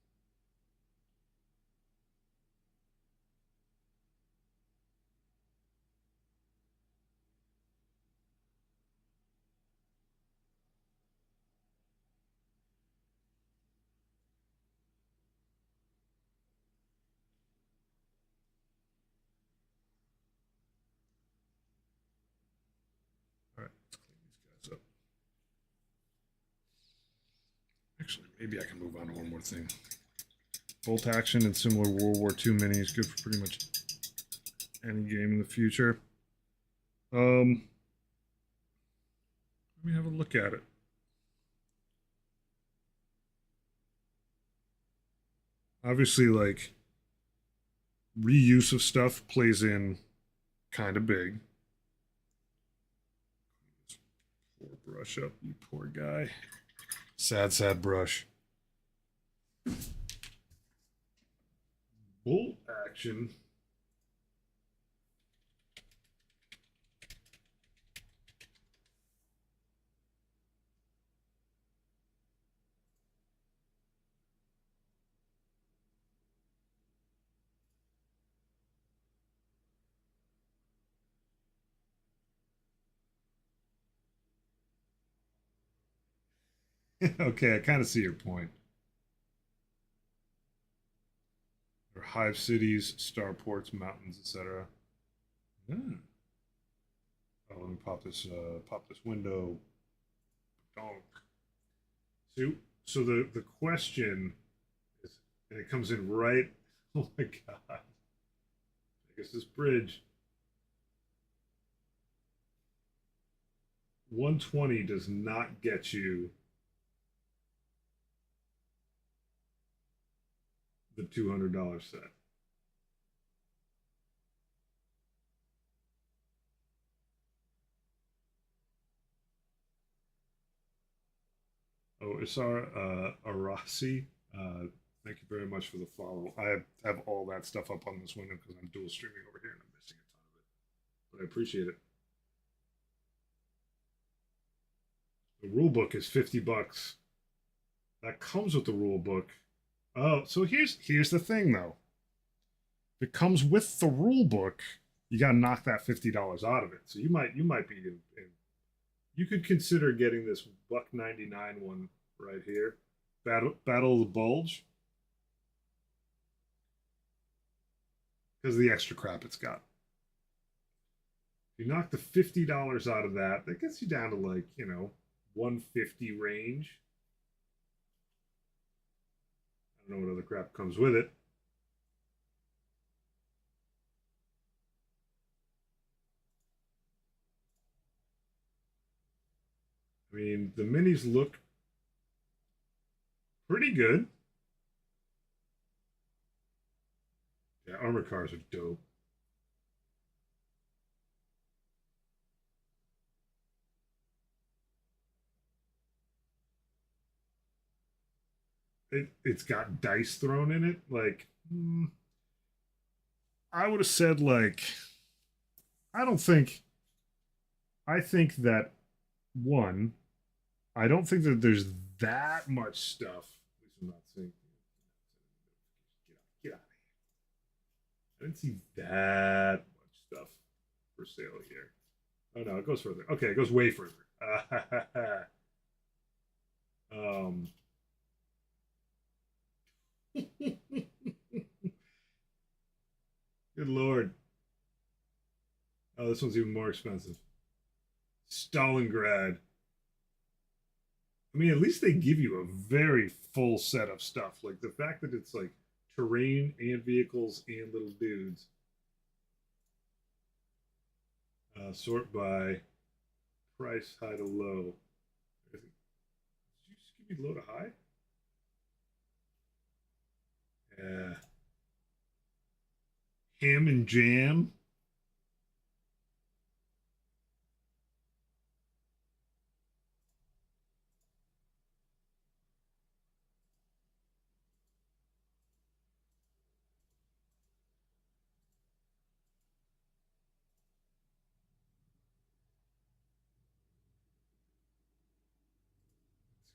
All right, let's clean these guys up. Actually, maybe I can move on to one more thing. Bolt action and similar World War II minis, good for pretty much any game in the future. Let me have a look at it. Obviously, like, reuse of stuff plays in kind of big. Poor brush up, you poor guy. Sad, sad brush. Bolt action. Okay, I kind of see your point. Or hive cities, starports, mountains, etc. Yeah. Oh, let me pop this window. Donk. So the question is, and it comes in right. Oh my god! I guess this bridge. 120 does not get you the $200 set. Oh, Isar Arasi, thank you very much for the follow. I have all that stuff up on this window because I'm dual streaming over here and I'm missing a ton of it. But I appreciate it. The rule book is $50. That comes with the rule book. Oh, so here's the thing though. If it comes with the rule book, you got to knock that $50 out of it. So you might be you could consider getting this $1.99 one right here. Battle of the Bulge. Because of the extra crap it's got. If you knock the $50 out of that, that gets you down to like, 150 range. I don't know what other crap comes with it. I mean, the minis look pretty good. Yeah, armor cars are dope. It's got dice thrown in it. Like, I would have said, like, I don't think. I think that, one, I don't think that there's that much stuff. At least I'm not saying. Get out of here. I didn't see that much stuff for sale here. Oh no, it goes further. Okay, it goes way further. um, good lord. Oh, this one's even more expensive. Stalingrad. I mean, at least they give you a very full set of stuff. Like the fact that it's like terrain and vehicles and little dudes. Sort by price high to low. Did you just give me low to high? Yeah. Ham and jam.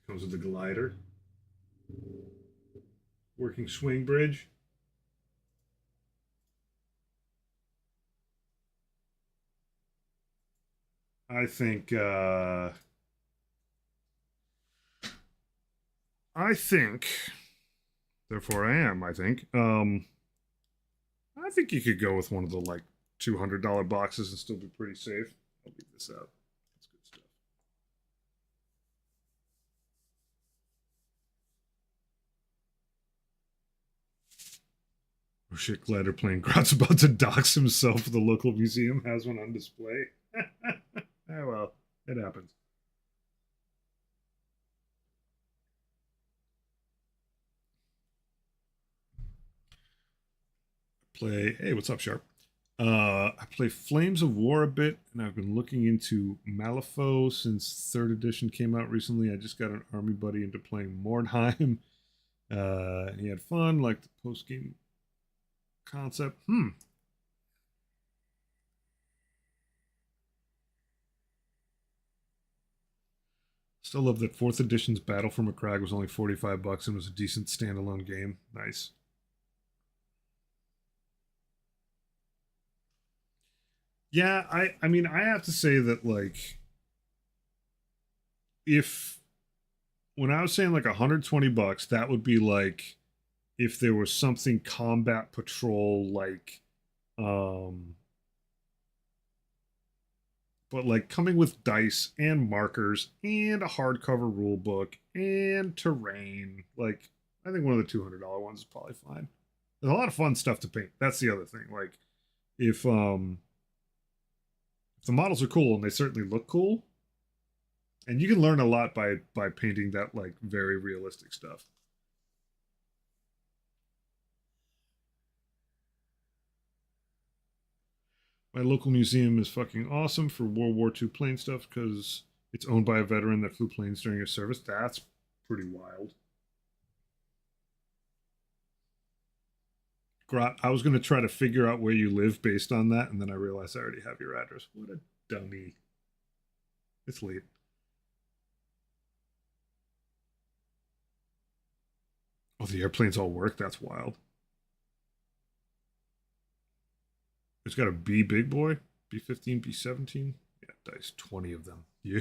Comes with the glider. Working swing bridge. I think I think therefore I am, I think. I think you could go with one of the like $200 boxes and still be pretty safe. I'll leave this out. That's good stuff. Oh shit, Glider playing Grot's about to dox himself. The local museum has one on display. Oh well, it happens. Play. Hey, what's up, Sharp? I play Flames of War a bit, and I've been looking into Malifaux since third edition came out recently. I just got an army buddy into playing Mordheim. He had fun, like the post game concept. Still love that fourth edition's Battle for Macragge was only $45 and was a decent standalone game. Nice. Yeah, I mean I have to say that like if when I was saying like $120, that would be like if there was something combat patrol like um but like coming with dice and markers and a hardcover rule book and terrain, like I think one of the $200 ones is probably fine. There's a lot of fun stuff to paint. That's the other thing. Like if the models are cool and they certainly look cool, And you can learn a lot by painting that like very realistic stuff. My local museum is fucking awesome for World War II plane stuff because it's owned by a veteran that flew planes during his service. That's pretty wild. Grot, I was going to try to figure out where you live based on that, and then I realized I already have your address. What a dummy. It's late. Oh, the airplanes all work? That's wild. It's got a B big boy, B-15, B-17. Yeah, dice 20 of them. Yeah.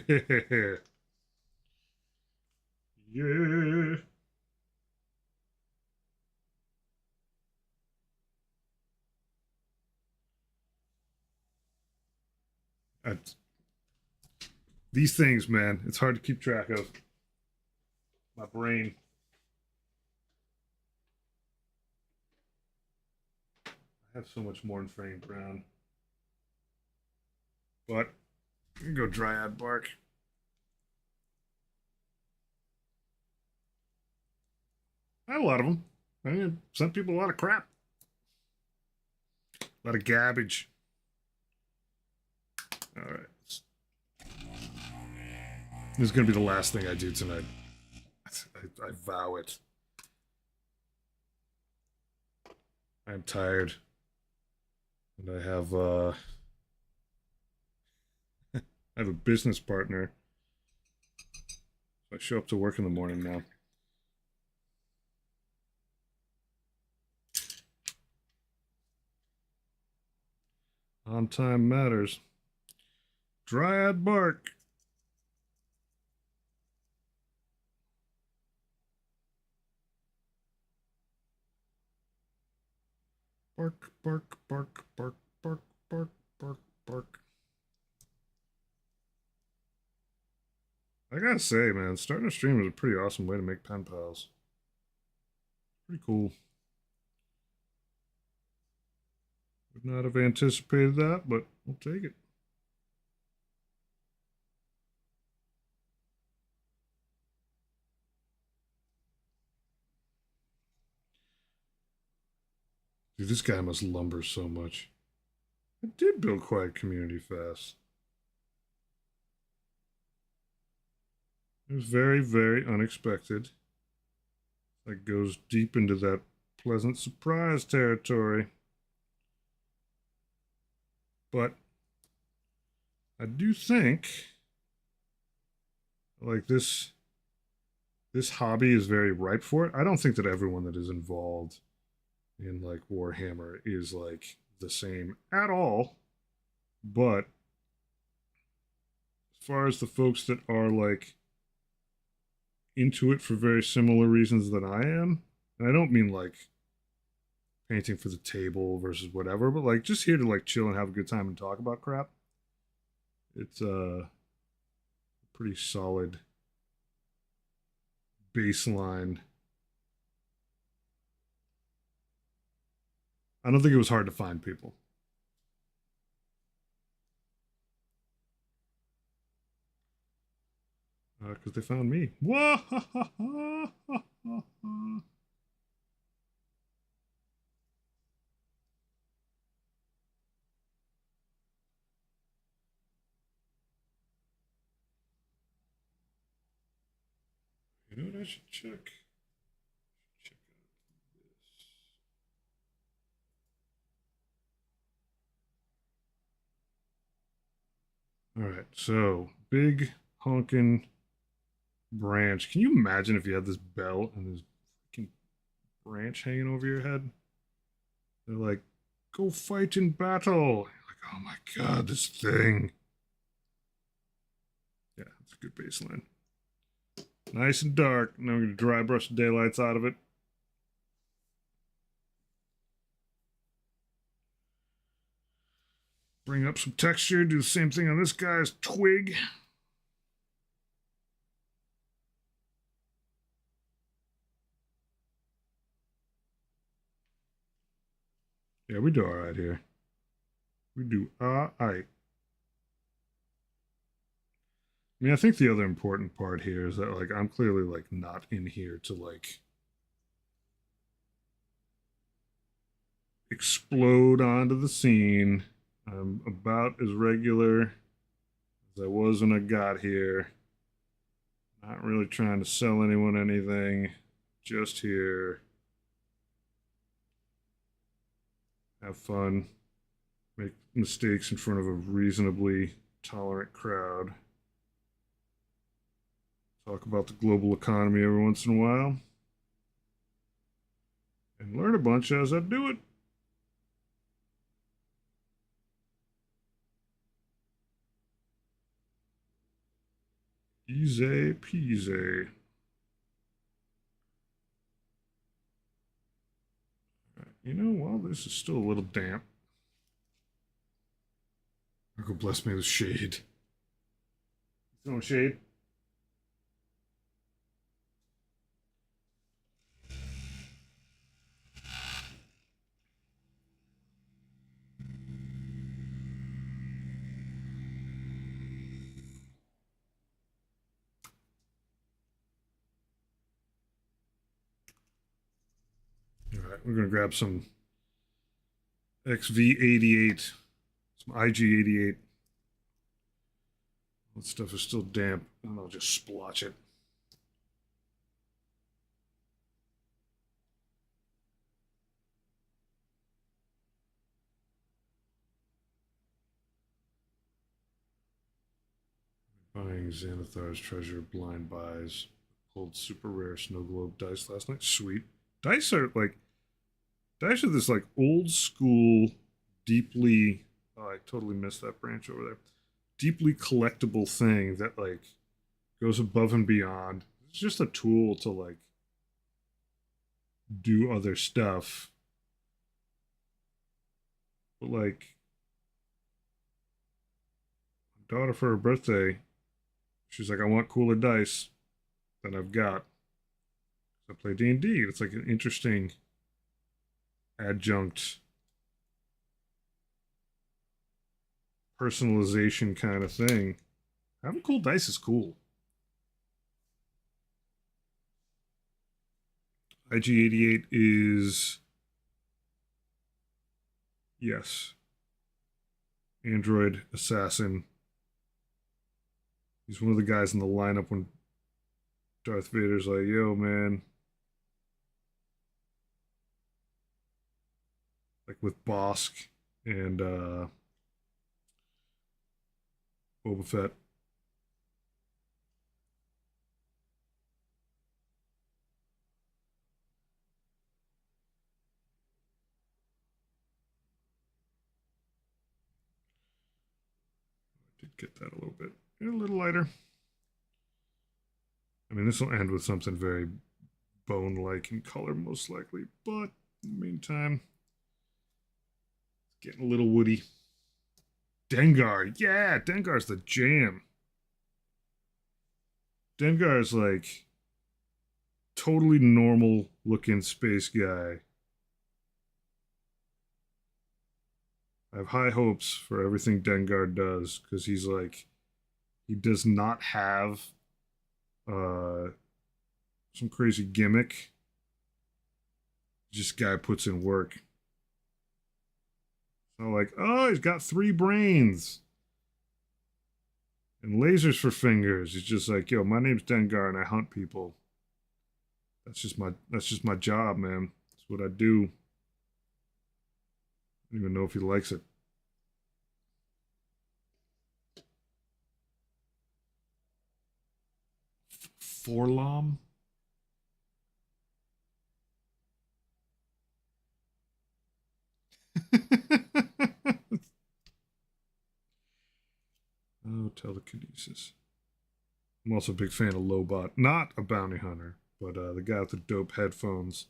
Yeah. That's, these things, man, it's hard to keep track of. My brain. I have so much more in frame brown. But you can go dryad bark. I have a lot of them. I mean, sent people a lot of crap. A lot of garbage. All right. This is going to be the last thing I do tonight. I vow it. I'm tired. And I have a business partner. So I show up to work in the morning now. On time matters. Dryad bark. Bark, bark, bark, bark, bark, bark, bark, bark. I gotta say, man, starting a stream is a pretty awesome way to make pen pals. Pretty cool. Would not have anticipated that, but we'll take it. Dude, this guy must lumber so much. I did build quite a community fast. It was very, very unexpected. That goes deep into that pleasant surprise territory. But I do think like this hobby is very ripe for it. I don't think that everyone that is involved in like Warhammer is like the same at all. But as far as the folks that are like into it for very similar reasons that I am, and I don't mean like painting for the table versus whatever, but like just here to like chill and have a good time and talk about crap. It's a pretty solid baseline. I don't think it was hard to find people. Because they found me. Whoa! You know what I should check? Check out this. All right, so big honking branch. Can you imagine if you had this bell and this freaking branch hanging over your head? They're like, go fight in battle. You're like, oh my god, this thing. Yeah, it's a good baseline. Nice and dark. Now I'm going to dry brush the daylights out of it. Bring up some texture. Do the same thing on this guy's twig. Yeah, we do all right here. We do all right. I mean, I think the other important part here is that like I'm clearly like not in here to like explode onto the scene. I'm about as regular as I was when I got here. Not really trying to sell anyone anything. Just here. Have fun. Make mistakes in front of a reasonably tolerant crowd. Talk about the global economy every once in a while. And learn a bunch as I do it. Easy peasy. You know, while this is still a little damp, Uncle bless me with shade. No shade. All right, we're gonna grab some XV88, some IG88. That stuff is still damp, and I'll just splotch it. Buying Xanathar's treasure, blind buys. Pulled super rare snow globe dice last night. Sweet. Dice are like dice are this like old school, deeply. Oh, I totally missed that branch over there. Deeply collectible thing that like goes above and beyond. It's just a tool to like do other stuff. But like, daughter for her birthday, she's like, I want cooler dice than I've got. I play D&D. It's like an interesting adjunct personalization kind of thing. Having cool dice is cool. IG88 is, yes, Android Assassin. He's one of the guys in the lineup when Darth Vader's like, yo, man. Like with Bosk and Boba Fett. Did get that a little bit. A little lighter. I mean, this will end with something very bone like in color, most likely. But in the meantime, it's getting a little woody. Dengar. Yeah, Dengar's the jam. Dengar's like totally normal looking space guy. I have high hopes for everything Dengar does because he's like, he does not have uh, some crazy gimmick. Just guy puts in work. So like, oh, he's got 3 brains and lasers for fingers. He's just like, yo, my name's Dengar and I hunt people. That's just my job, man. That's what I do. I don't even know if he likes it. Forlom? Oh, telekinesis. I'm also a big fan of Lobot. Not a bounty hunter, but the guy with the dope headphones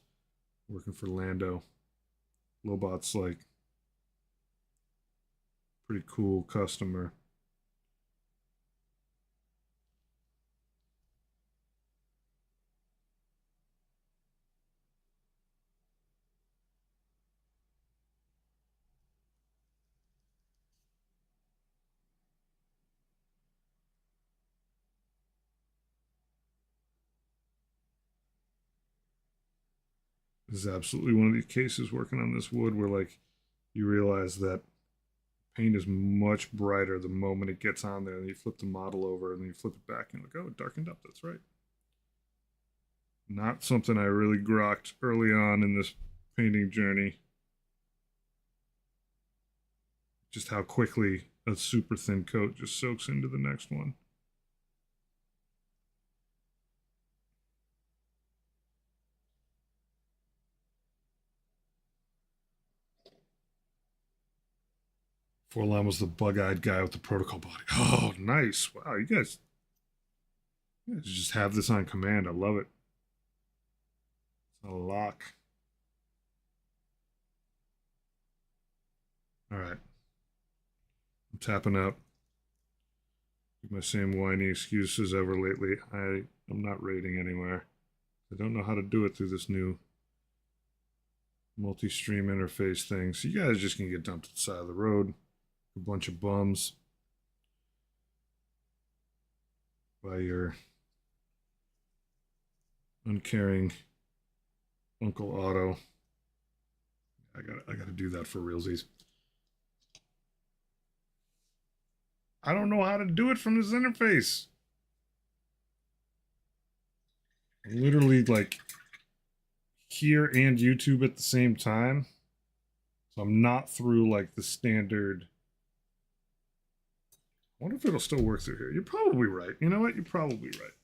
working for Lando. Lobot's like pretty cool customer. This is absolutely one of these cases working on this wood where like you realize that paint is much brighter the moment it gets on there, and you flip the model over and then you flip it back and you're like, oh, it darkened up. That's right. Not something I really grokked early on in this painting journey. Just how quickly a super thin coat just soaks into the next one. Forlon was the bug-eyed guy with the protocol body. Oh, nice. Wow, you guys just have this on command. I love it. It's a lock. All right. I'm tapping out. My same whiny excuses ever lately. I'm not raiding anywhere. I don't know how to do it through this new multi-stream interface thing. So you guys just can get dumped to the side of the road. A bunch of bums by your uncaring Uncle Otto. I gotta do that for realsies. I don't know how to do it from this interface. Literally like here and YouTube at the same time. So I'm not through like the standard. I wonder if it'll still work through here. You're probably right. You know what? You're probably right.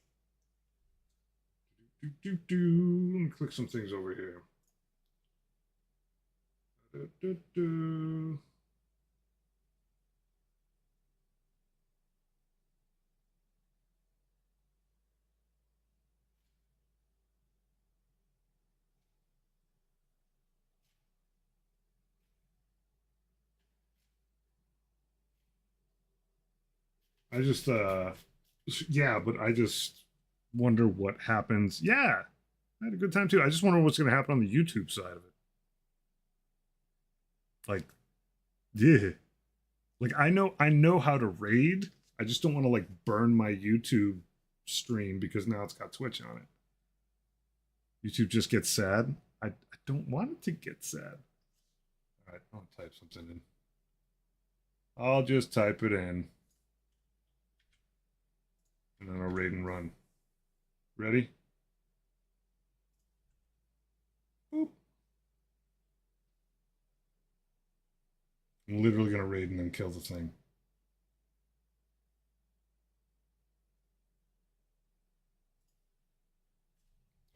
Let me click some things over here. I just yeah, but I just wonder what happens. Yeah, I had a good time too. I just wonder what's going to happen on the YouTube side of it. Like, yeah, like I know how to raid. I just don't want to like burn my YouTube stream because now it's got Twitch on it. YouTube just gets sad. I don't want it to get sad. All right, I'll type something in. I'll just type it in. And then I'll raid and run. Ready? Boop. I'm literally going to raid and then kill the thing.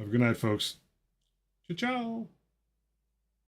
Have a good night, folks. Ciao, ciao.